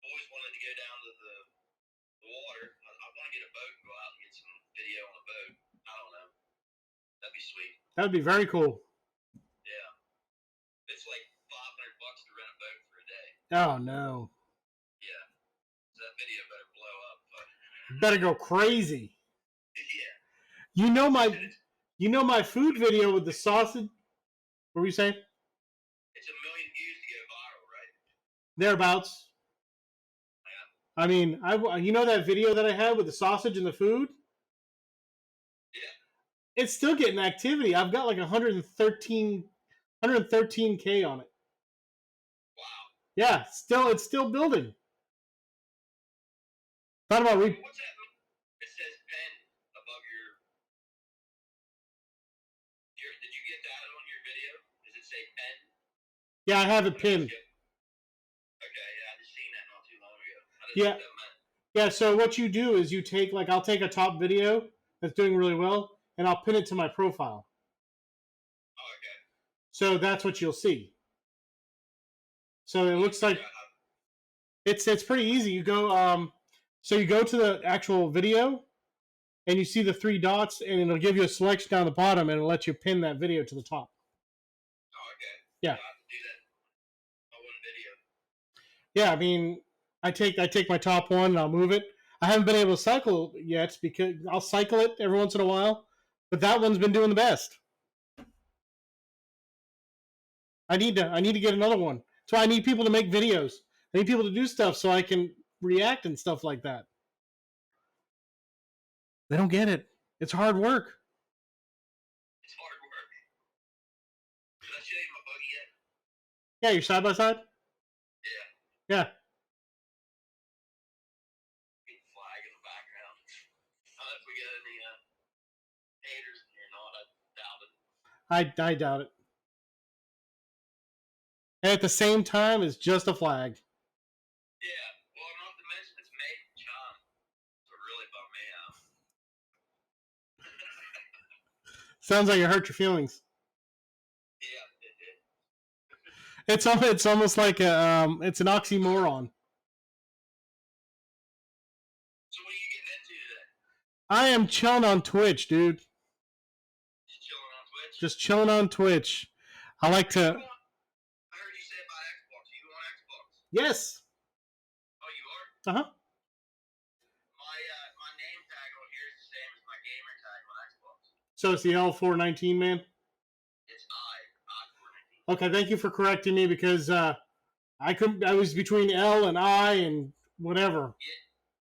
Always wanted to go down to the water. I want to get a boat and go out and get some video on a boat. I don't know. That'd be sweet. That would be very cool. Yeah. It's like $500 to rent a boat for a day. Oh no. Yeah. So that video better blow up. But Better go crazy. yeah. You know my food video with the sausage. What were you saying? It's 1 million views to go viral, right? Thereabouts. Yeah. I mean, you know that video that I had with the sausage and the food? Yeah. It's still getting activity. I've got like 113K on it. Wow. Yeah, it's still building. Thought about What's that? It says pen above your. Did you get that on your video? Does it say pen? Yeah, I have it pinned. Okay, yeah, I just seen that not too long ago. I didn't Yeah. know what that meant. Yeah, so what you do is you take I'll take a top video that's doing really well and I'll pin it to my profile. Oh, okay. So that's what you'll see. So it looks like it's pretty easy. You go so you go to the actual video and you see the 3 dots and it'll give you a selection down the bottom and it'll let you pin that video to the top. Oh, okay. Yeah. I have to do that. On one video. Yeah, I mean, I take my top one and I'll move it. I haven't been able to cycle yet because I'll cycle it every once in a while, but that one's been doing the best. I need to get another one. That's why I need people to make videos. I need people to do stuff so I can react and stuff like that. They don't get it. It's hard work. It's hard work. Did I show you my buggy yet? Yeah, you're side by side? Yeah. Yeah. Get the flag in the background. I don't know if we got any haters in here or not. I doubt it. I doubt it. And at the same time, it's just a flag. Yeah. Well, not to mention it's made in China. So it really bummed me out. Sounds like it hurt your feelings. Yeah, it did. It's almost like it's an oxymoron. So what are you getting into today? I am chilling on Twitch, dude. Just chilling on Twitch? Just chilling on Twitch. I like to. I heard you say about Xbox. Are you on Xbox? Yes. Oh, you are? Uh huh. My name tag on here is the same as my gamer tag on Xbox. So it's the L419, man. It's I419. Okay, thank you for correcting me because I couldn't. I was between L and I and whatever. For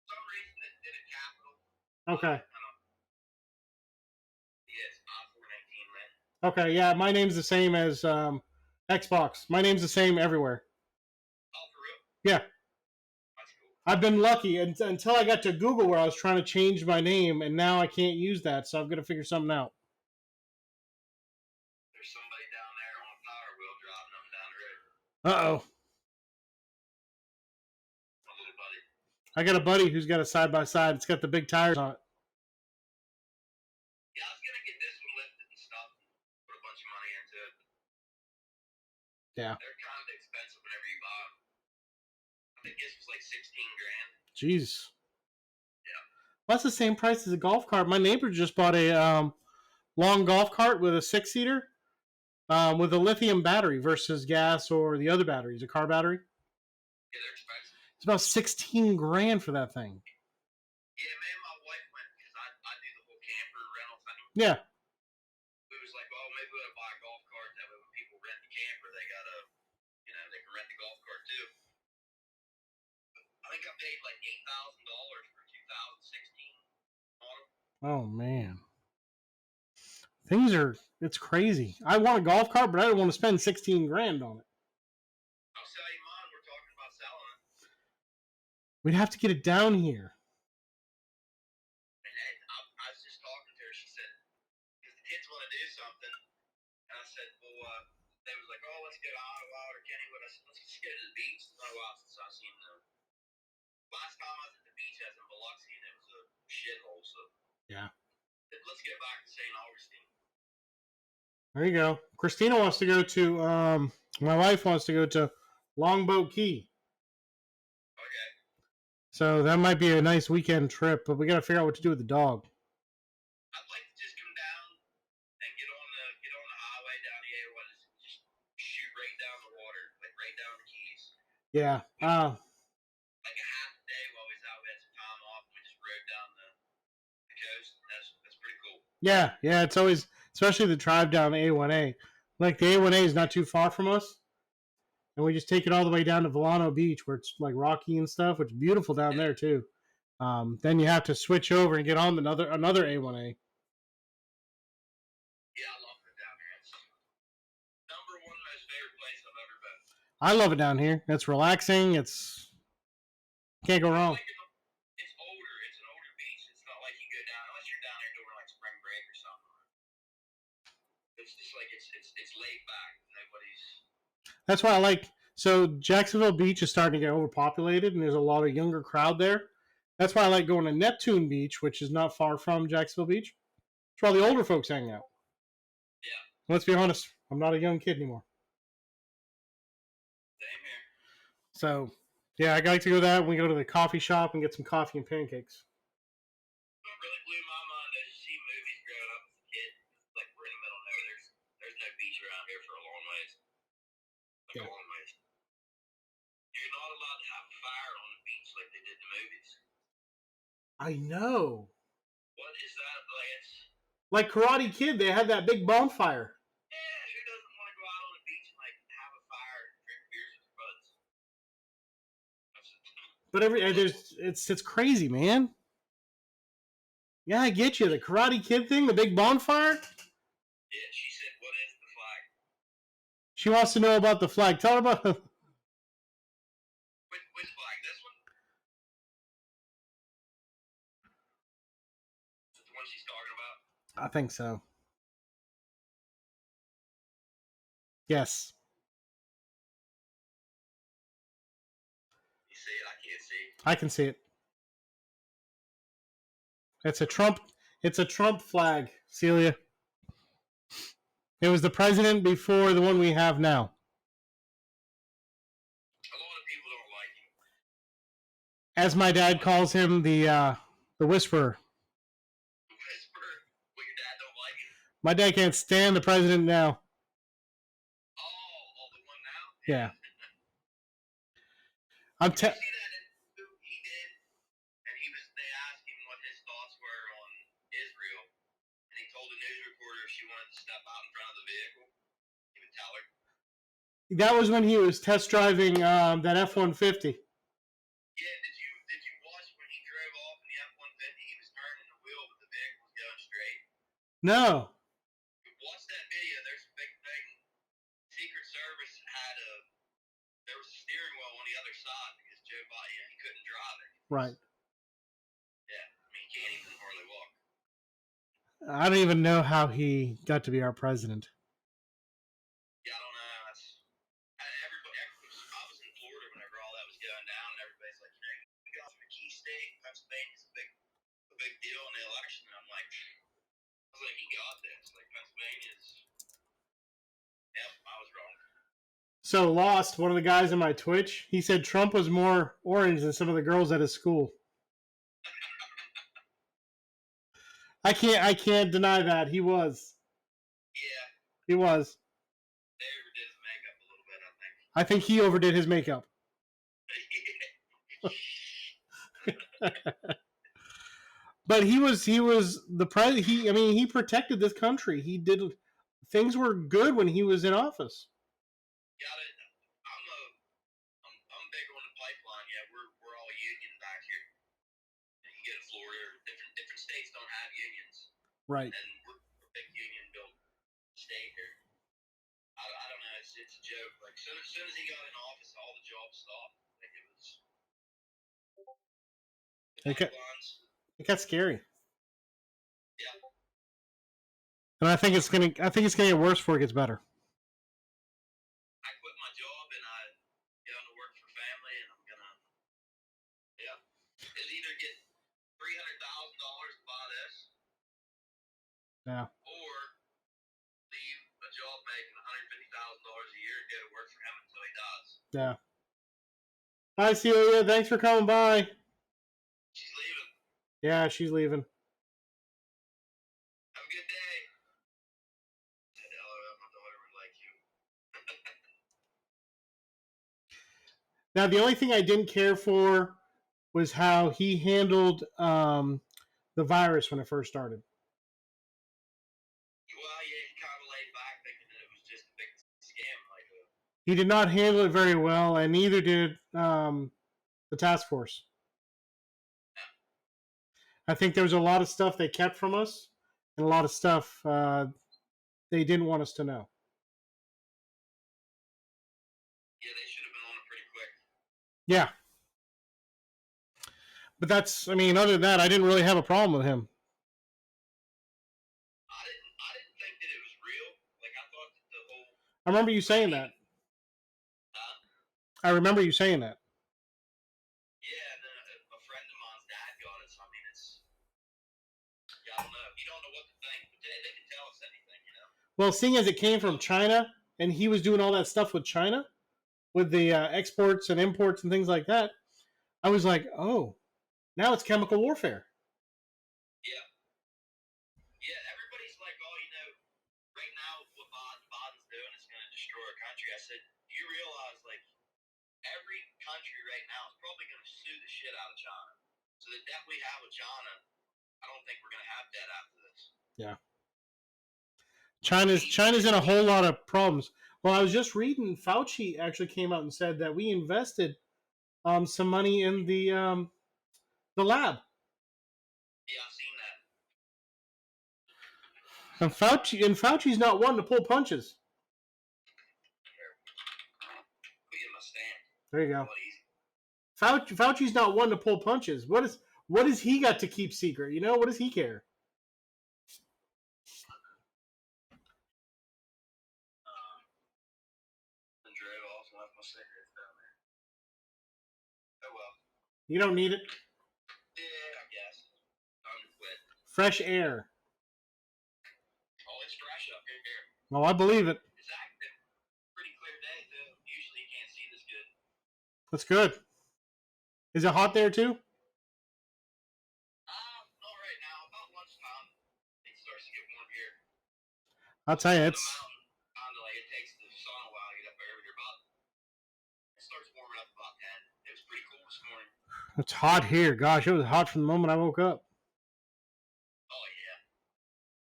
some reason it did a capital. Okay. I don't. Yeah, it's I-419, man. Okay. Yeah, my name's the same as Xbox. My name's the same everywhere. Oh, for real? Yeah. That's cool. I've been lucky until I got to Google where I was trying to change my name, and now I can't use that, so I've got to figure something out. There's somebody down there on a power wheel driving up and down the road. Uh-oh. My little buddy. I got a buddy who's got a side-by-side. It's got the big tires on it. Yeah, I was gonna get this one lifted and stuff. Put a bunch of money into it. Yeah. They're kind of expensive whenever you buy them. I think this was like 16 grand. Jeez. Yeah. Well, that's the same price as a golf cart. My neighbor just bought a long golf cart with a 6-seater with a lithium battery versus gas or the other batteries, a car battery. Yeah, they're expensive. It's about 16 grand for that thing. Yeah, me and my wife went because I do the whole camper rental thing. Yeah. We was like, oh, maybe we ought to buy a golf cart. That way when people rent the camper, they got a, they can rent the golf cart too. I think I paid like $8,000 for 2016 on them. Oh, man. It's crazy. I want a golf cart, but I don't want to spend 16 grand on it. I'll sell you mine. We're talking about selling it. We'd have to get it down here. And I was just talking to her. She said, because the kids want to do something. And I said, well, they was like, oh, let's get Ottawa or Kennywood. I said, let's just go to the beach. It's been a while since I've seen them. Last time I was at the beach, I was in Biloxi, and it was a shithole. So Yeah. Let's get back to St. Augustine. There you go. Christina wants to go to, my wife wants to go to Longboat Key. Okay. So that might be a nice weekend trip, but we got to figure out what to do with the dog. I'd like to just come down and get on the highway down the A1, just shoot right down the water, like right down the Keys. Yeah. Like a half a day while we was out, we had some time off, and we just rode down the coast. That's pretty cool. Yeah. It's always, especially the drive down the A1A. Like the A1A is not too far from us. And we just take it all the way down to Volano Beach where it's like rocky and stuff, which is beautiful down there too. Then you have to switch over and get on another A1A. Yeah, I love it down here. It's number one most favorite place I've ever been. I love it down here. It's relaxing. Can't go wrong. It's older. It's an older beach. It's not like you go down unless you're down there during like spring break or something. It's just like it's laid back. Nobody's. That's why I like. So Jacksonville Beach is starting to get overpopulated, and there's a lot of younger crowd there. That's why I like going to Neptune Beach, which is not far from Jacksonville Beach. It's where all the older folks hang out. Yeah. Let's be honest, I'm not a young kid anymore. Same here. So, yeah, I like to go that when we go to the coffee shop and get some coffee and pancakes. What really blew my mind is you see movies growing up as a kid. Like we're in the middle of nowhere. There's no beach around here for a long ways. Like a long ways. You're not allowed to have a fire on the beach like they did in the movies. I know. What is that? Like Karate Kid, they had that big bonfire. Yeah, who doesn't want to go out on the beach and like have a fire and drink beers with your buds? But it's crazy, man. Yeah, I get you. The Karate Kid thing, the big bonfire. Yeah, she said, "What is the flag?" She wants to know about the flag. Tell her about. Which flag? This one? Is it the one she's talking about? I think so. Yes. You see it? I can't see. I can see it. It's a Trump flag, Celia. It was the president before the one we have now. A lot of people don't like him. As my dad calls him, the whisperer. Whisper. Well, your dad don't like him. My dad can't stand the president now. Oh, the one now? Yeah. Did you see that interview he did? And they asked him what his thoughts were on Israel. And he told the news reporter if she wanted to step out in front of the vehicle, he would tell her. That was when he was test driving that F-150. Yeah, did you watch when he drove off in the F-150? He was turning the wheel, but the vehicle was going straight. No. Watch that video. There's a big thing. Secret Service there was a steering wheel on the other side because Joe Biden, he couldn't drive it. Right. Yeah, I mean, he can't even hardly walk. I don't even know how he got to be our president. Yeah, I don't know. I was in Florida whenever all that was going down, and everybody's like, we got from a key state. Pennsylvania's a big deal in the election. And I was like, he got this. Like, Pennsylvania's. Yep, I was wrong. So Lost, one of the guys in my Twitch, he said Trump was more orange than some of the girls at his school. I can't deny that. He was. Yeah. He was. They overdid his makeup a little bit, I think. I think he overdid his makeup. But he was the president. He protected this country. He did things were good when he was in office. I'm big on the pipeline. Yeah, we're all union back here. And you get in Florida, different states don't have unions, Right. and we're a big union built state here. I don't know. It's a joke. Like soon as he got in office, all the jobs stopped. Like it was. Okay. Pipelines. It got scary. Yeah. And I think it's gonna get worse before it gets better. I quit my job and I going to work for family, and I'm gonna. Yeah. It'll either get $300,000 to buy this. Yeah. Or leave a job making $150,000 a year and go to work for him until he dies. Yeah. Hi, Celia. Thanks for coming by. She's leaving. Yeah, she's leaving. Have a good day. Said hello, my daughter would like you. Now, the only thing I didn't care for was how he handled the virus when it first started. Well, yeah, he kind of laid back thinking that it was just a big scam. He did not handle it very well, and neither did the task force. I think there was a lot of stuff they kept from us, and a lot of stuff they didn't want us to know. Yeah, they should have been on it pretty quick. Yeah. But other than that, I didn't really have a problem with him. I didn't think that it was real. Like, I thought that the whole... I remember you saying that. I remember you saying that. Yeah, and then a friend of mine's dad got it, so I mean, it's... Yeah, I don't know. You don't know what to think, but they can tell us anything, you know? Well, seeing as it came from China, and he was doing all that stuff with China, with the exports and imports and things like that, I was like, oh, now it's chemical warfare. Yeah. Yeah, everybody's like, oh, right now what Biden's doing is going to destroy our country. I said, do you realize, like, every country right now is probably going to sue the shit out of China. So the debt we have with China, I don't think we're going to have debt after this. Yeah. China's in a whole lot of problems. Well, I was just reading, Fauci actually came out and said that we invested some money in the lab. Yeah, I've seen that. And Fauci's not one to pull punches. Put you in my stand. There you go. What easy. Fauci's not one to pull punches. What has he got to keep secret? You know, what does he care? And drove off and left my cigarettes down there. Oh well. You don't need it. Yeah, I guess. Time to quit. Fresh air. Oh, it's fresh up here. Well, I believe it. It's active. Pretty clear day, too. Usually you can't see this good. That's good. Is it hot there too? Not right now. About lunchtime, it starts to get warm here. I'll tell you, It takes the sun a while to get up there, but it starts warming up about 10. It was pretty cool this morning. it's hot here. Gosh, it was hot from the moment I woke up. Oh, yeah.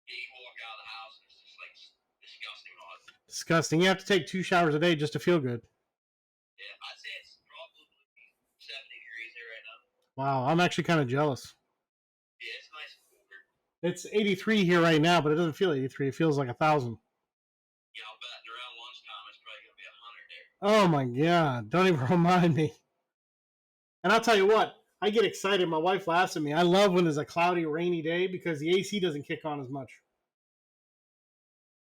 Yeah, you walk out of the house and it's just like disgusting hot. disgusting. You have to take 2 showers a day just to feel good. Yeah, I'd say it's probably 70 degrees here right now. Wow, I'm actually kind of jealous. Yeah, it's nice and cool here. It's 83 here right now, but it doesn't feel 83. It feels like 1,000. Yeah, I'll bet around lunchtime it's probably gonna be 100 there. Oh my god! Don't even remind me. And I'll tell you what, I get excited. My wife laughs at me. I love when there's a cloudy, rainy day because the AC doesn't kick on as much.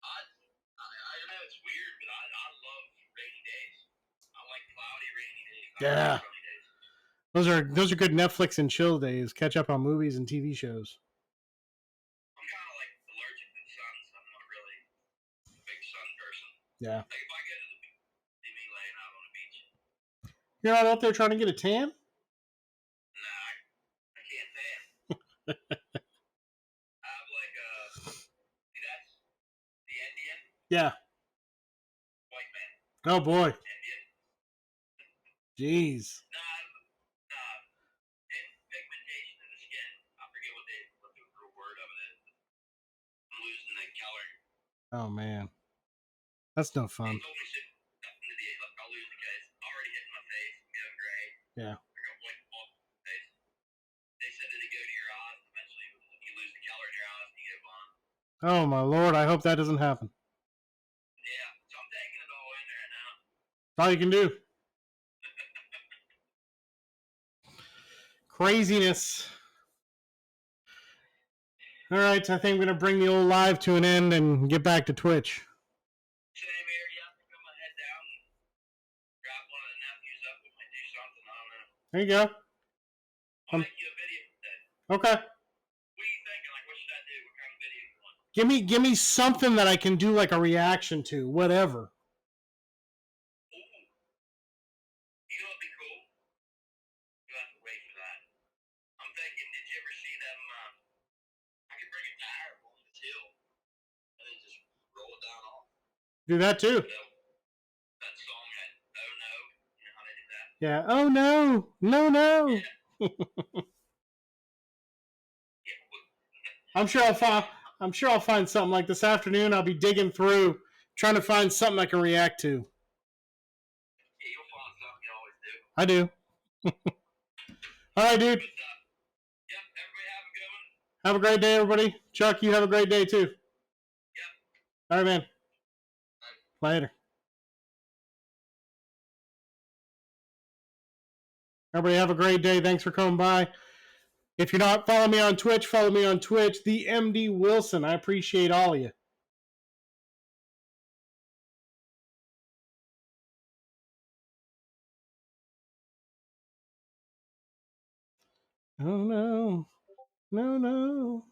I know it's weird, but I love rainy days. I like cloudy, rainy days. I Yeah. like sunny days. Those are good Netflix and chill days. Catch up on movies and TV shows. I'm kind of like allergic to the sun, so I'm not really a big sun person. Yeah. Like if I go to the beach, see me laying out on the beach. You're not out there trying to get a tan? Nah, I can't tan. I have like a, see that's the Indian Yeah. white man. Oh boy. Indian. Jeez. Nah, pigmentation in the skin. I forget what the real word of it is. I'm losing the color. Oh man. That's no They fun. told me shit nothing to the look, I'll lose the case. Already hitting my face, getting gray. Yeah. I got white off my face. They said that it go to your eyes. Eventually, you lose the color in your eyes and you get blind. Oh my lord, I hope that doesn't happen. Yeah, so I'm taking it all in right now. That's all you can do. Craziness. All right, I think I'm going to bring the old live to an end and get back to Twitch. Same here, yeah. I put my head down and grab one of the nephews up. We might do something. I don't know. There you go. I'll make you a video today. Okay. What are you thinking? Like, what should I do? What kind of video you want? Give me something that I can do like a reaction to, whatever. Ooh. You know what'd be cool? You'll have to wait for that. I'm thinking, did you ever see them? I could bring a tire on this hill and then just roll it down off. Do that too. That song, that Oh No, you know how they do that? Yeah. Oh no. No, no. Yeah. I'm sure I'll find something like this afternoon. I'll be digging through trying to find something I can react to. Yeah, you'll find something. You always do. I do. All right, dude. But, yep, everybody have a good one. Have a great day, everybody. Chuck, you have a great day too. Yep. All right, man. Later. Everybody have a great day. Thanks for coming by. If you're not following me on Twitch, follow me on Twitch, the MD Wilson. I appreciate all of you. Oh no. No, no.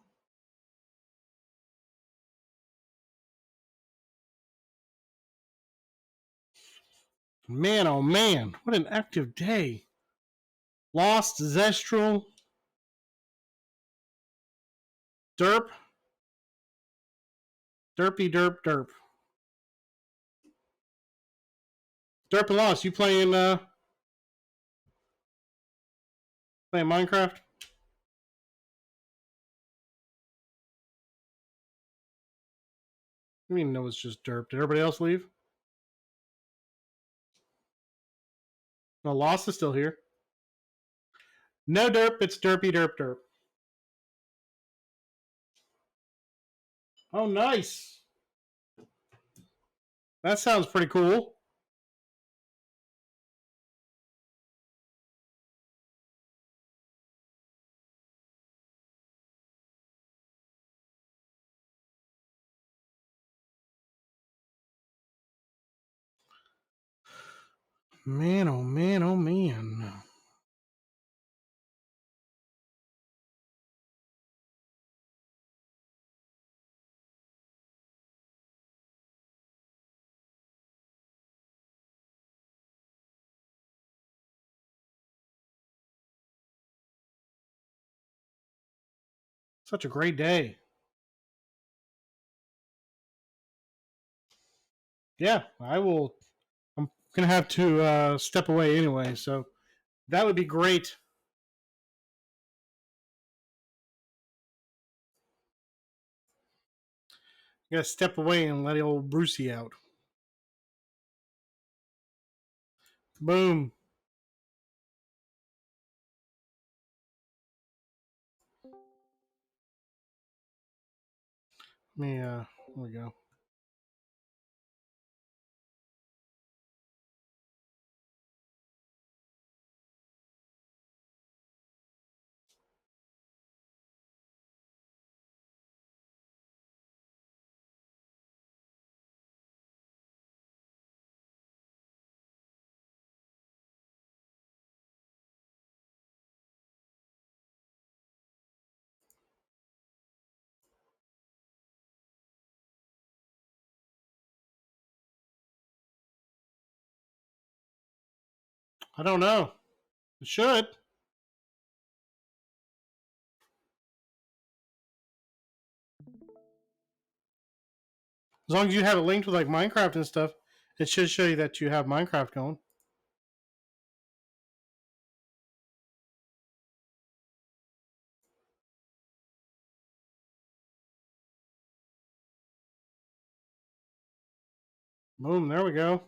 Man, oh man. What an active day. Lost, Zestral, Derp. Derpy derp derp. Derp and Lost, you playing Minecraft? I mean, no, it's just derp. Did everybody else leave? No, Lost is still here. No derp, it's derpy derp derp. Oh, nice. That sounds pretty cool. Man, oh man, oh man. Such a great day. Yeah, I will. I'm going to have to step away anyway, so that would be great. I got to step away and let old Brucey out. Boom. Here we go. I don't know. It should. As long as you have it linked with like Minecraft and stuff, it should show you that you have Minecraft going. Boom, there we go.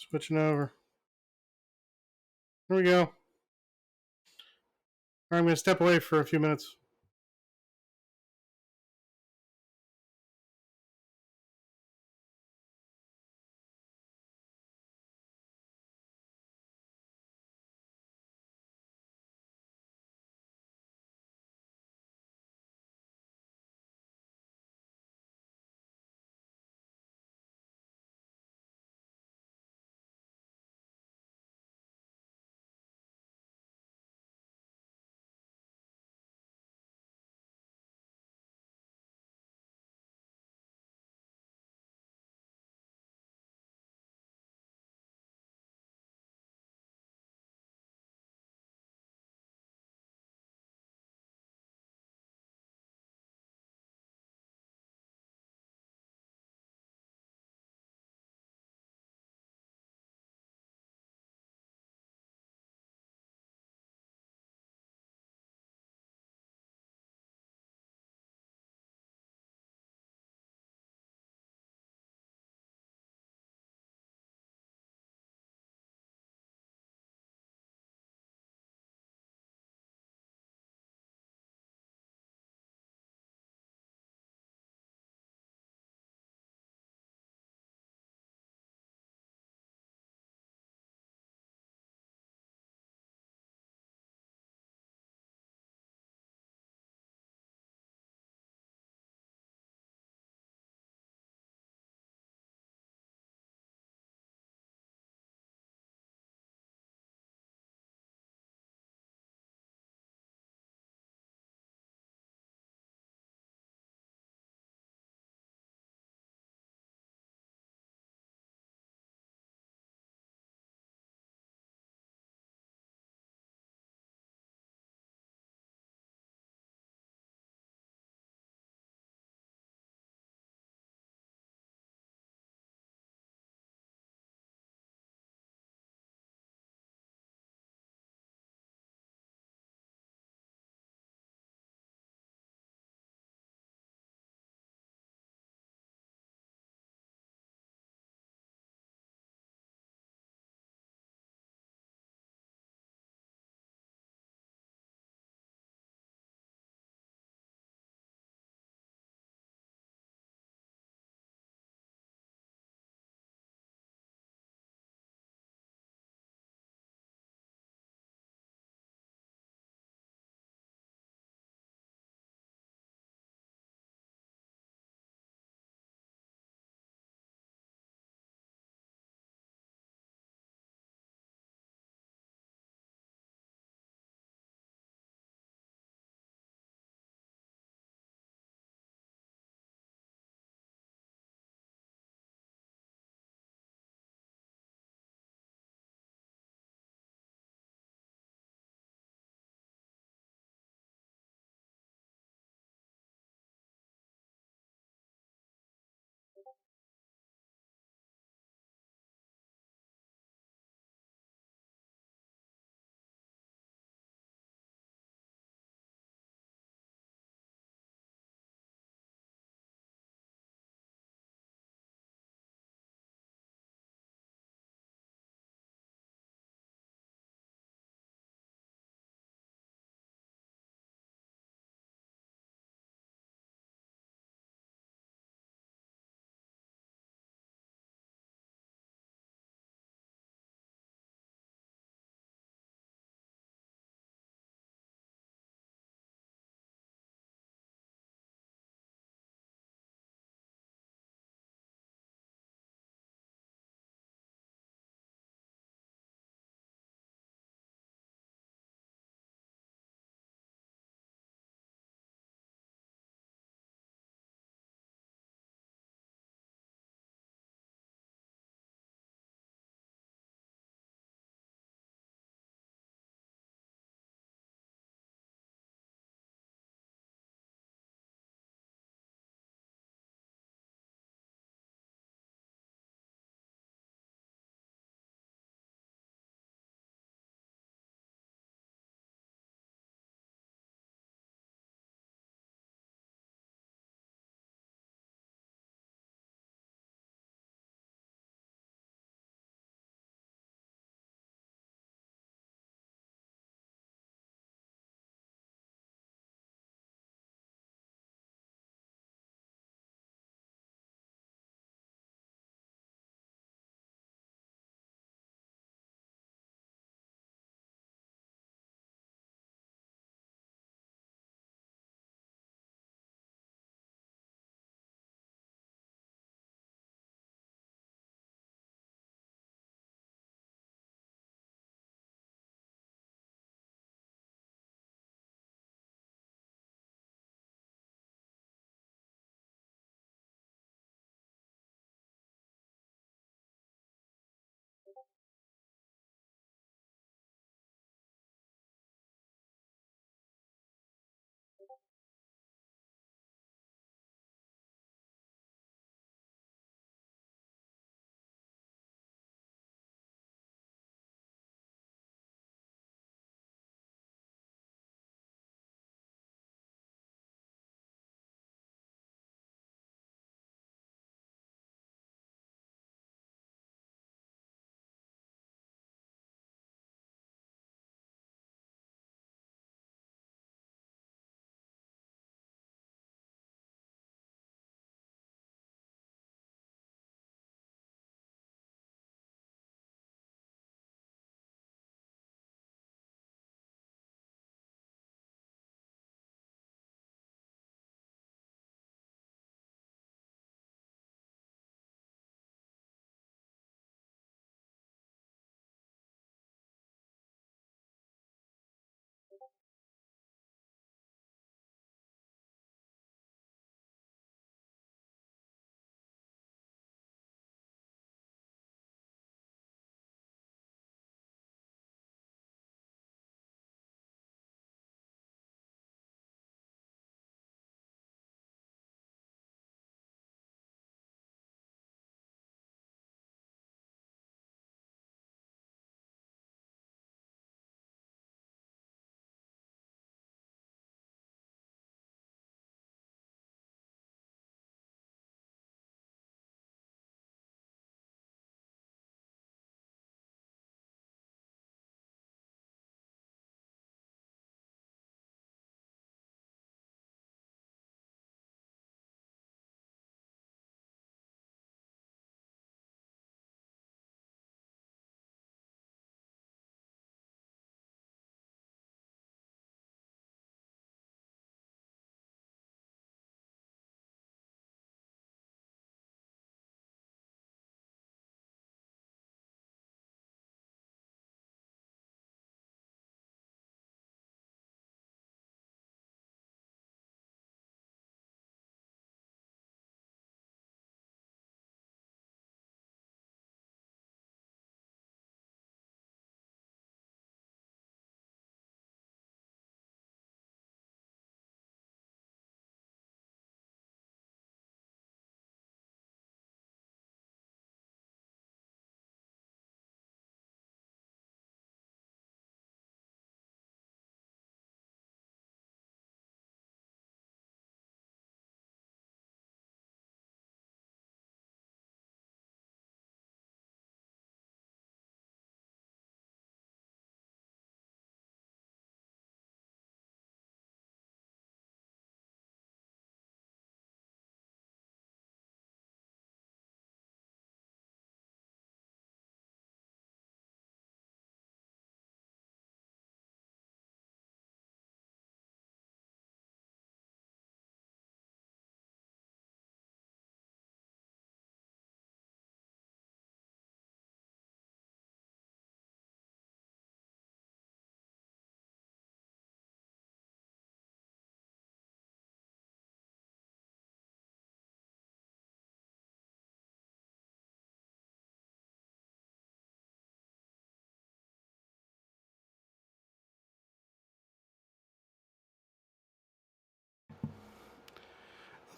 Switching over. There we go. All right, I'm going to step away for a few minutes.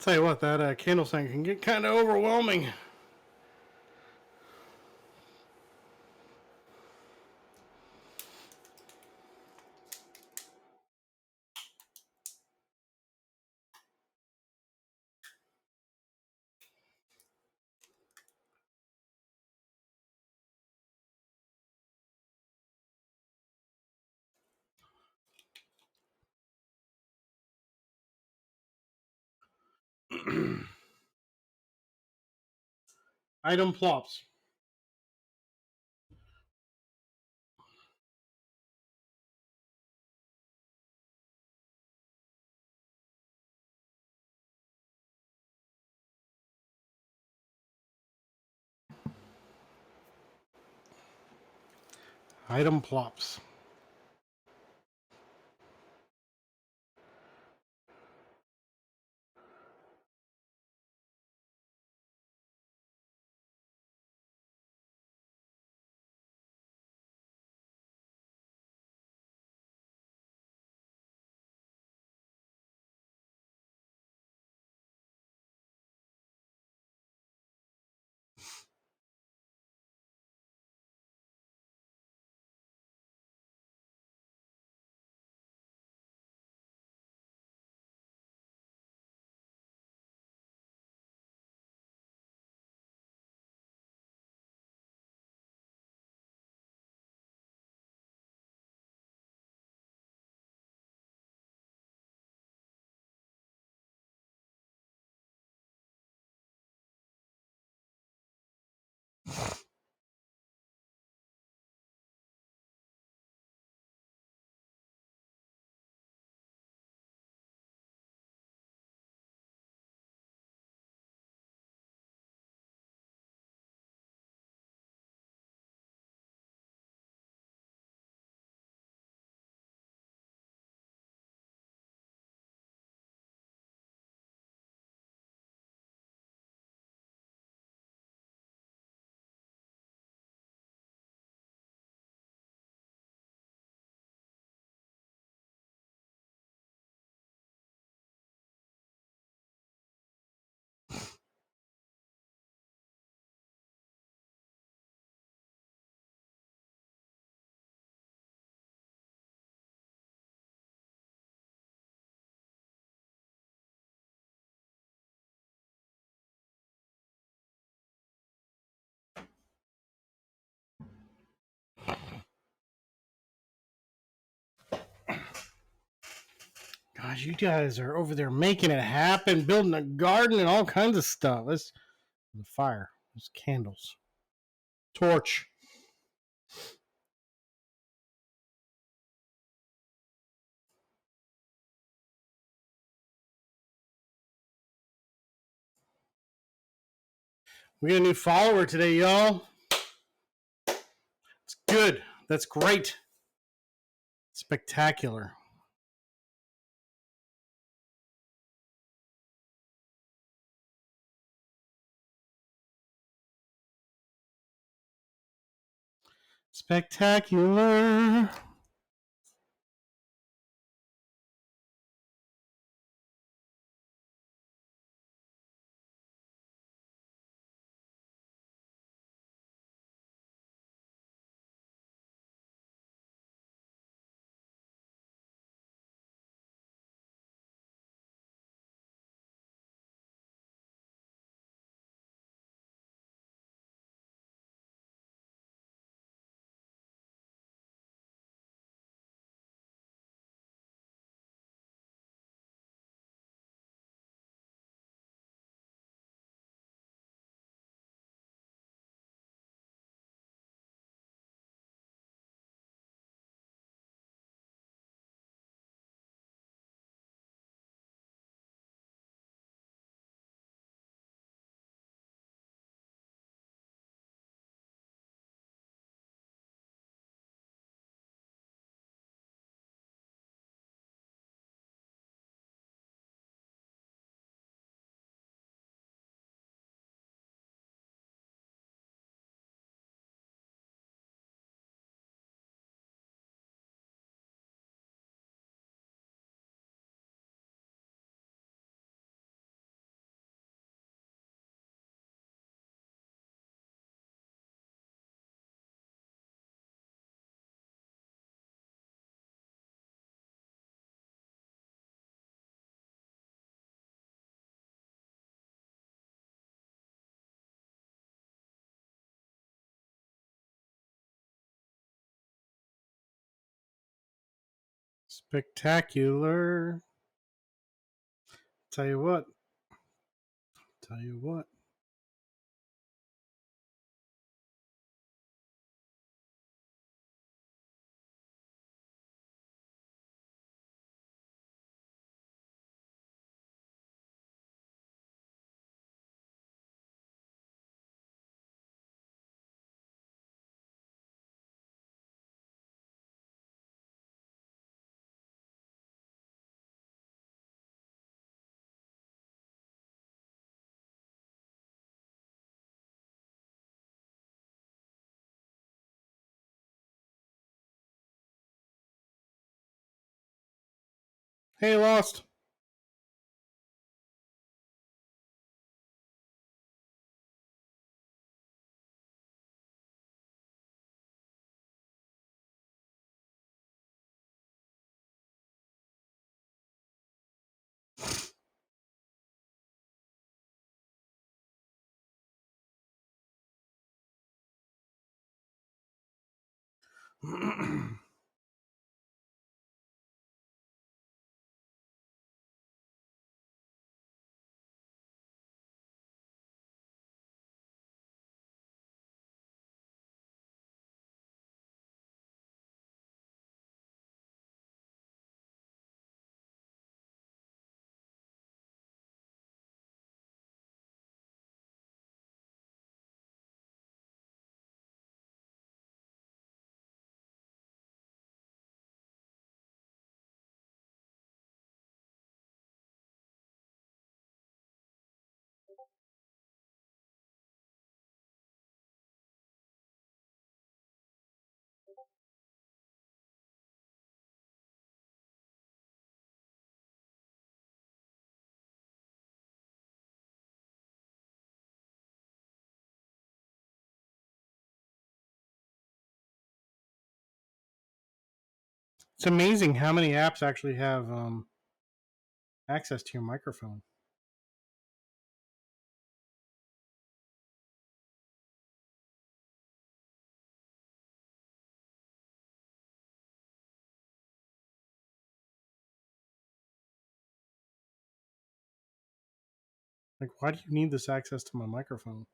Tell you what, that candle thing can get kind of overwhelming. Item plops. Item plops. Gosh, you guys are over there making it happen, building a garden and all kinds of stuff. This the fire. There's candles. Torch. We got a new follower today, y'all. It's good. That's great. Spectacular. Spectacular. Spectacular. Tell you what. Tell you what. Hey, Lost. It's amazing how many apps actually have access to your microphone. Like, why do you need this access to my microphone?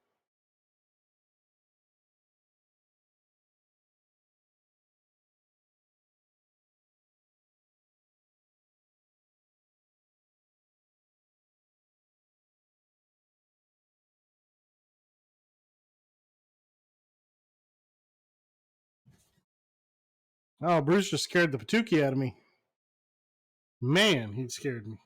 Oh, Bruce just scared the patookie out of me. Man, he scared me.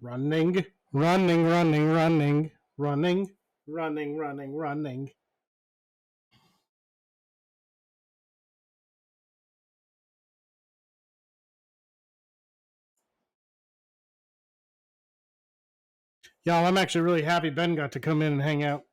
Running, running, running, running, running, running, running, running. Y'all, I'm actually really happy Ben got to come in and hang out.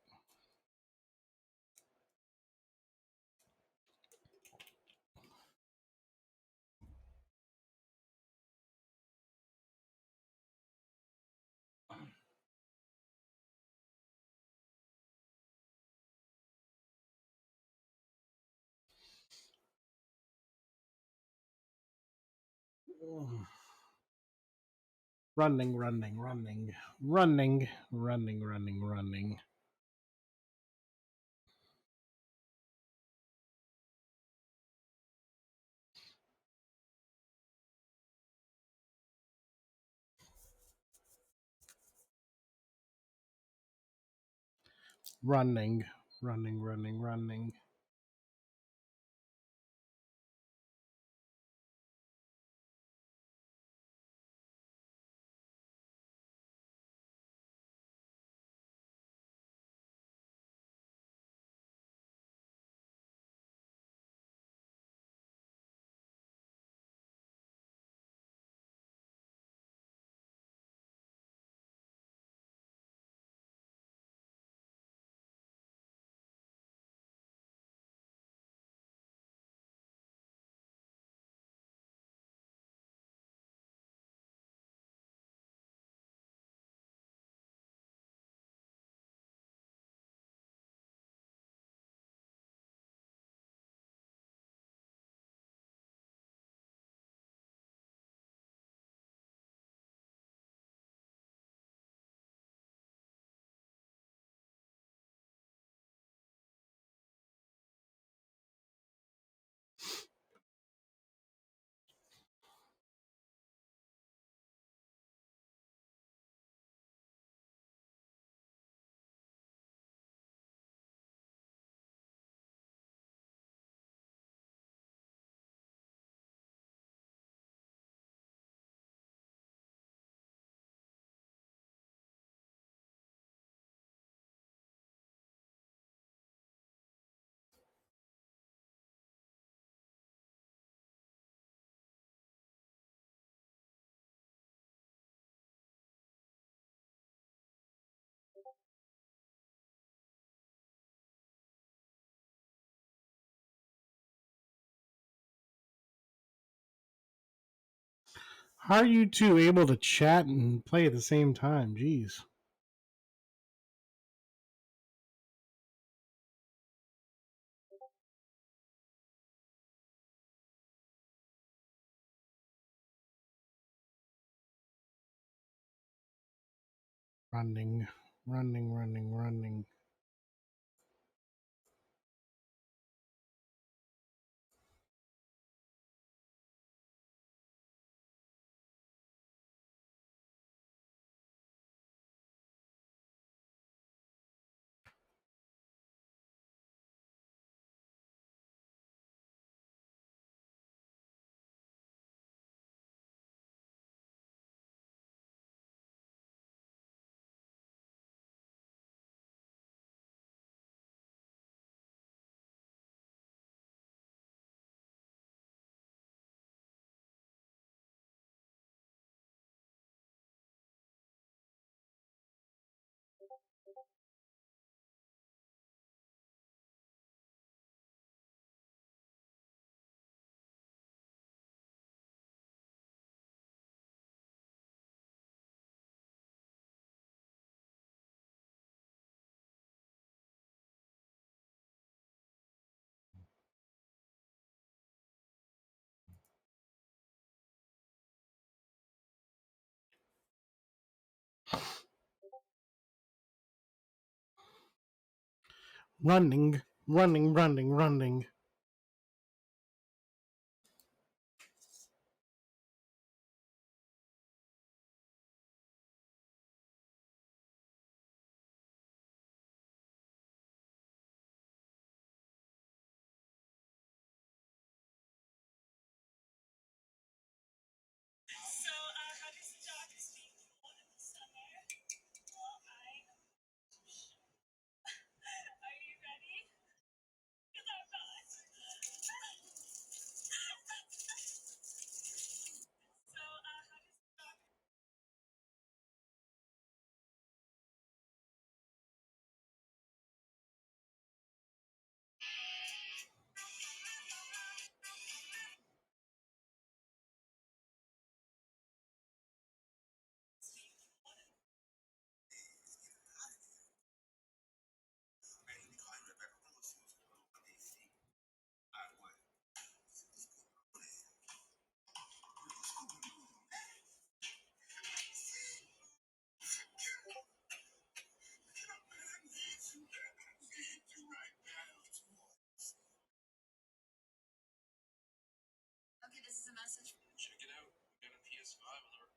Running, running, running, running, running, running, running. Running, running, running, running. How are you two able to chat and play at the same time? Jeez. Running, running, running, running. Running, running, running, running. So, how does the dog speak one in the summer? Well, are you ready? Because I'm not. So, how does the dog Okay, this is a message. Check it out. We got a PS5 on the.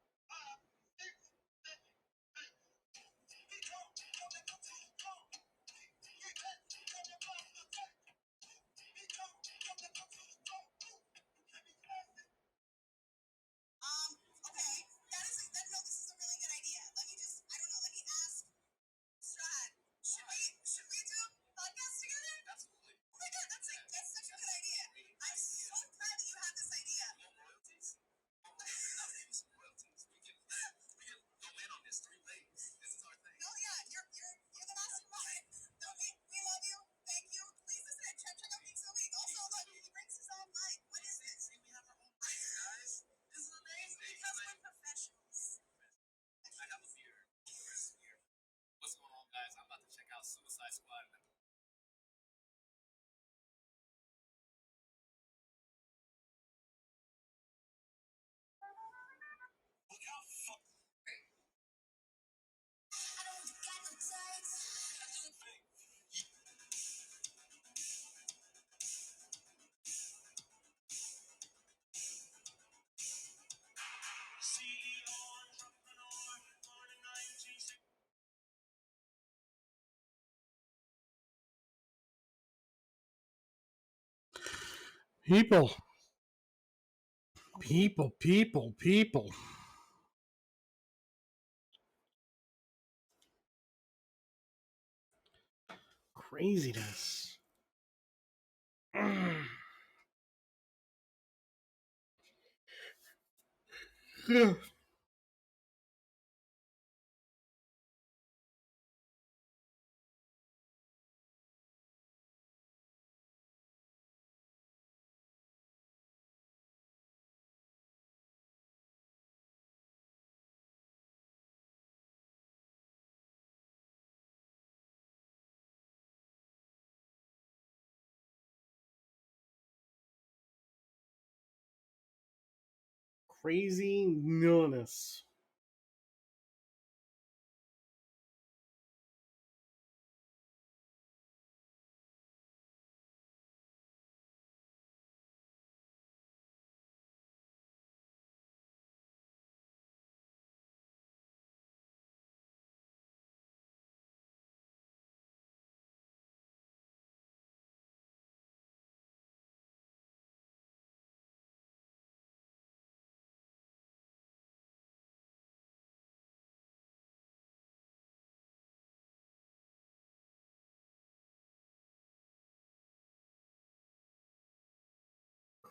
Okay, no, this is a really good idea. Let me just, I don't know, let me ask Strad. Should we do a podcast together? Absolutely. Oh my god, that's such a good idea. I'm so glad that you had this idea. No royalties? Royalties. We can go in on this 3 ways. This is our thing. No, yeah, you're the mastermind. No, we love you. Thank you. Please listen and check out Geeks of the Week. Also, look, he brings his own mic. What is this? See, we have our own mic, guys. This is amazing. Because we're professionals. I have a beer. What's going on, guys? I'm about to check out Suicide Squad. Look how I don't got no tights. CEO, entrepreneur, born in 1960. People, people, people, people. Craziness. Yeah. Crazy villainous.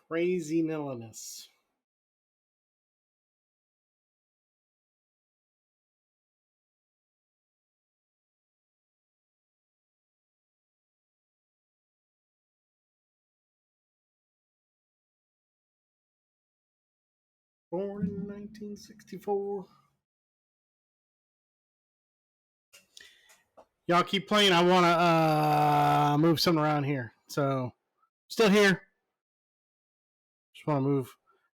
Crazy villainous. Born in 1964. Y'all keep playing. I want to move something around here. So, still here. Just want to move.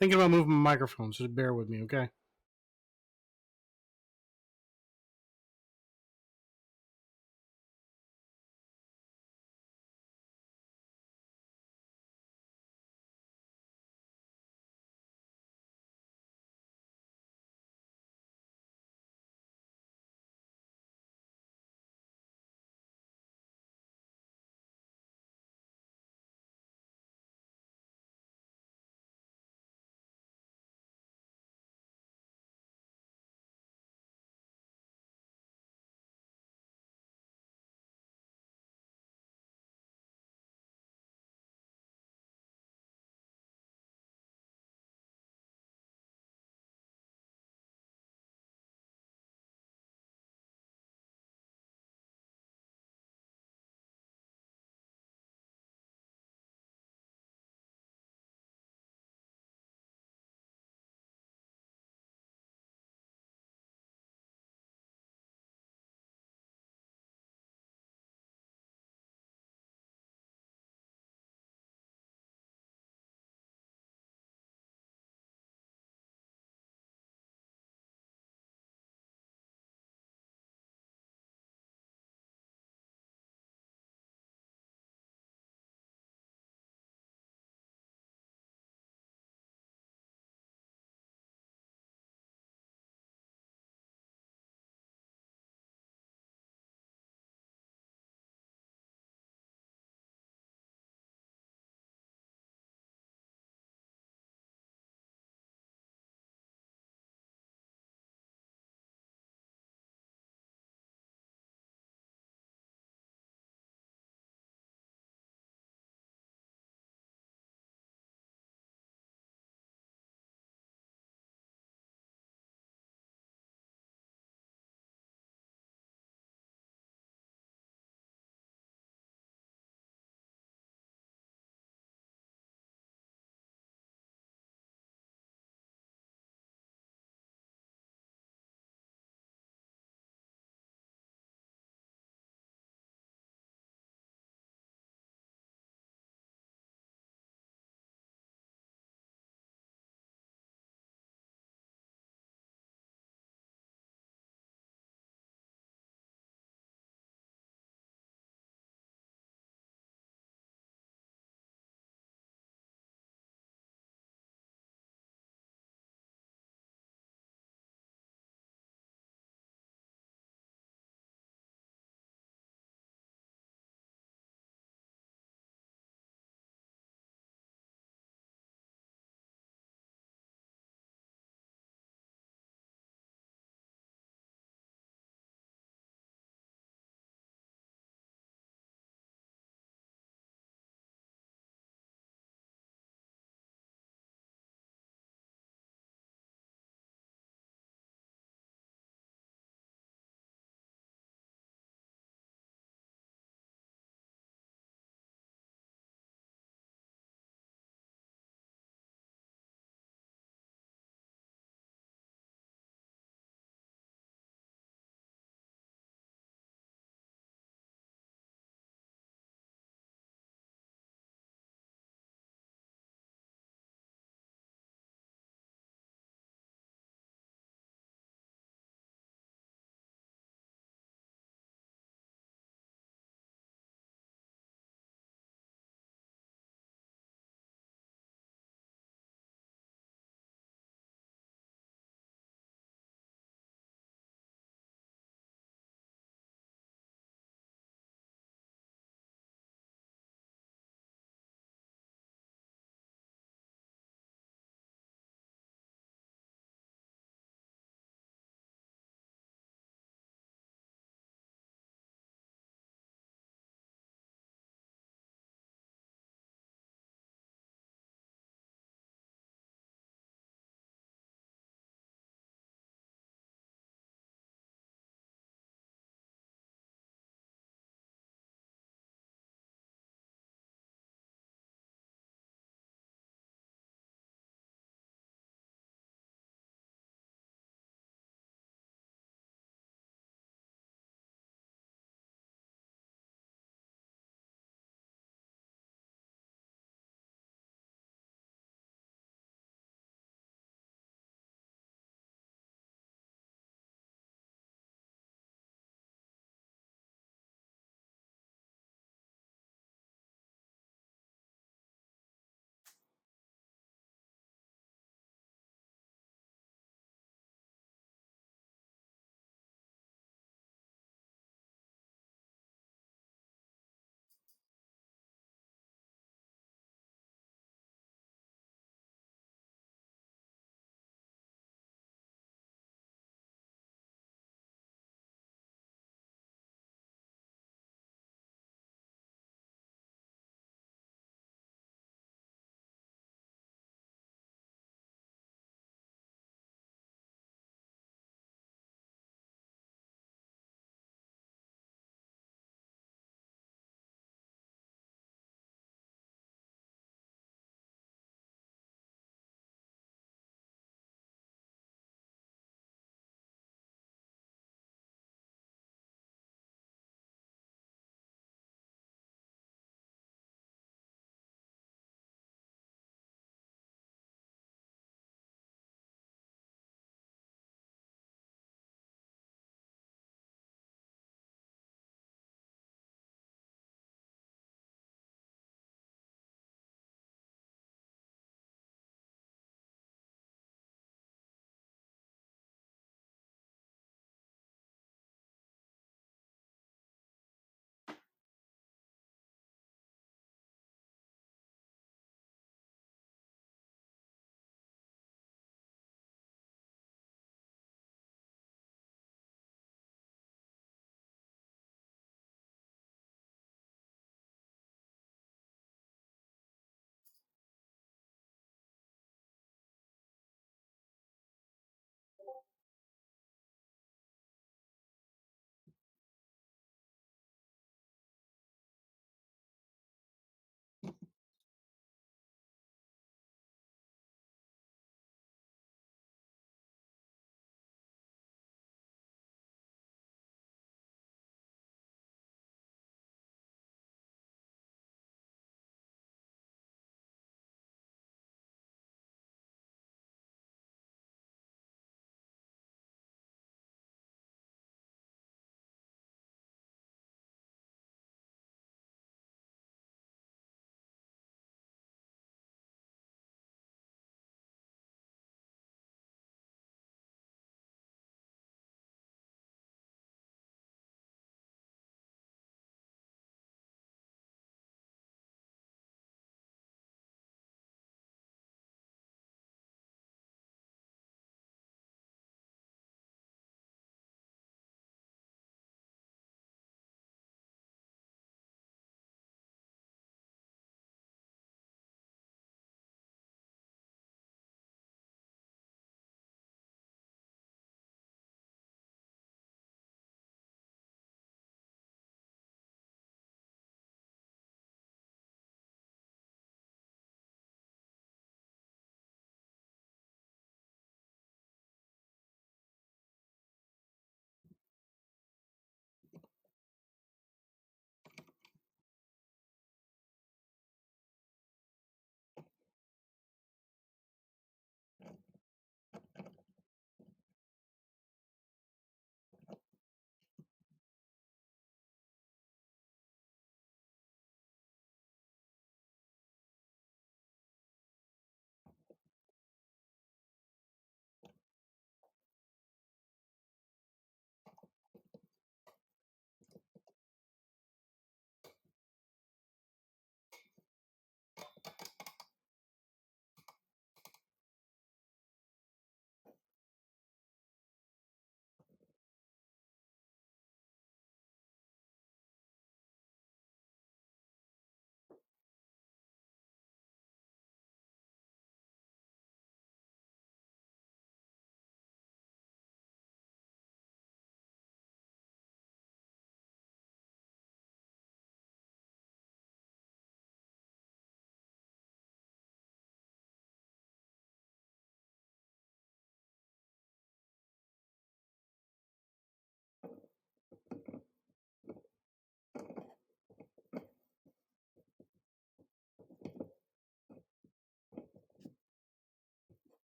Thinking about moving my microphone, so just bear with me, okay?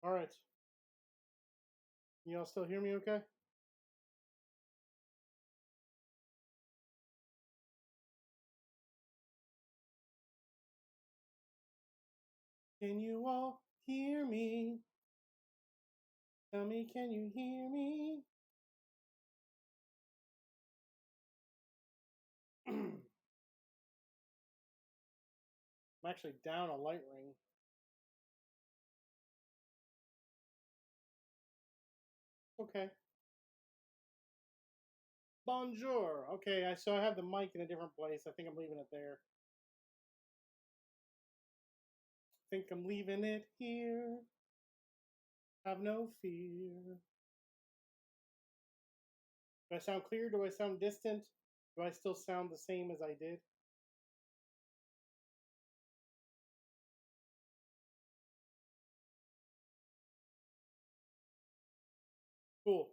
All right. Y'all still hear me okay? Can you all hear me? Tell me, can you hear me? I'm actually down a light ring. Okay. Bonjour. Okay, so I have the mic in a different place. I think I'm leaving it there. Think I'm leaving it here. Have no fear. Do I sound clear? Do I sound distant? Do I still sound the same as I did? Cool.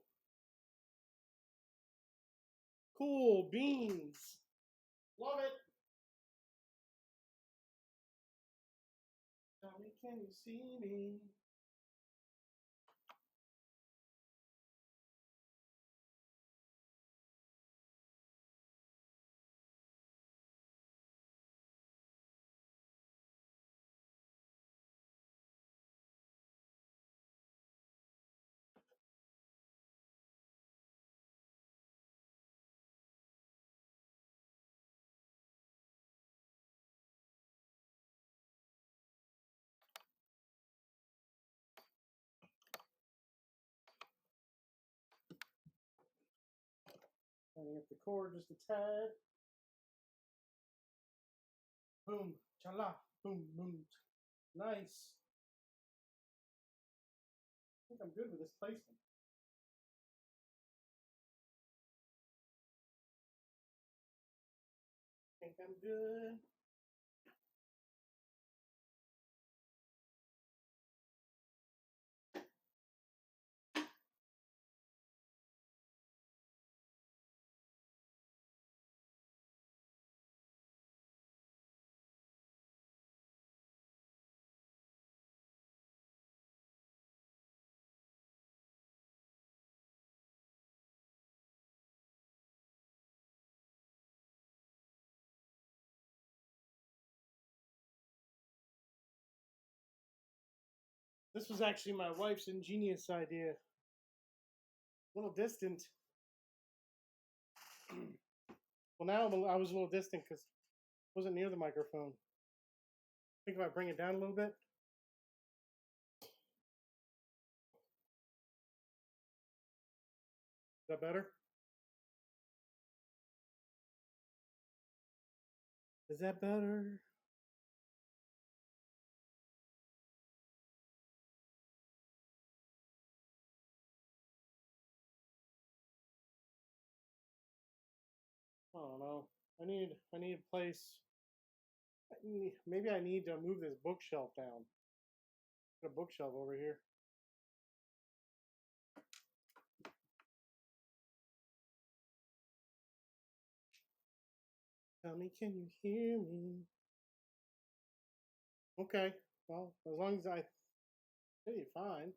Cool beans. Love it. Tell me, can you see me? Turning up the chord just a tad. Boom, chala, boom, boom. Nice. I think I'm good with this placement. I think I'm good. This was actually my wife's ingenious idea. A little distant. Well, now I was a little distant because I wasn't near the microphone. I think if I bring it down a little bit. Is that better? Is that better? I don't know. I need a place. Maybe I need to move this bookshelf down. Put a bookshelf over here. Tell me, can you hear me? Okay. Well, as long as I hear you fine.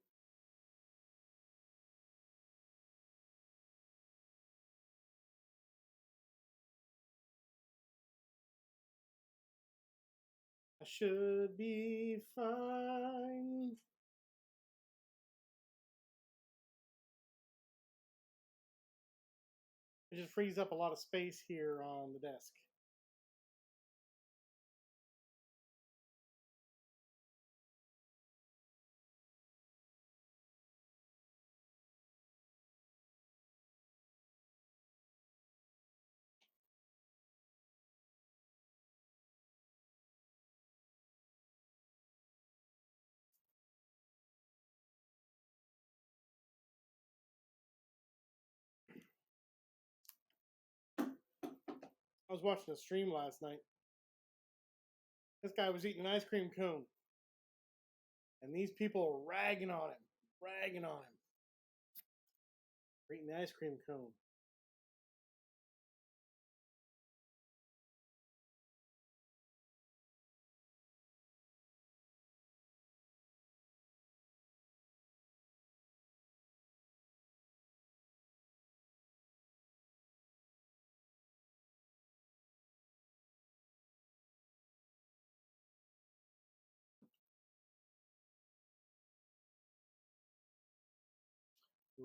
I should be fine. It just frees up a lot of space here on the desk. I was watching a stream last night. This guy was eating an ice cream cone. And these people are ragging on him. Ragging on him. For eating the ice cream cone. He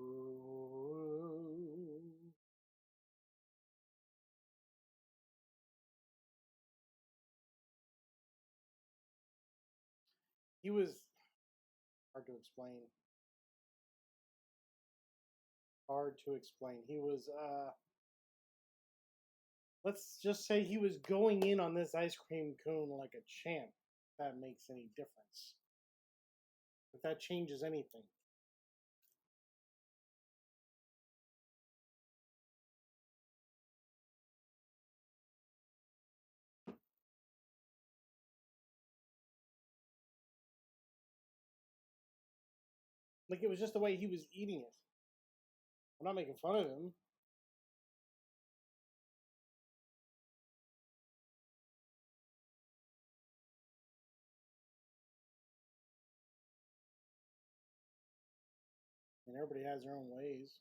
was hard to explain. Hard to explain. He was let's just say he was going in on this ice cream cone like a champ. If that makes any difference. If that changes anything. Like it was just the way he was eating it. I'm not making fun of him. And everybody has their own ways.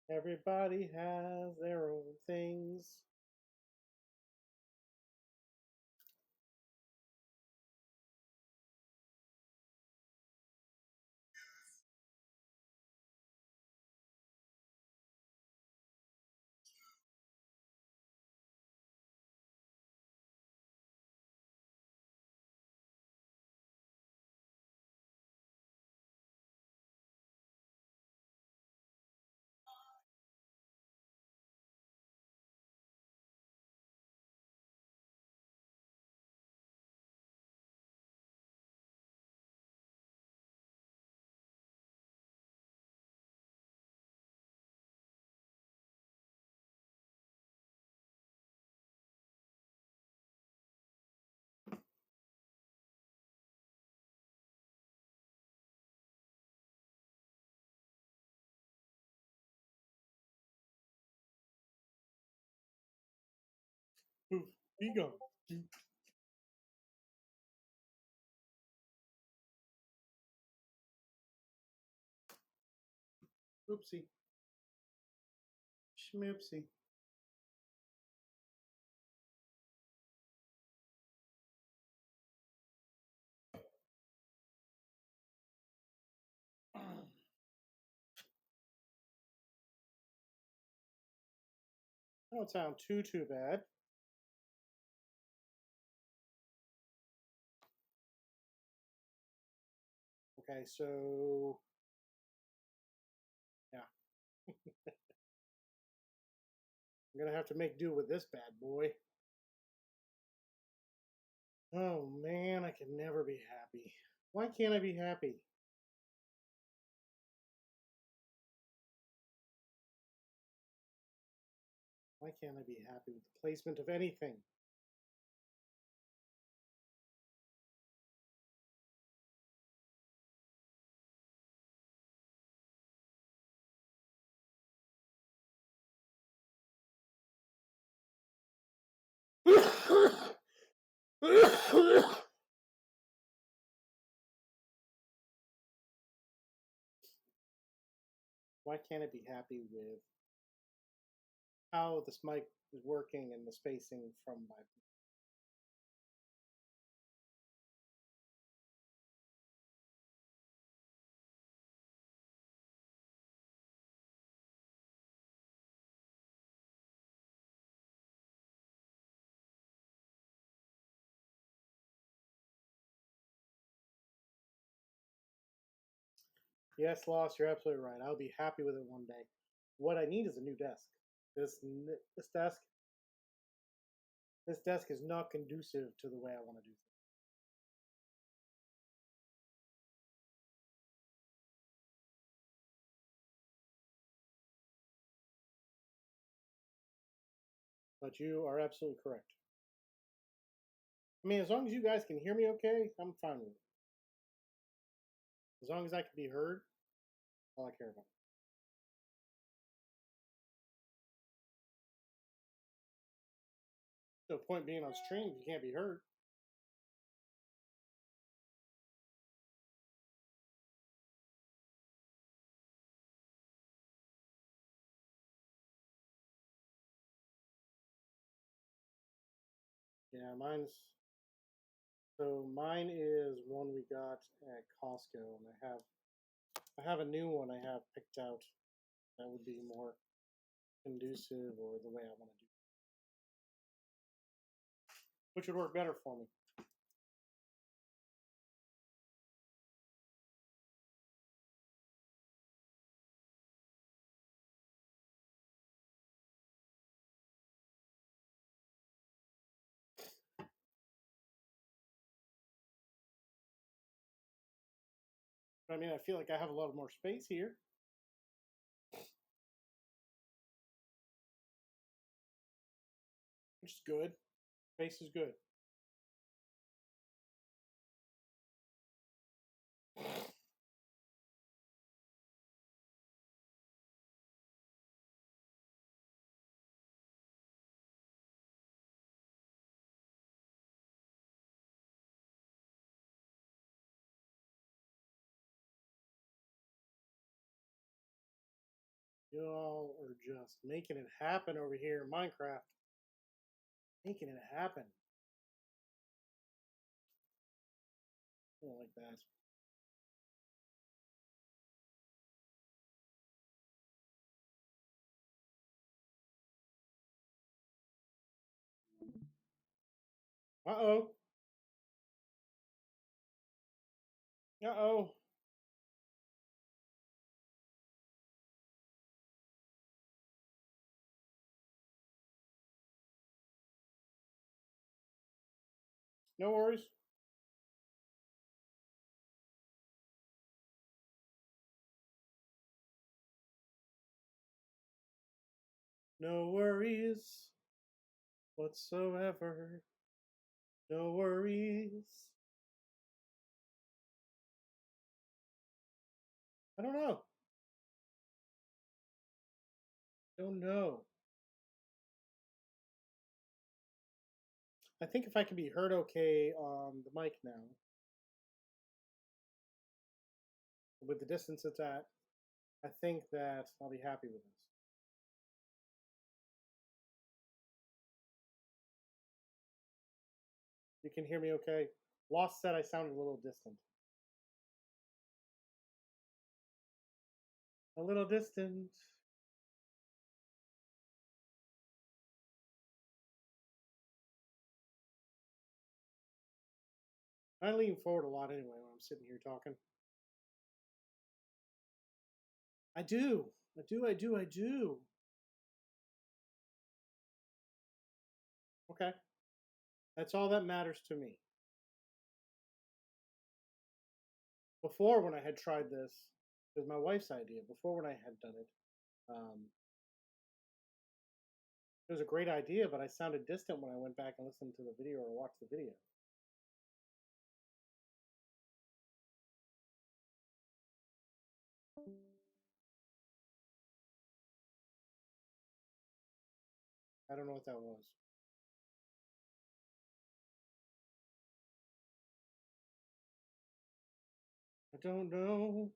Everybody has their own things. Oof, be gone. Oopsie. Schmoopsie. Don't sound too bad. Okay, so yeah. I'm gonna have to make do with this bad boy. Oh man, I can never be happy. Why can't I be happy? Why can't I be happy with the placement of anything? Why can't I be happy with how this mic is working and the spacing from my Yes, Lost, you're absolutely right. I'll be happy with it one day. What I need is a new desk. This this desk this desk is not conducive to the way I want to do things. But you are absolutely correct. I mean, as long as you guys can hear me okay, I'm fine with it. As long as I can be heard, all I care about. No point being on stream if you can't be heard. Yeah, mine is one we got at Costco, and I have a new one I have picked out that would be more conducive or the way I want to do it, which would work better for me. But I mean, I feel like I have a lot more space here, which is good. Space is good. Y'all are just making it happen over here in Minecraft. Making it happen. I don't like that. Uh-oh. Uh-oh. No worries. No worries whatsoever. No worries. I don't know. Don't know. I think if I can be heard okay on the mic now, with the distance it's at, I think that I'll be happy with this. You can hear me okay? Lost said I sounded a little distant. A little distant. I lean forward a lot anyway when I'm sitting here talking. I do. I do. Okay. That's all that matters to me. Before, when I had tried this, it was my wife's idea. Before, when I had done it, it was a great idea, but I sounded distant when I went back and listened to the video or watched the video. I don't know what that was. I don't know.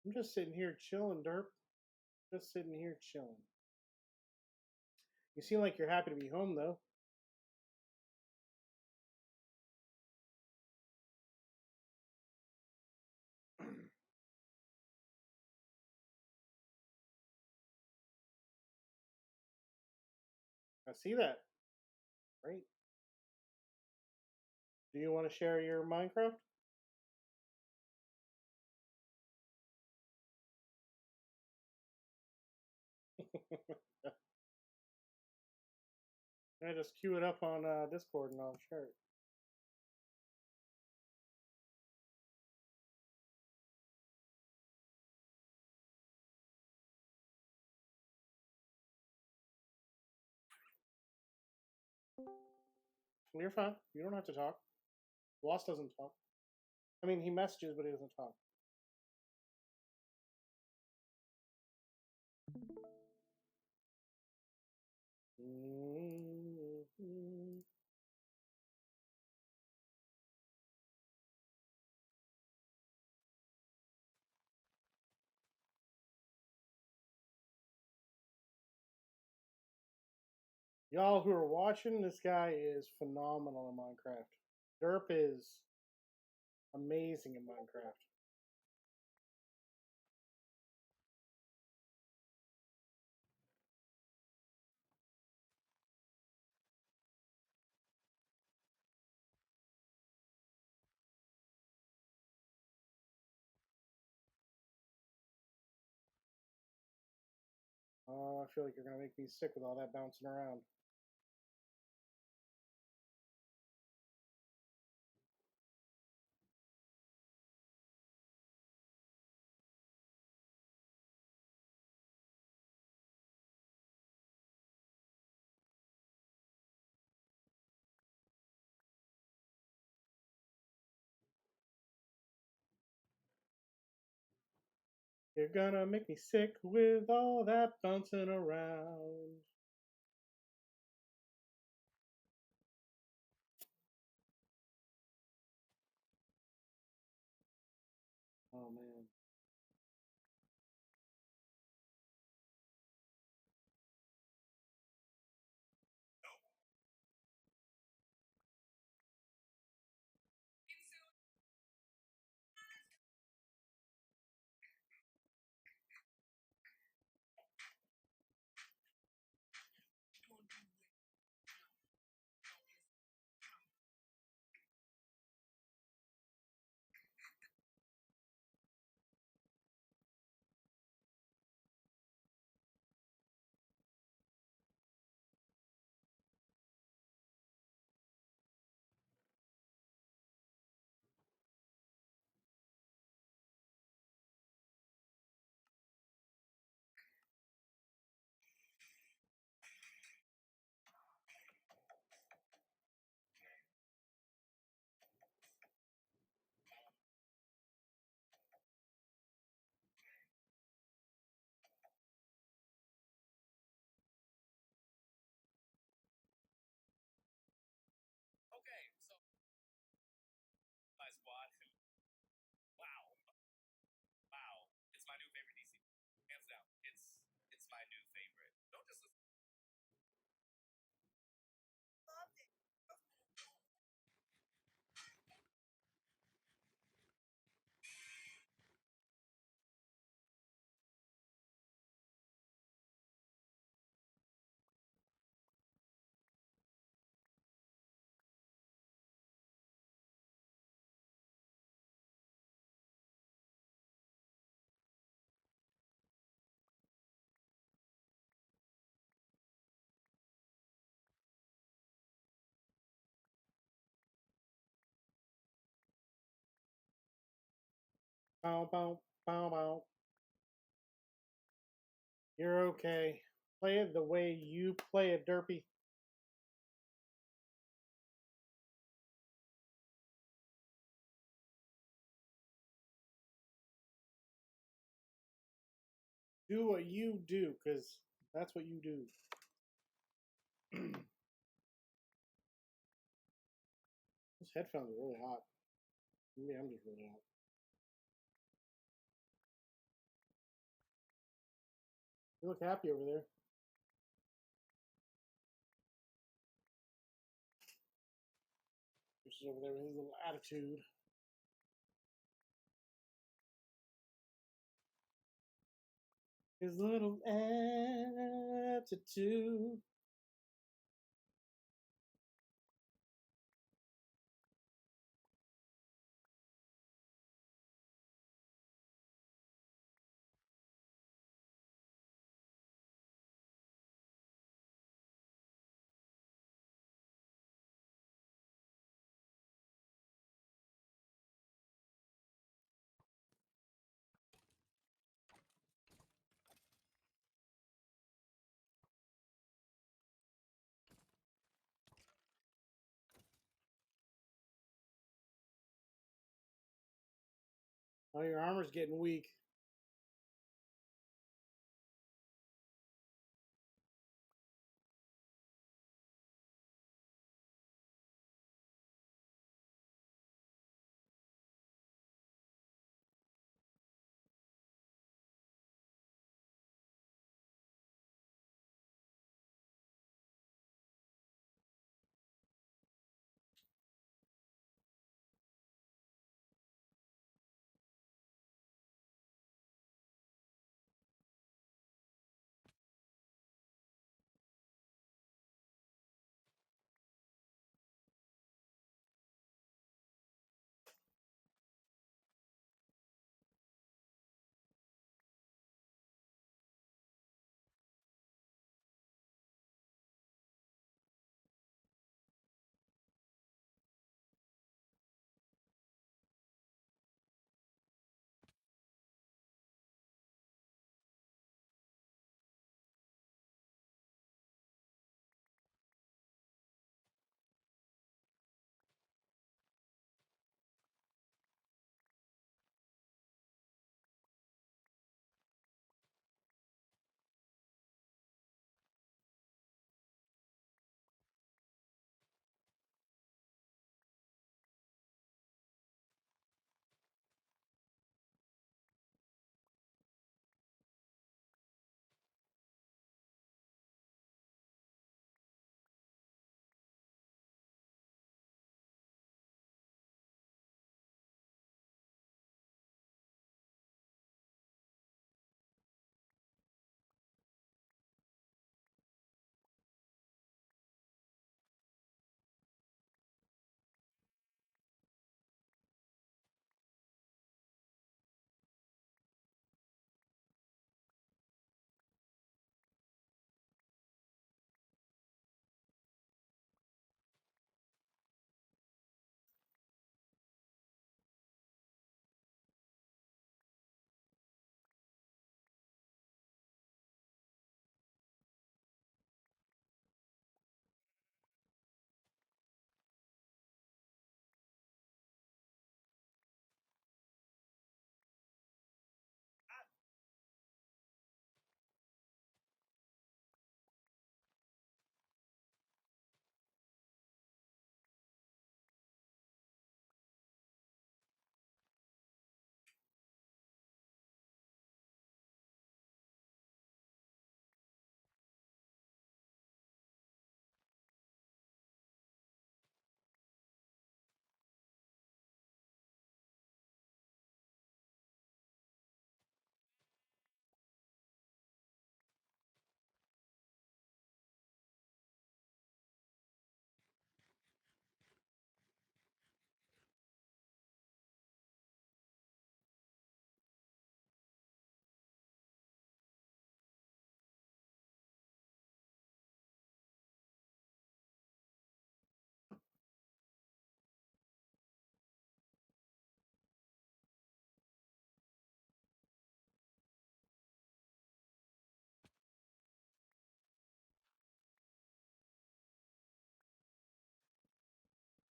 I'm just sitting here chilling, Derp. Just sitting here chilling. You seem like you're happy to be home, though. I see that. Great. Do you want to share your Minecraft? I just queue it up on Discord and I'll share it. You're fine. You don't have to talk. Lost doesn't talk. I mean, he messages, but he doesn't talk. Mhm. Y'all who are watching, this guy is phenomenal in Minecraft. Derp is amazing in Minecraft. Oh, I feel like you're gonna make me sick with all that bouncing around. You're gonna make me sick with all that bouncing around. Oh man. Bow bow bow bow. You're okay. Play it the way you play it, Derpy. Do what you do, because that's what you do. Those headphones are really hot. Maybe I'm just really hot. You look happy over there. This is over there with his little attitude. His little attitude. Oh, your armor's getting weak.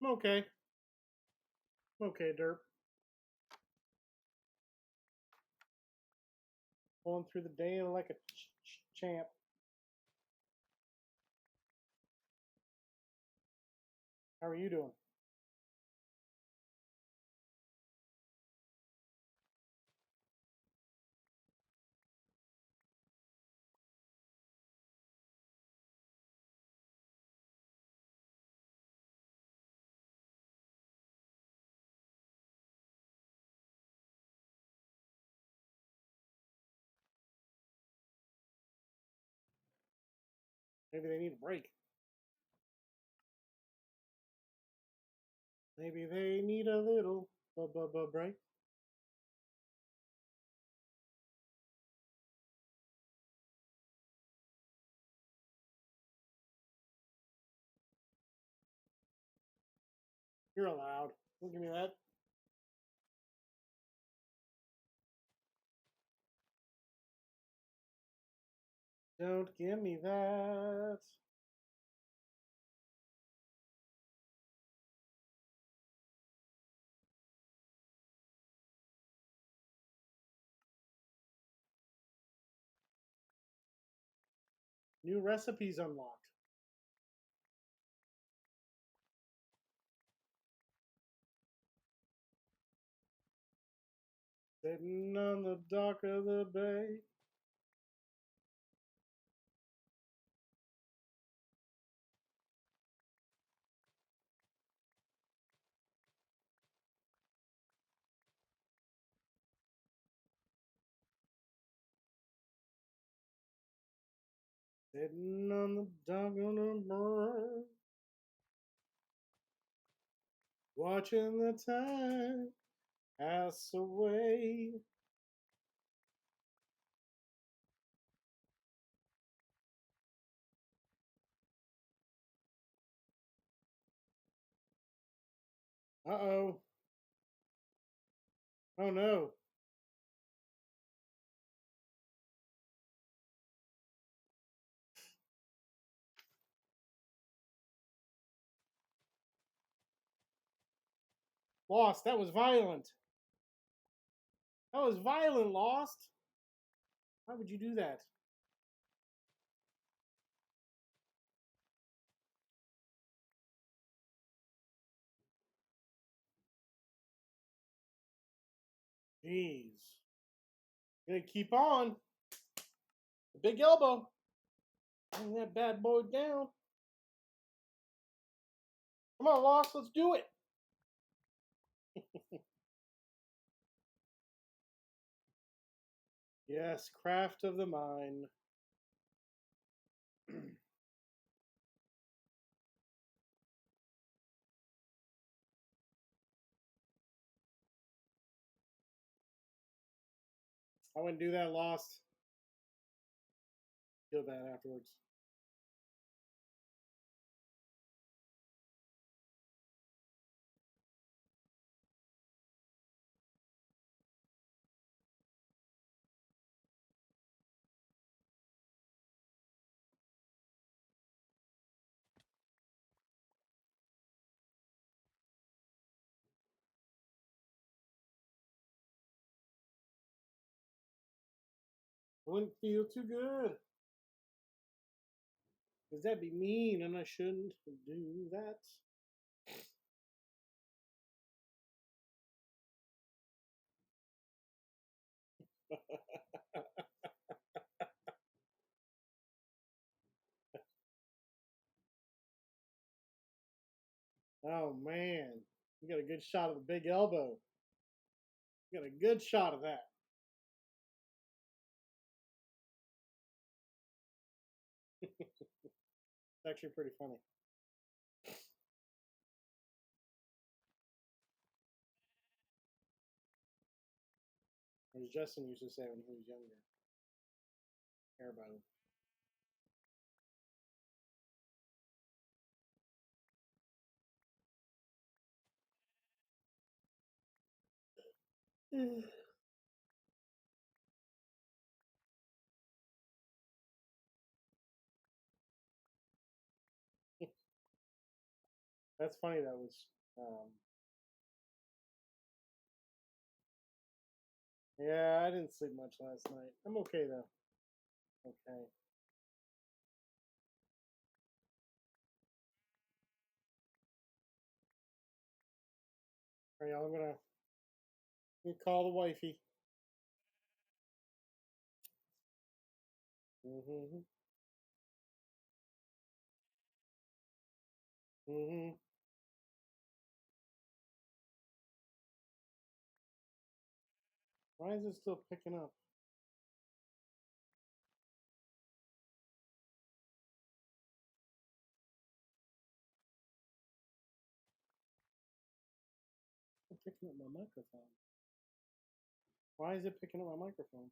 okay. Okay, Derp. Going through the day like a champ. How are you doing? Maybe they need a break. Maybe they need a little break. You're allowed. Don't give me that. Don't give me that. New recipes unlocked. Sitting on the dock of the bay. Sitting on the dock of the bay. Watching the time pass away. Uh-oh. Oh no. Lost. That was violent. That was violent, Lost. Why would you do that? Jeez. Gonna keep on. The big elbow. Bring that bad boy down. Come on, Lost. Let's do it. Yes, craft of the mind. I wouldn't do that, Lost. Feel bad afterwards. Wouldn't feel too good. Because that'd be mean, and I shouldn't do that. Oh, man. You got a good shot of the big elbow. You got a good shot of that. It's actually pretty funny. As Justin used to say when he was younger. Care about him. That's funny. That was Yeah, I didn't sleep much last night. I'm okay though. Okay. All right, y'all. I'm gonna call the wifey. Mm-hmm. Mm-hmm. Why is it still picking up? It's picking up my microphone. Why is it picking up my microphone?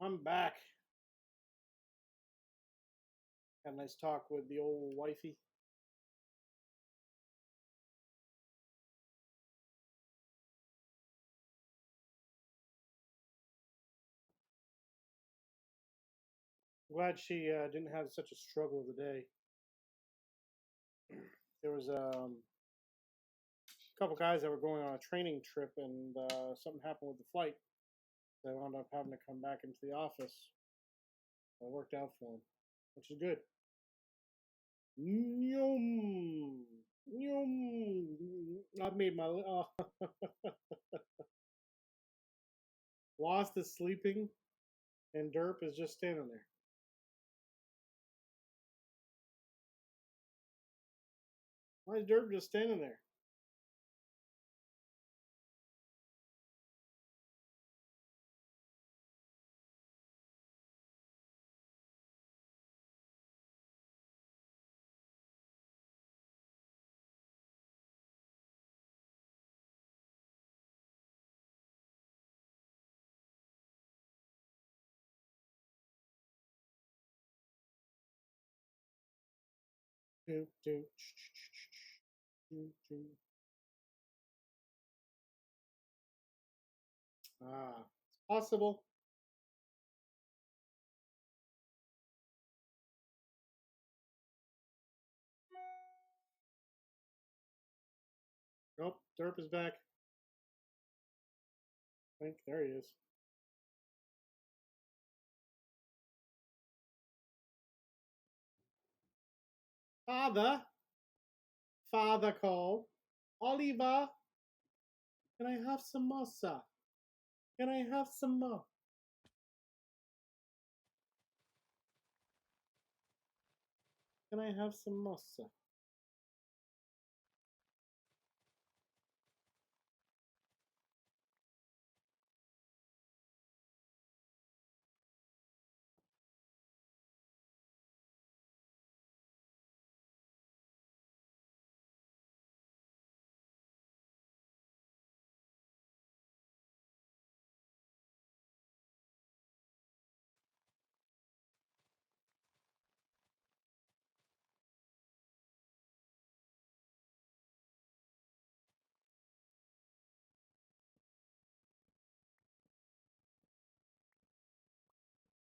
I'm back. Had a nice talk with the old wifey. Glad she didn't have such a struggle of the day. There was a couple guys that were going on a training trip, and something happened with the flight. They wound up having to come back into the office. It worked out for them, which is good. Yum, yum. I've made my Lost is sleeping, and Derp is just standing there. Why is Derp just standing there? Do, do, do, do. Ah, it's possible. Nope, Derp is back. I think there he is. Father, father called. Oliver, can I have some more, sir? Can I have some more? Can I have some more, sir?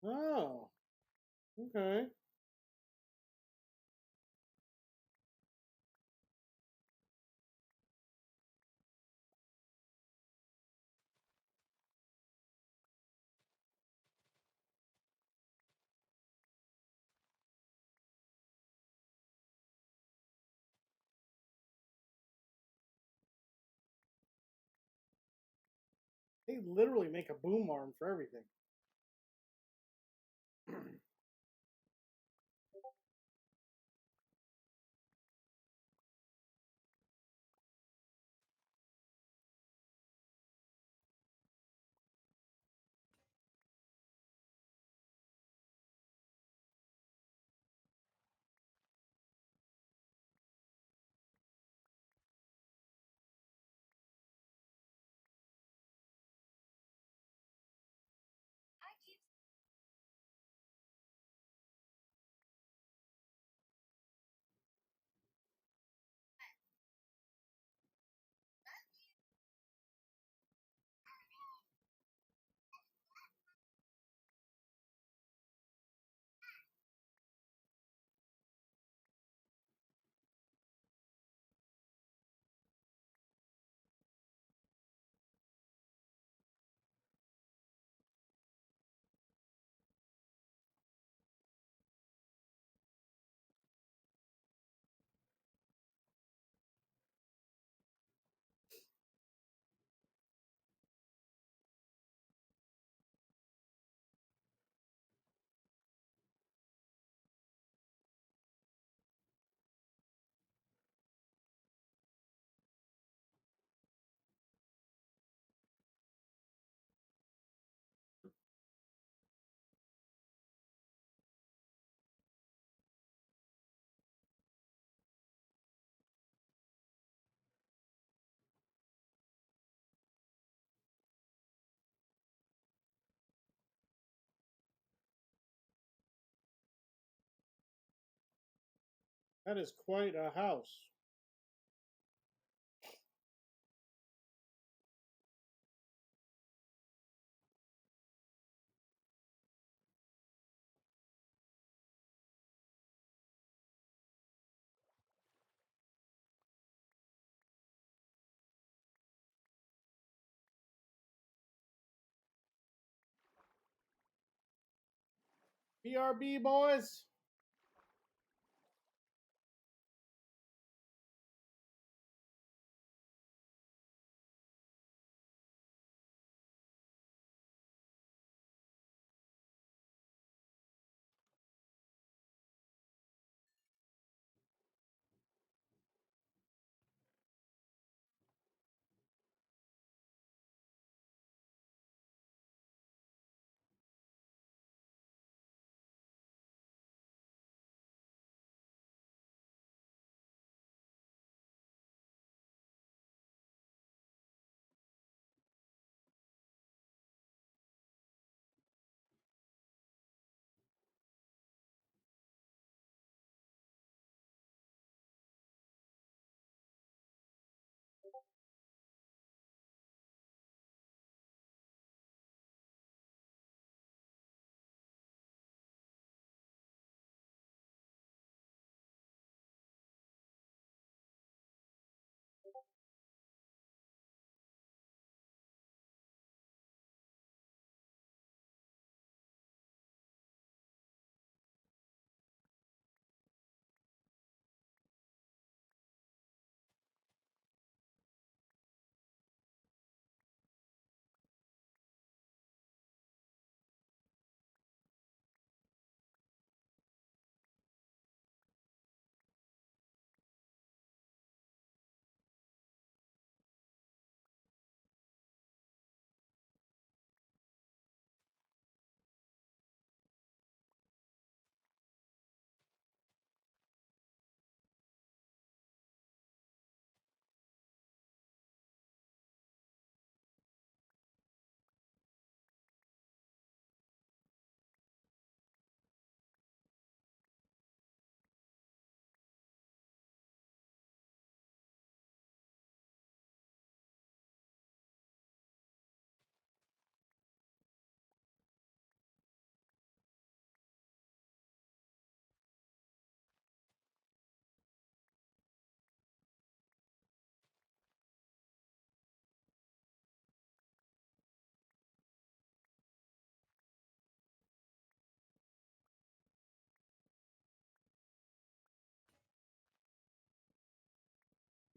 Oh, okay. They literally make a boom arm for everything. That is quite a house. BRB, boys.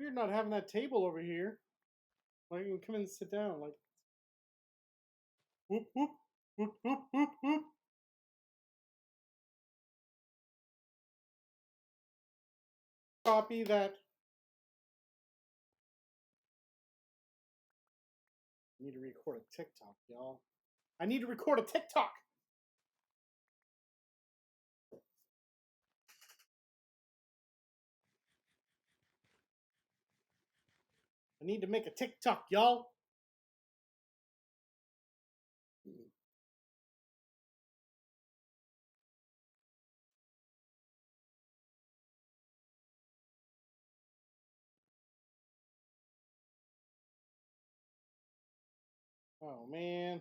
We're not having that table over here. Like, you can come and sit down. Like, whoop, whoop, whoop, whoop, whoop, whoop. Copy that. I need to record a TikTok, y'all. I need to record a TikTok. I need to make a TikTok, y'all. Oh, man.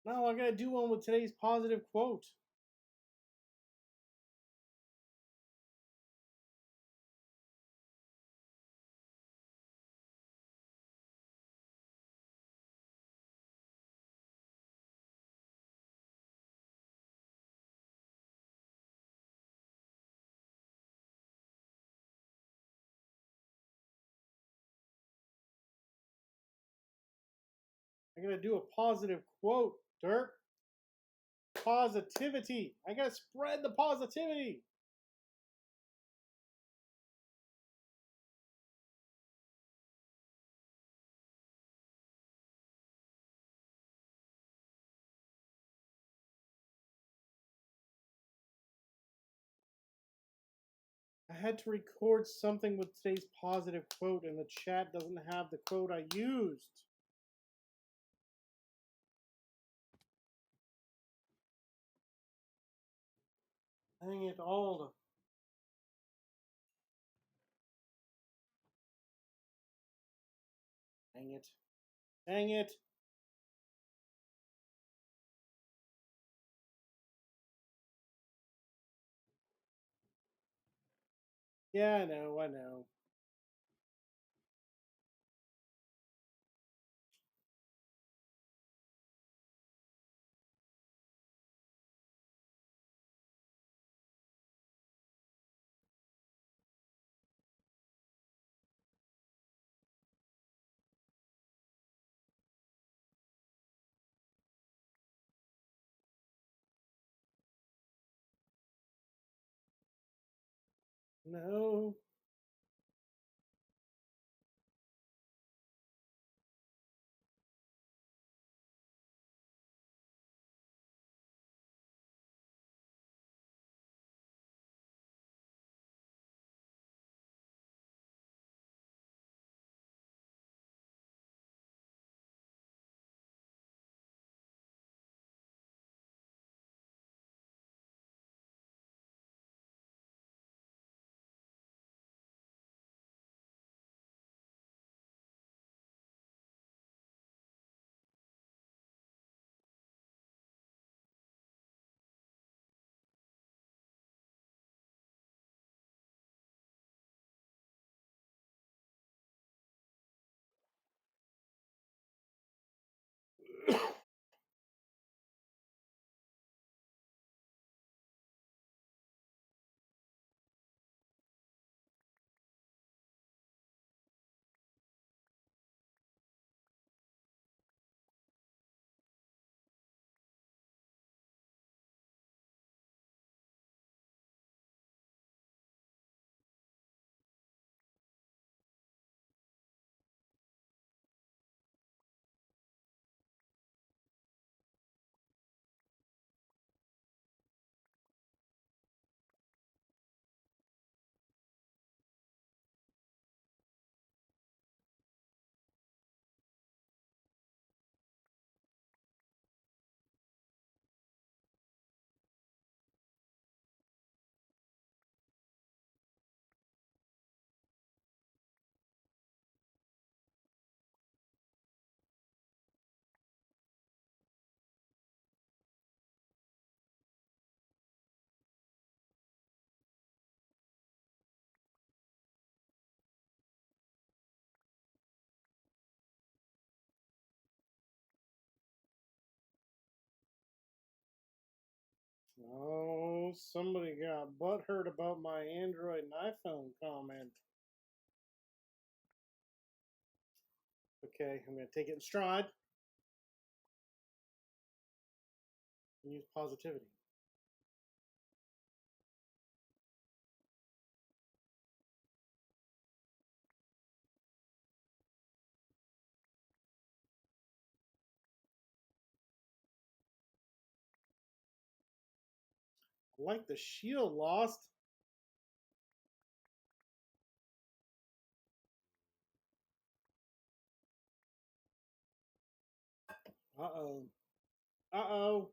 No, I gotta do one with today's positive quote. I gotta do a positive quote, Dirk. Positivity. I gotta spread the positivity. I had to record something with today's positive quote, and the chat doesn't have the quote I used. Dang it, all the. Dang it. Dang it. Yeah, I know, I know. No. Oh, somebody got butthurt about my Android and iPhone comment. Okay, I'm going to take it in stride and use positivity. I like the shield lost. Uh-oh. Uh-oh.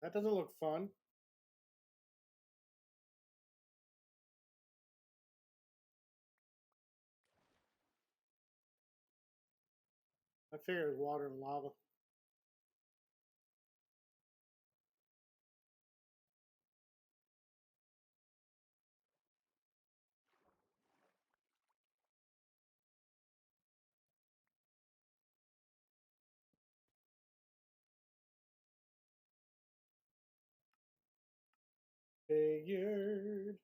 That doesn't look fun. I figured it was water and lava. Figured.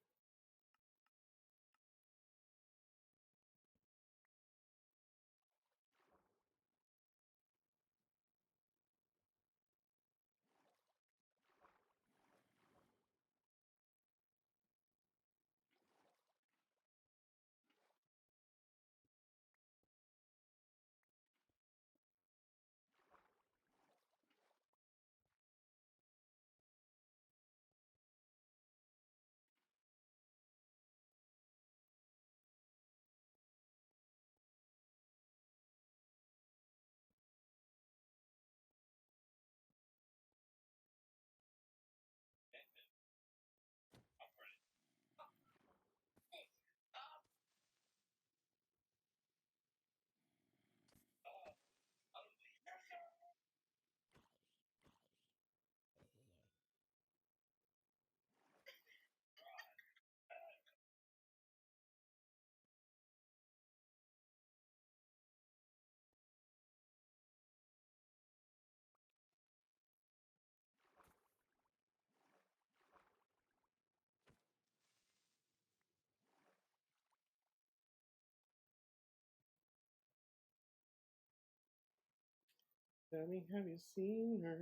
Tell me, have you seen her?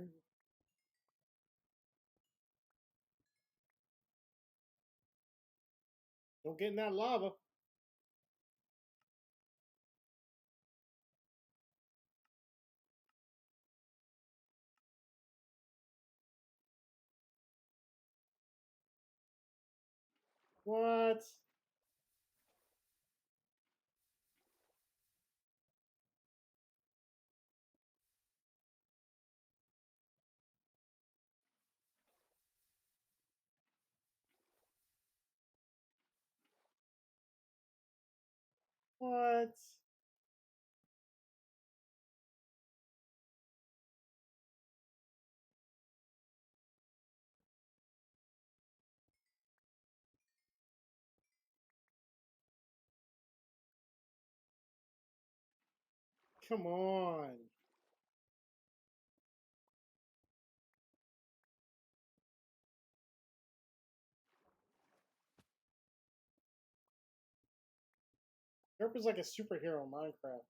Don't get in that lava. What? What? Come on. Derp is like a superhero in Minecraft.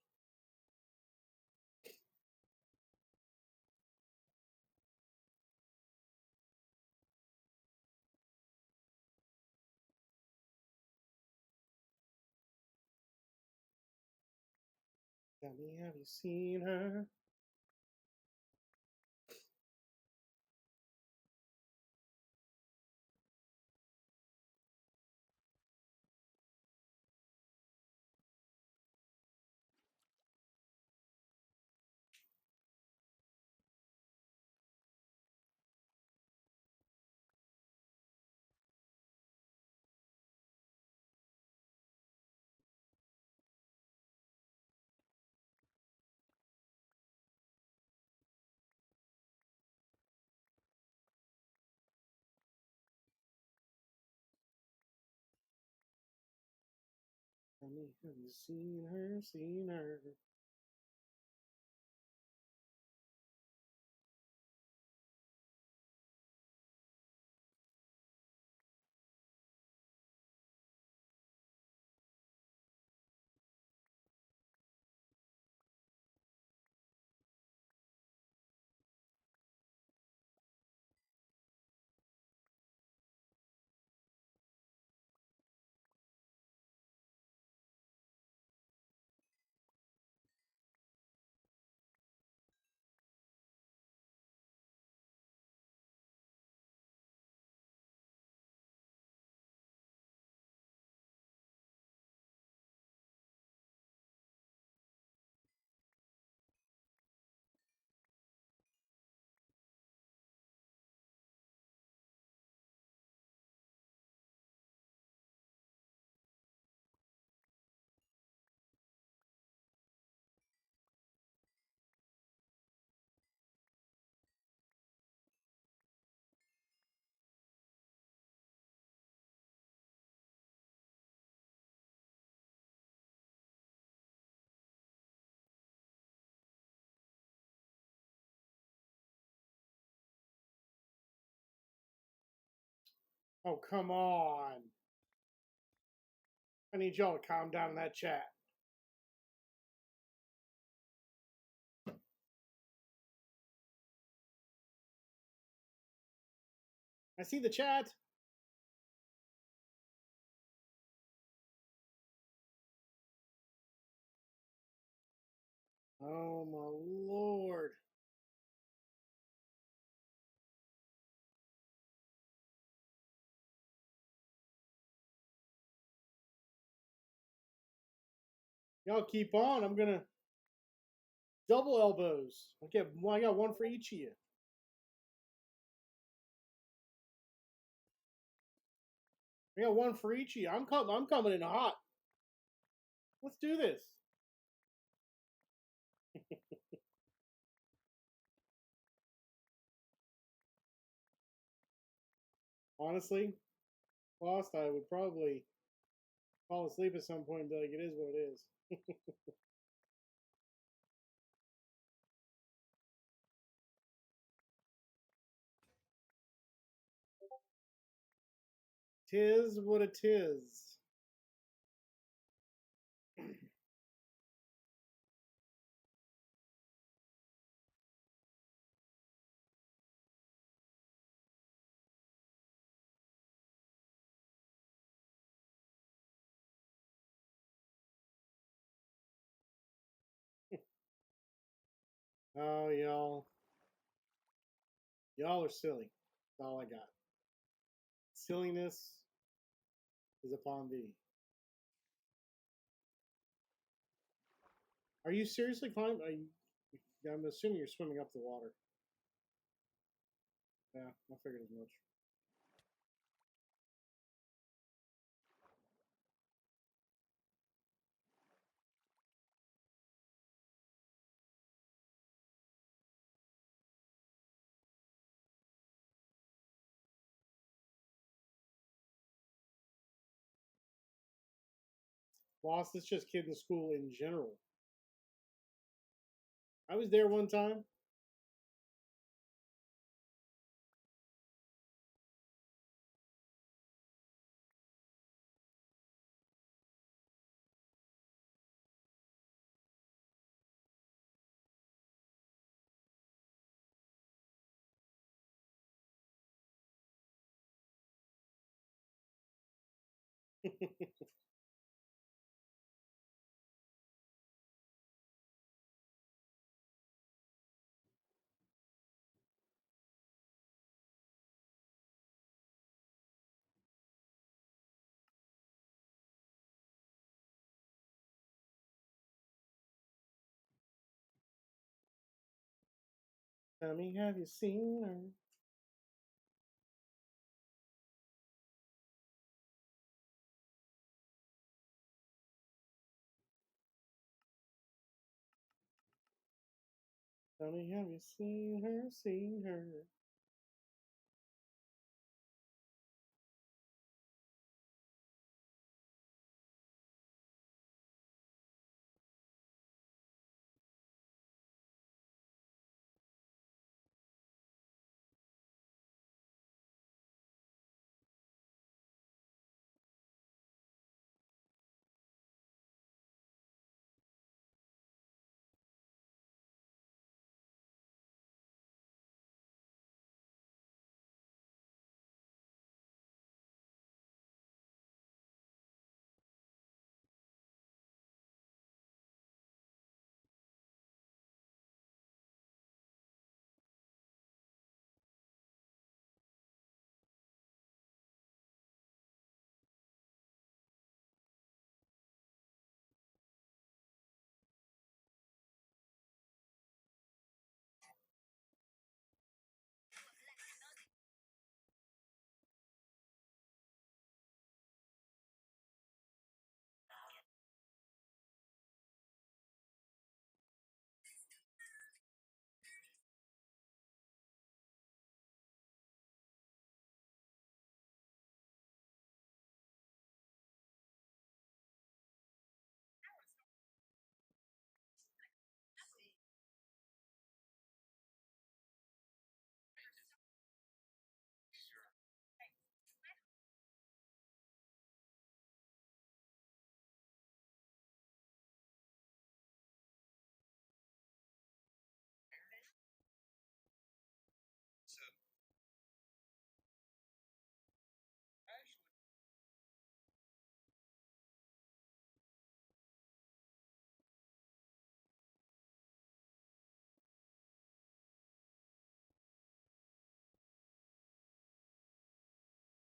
Tell me, have you seen her? Tell me, have you seen her? Seen her? Oh, come on. I need y'all to calm down in that chat. I see the chat. Oh, my Lord. Y'all keep on. I'm going to double elbows. I got one for each of you. I got one for each of you. I'm coming in hot. Let's do this. Honestly, Lost, I would probably fall asleep at some point and be like, it is what it is. Tis what it is. Oh, y'all are silly. That's all I got. Silliness is upon thee. Are you seriously climbing? I'm assuming you're swimming up the water. Yeah, I figured as much. Lost, it's just kid in school in general. I was there one time. Tell me, have you seen her? Tell me, have you seen her? Seen her?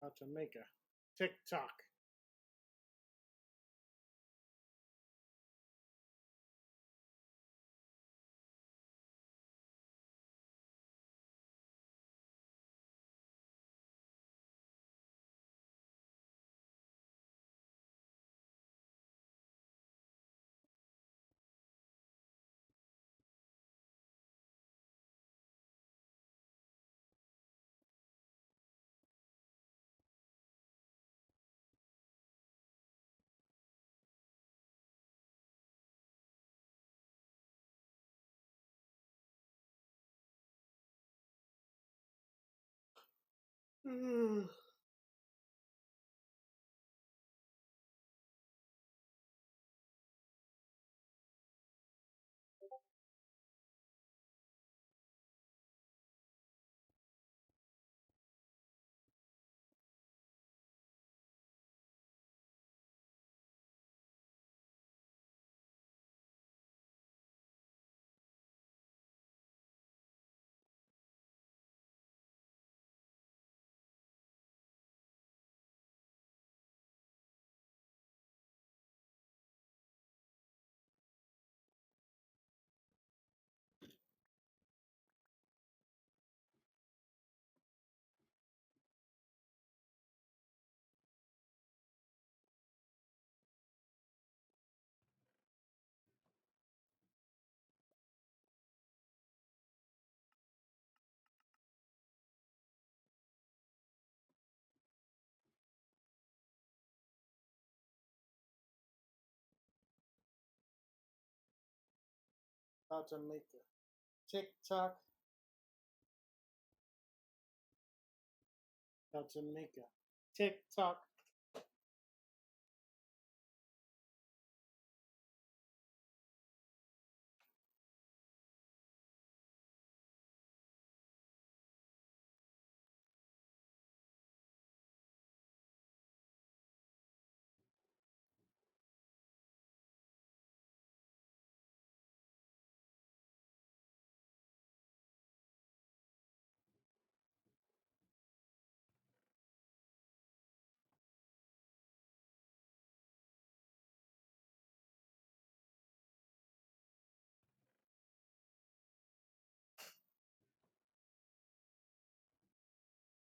How to make a TikTok. How to make a TikTok. How to make a TikTok.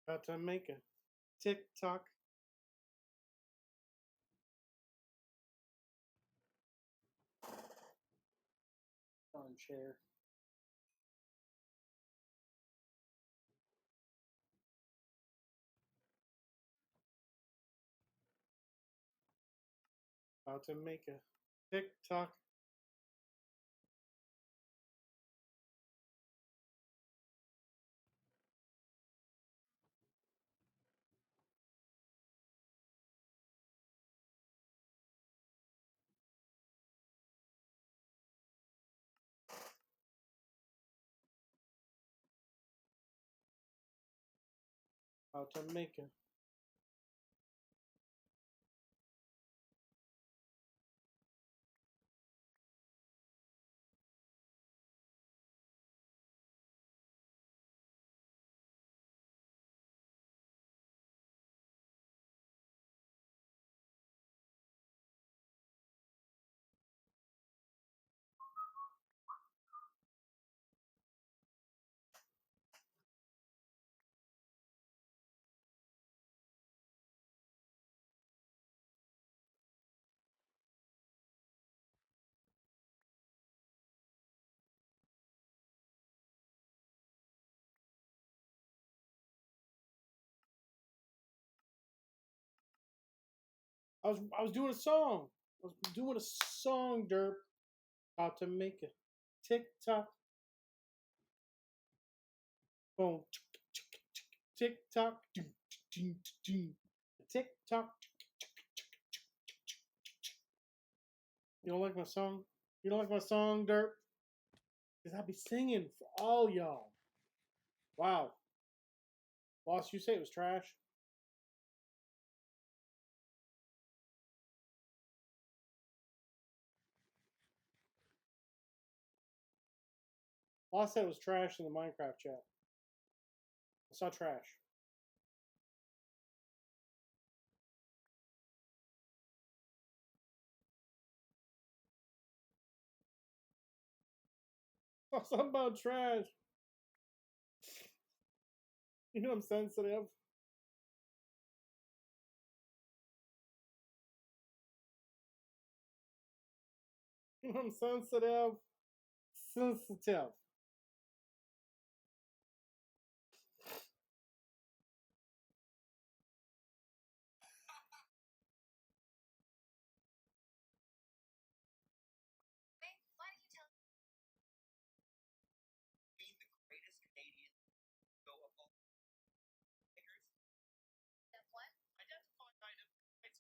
How to make a TikTok. Armchair. How to make a TikTok. How to make a I was doing a song. I was doing a song, derp. How to make a TikTok. Boom. TikTok. TikTok. You don't like my song? You don't like my song, derp? Because I'll be singing for all y'all. Wow. Boss, you say it was trash? Boss said it was trash in the Minecraft chat. I saw trash. Oh, something about trash. You know I'm sensitive. You know I'm sensitive. Sensitive. Being the greatest Canadian go of all makers. That what? Identify item. It's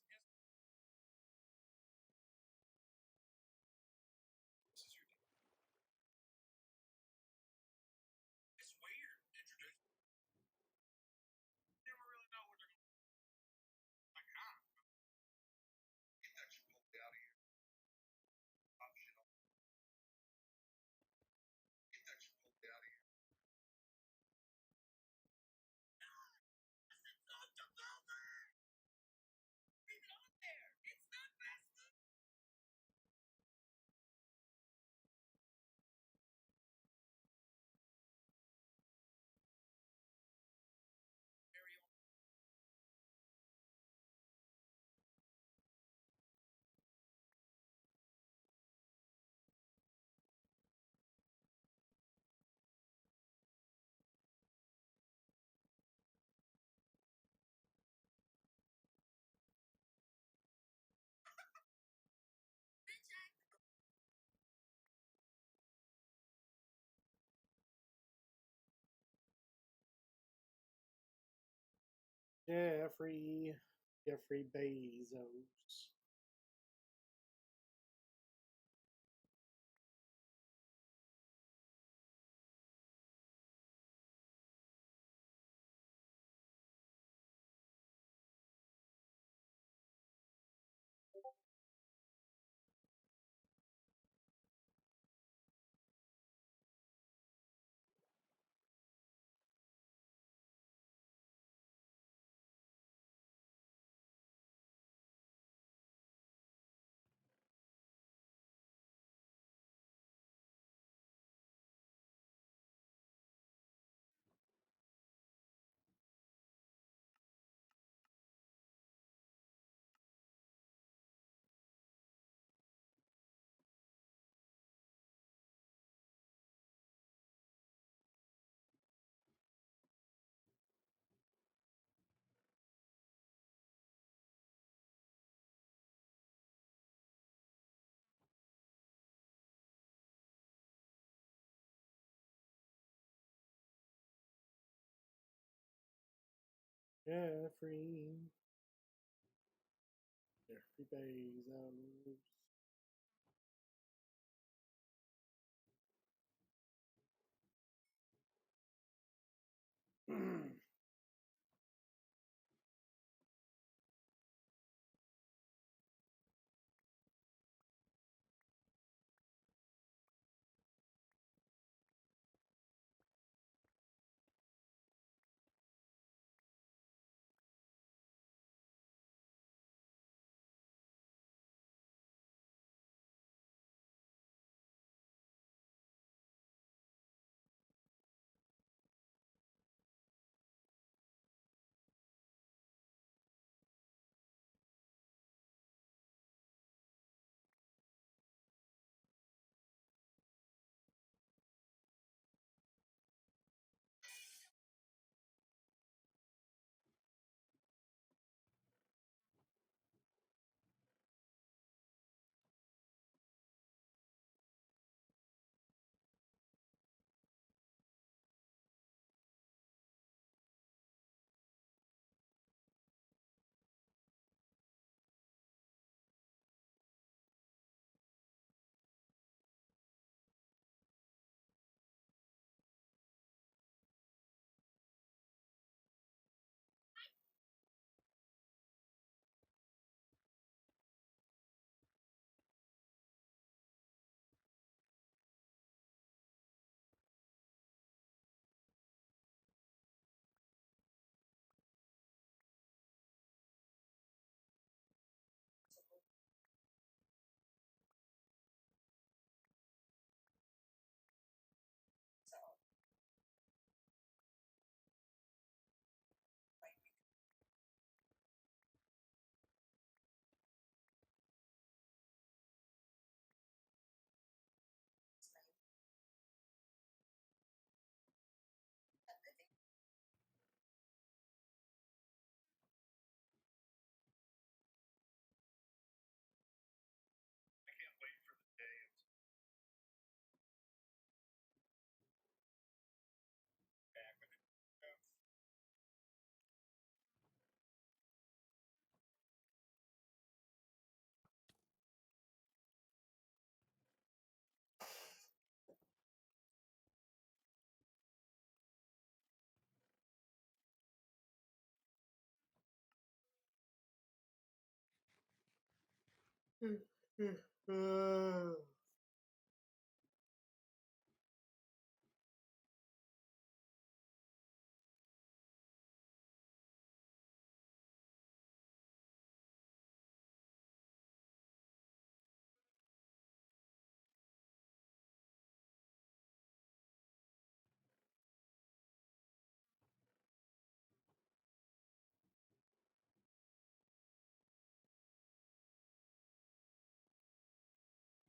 Jeffrey Bezos. Jeffrey Bezos.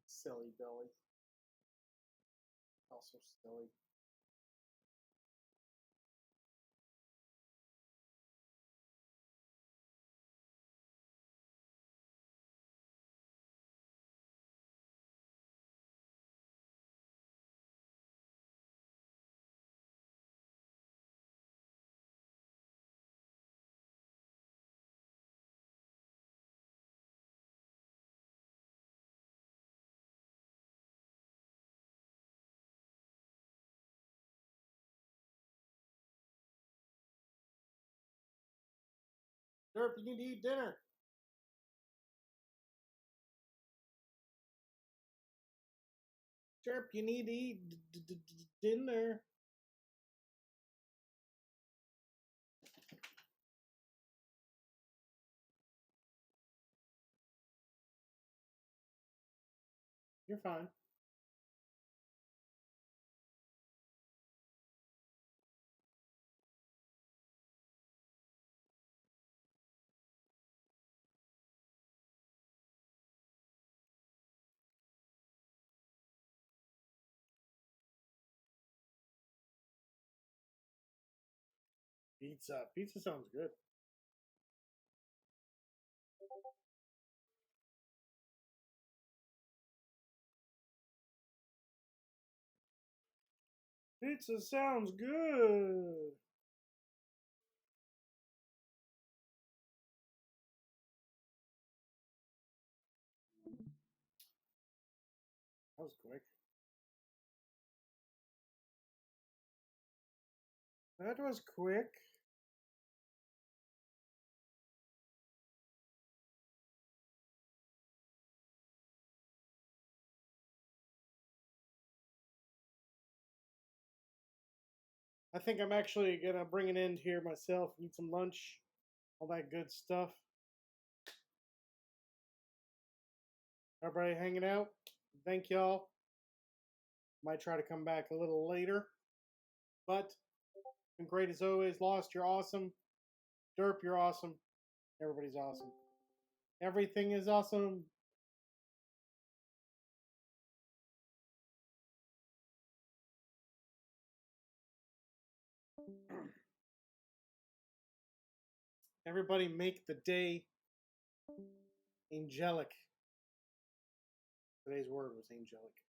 Silly Billy. Also silly. Derp, you need to eat dinner. Derp, you need to eat dinner. You're fine. Pizza. Pizza sounds good. Pizza sounds good. That was quick. That was quick. I think I'm actually gonna bring an end here myself. Eat some lunch, all that good stuff. Everybody hanging out. Thank y'all. Might try to come back a little later, but been great as always. Lost, you're awesome. Derp, you're awesome. Everybody's awesome. Everything is awesome. Everybody make the day angelic. Today's word was angelic.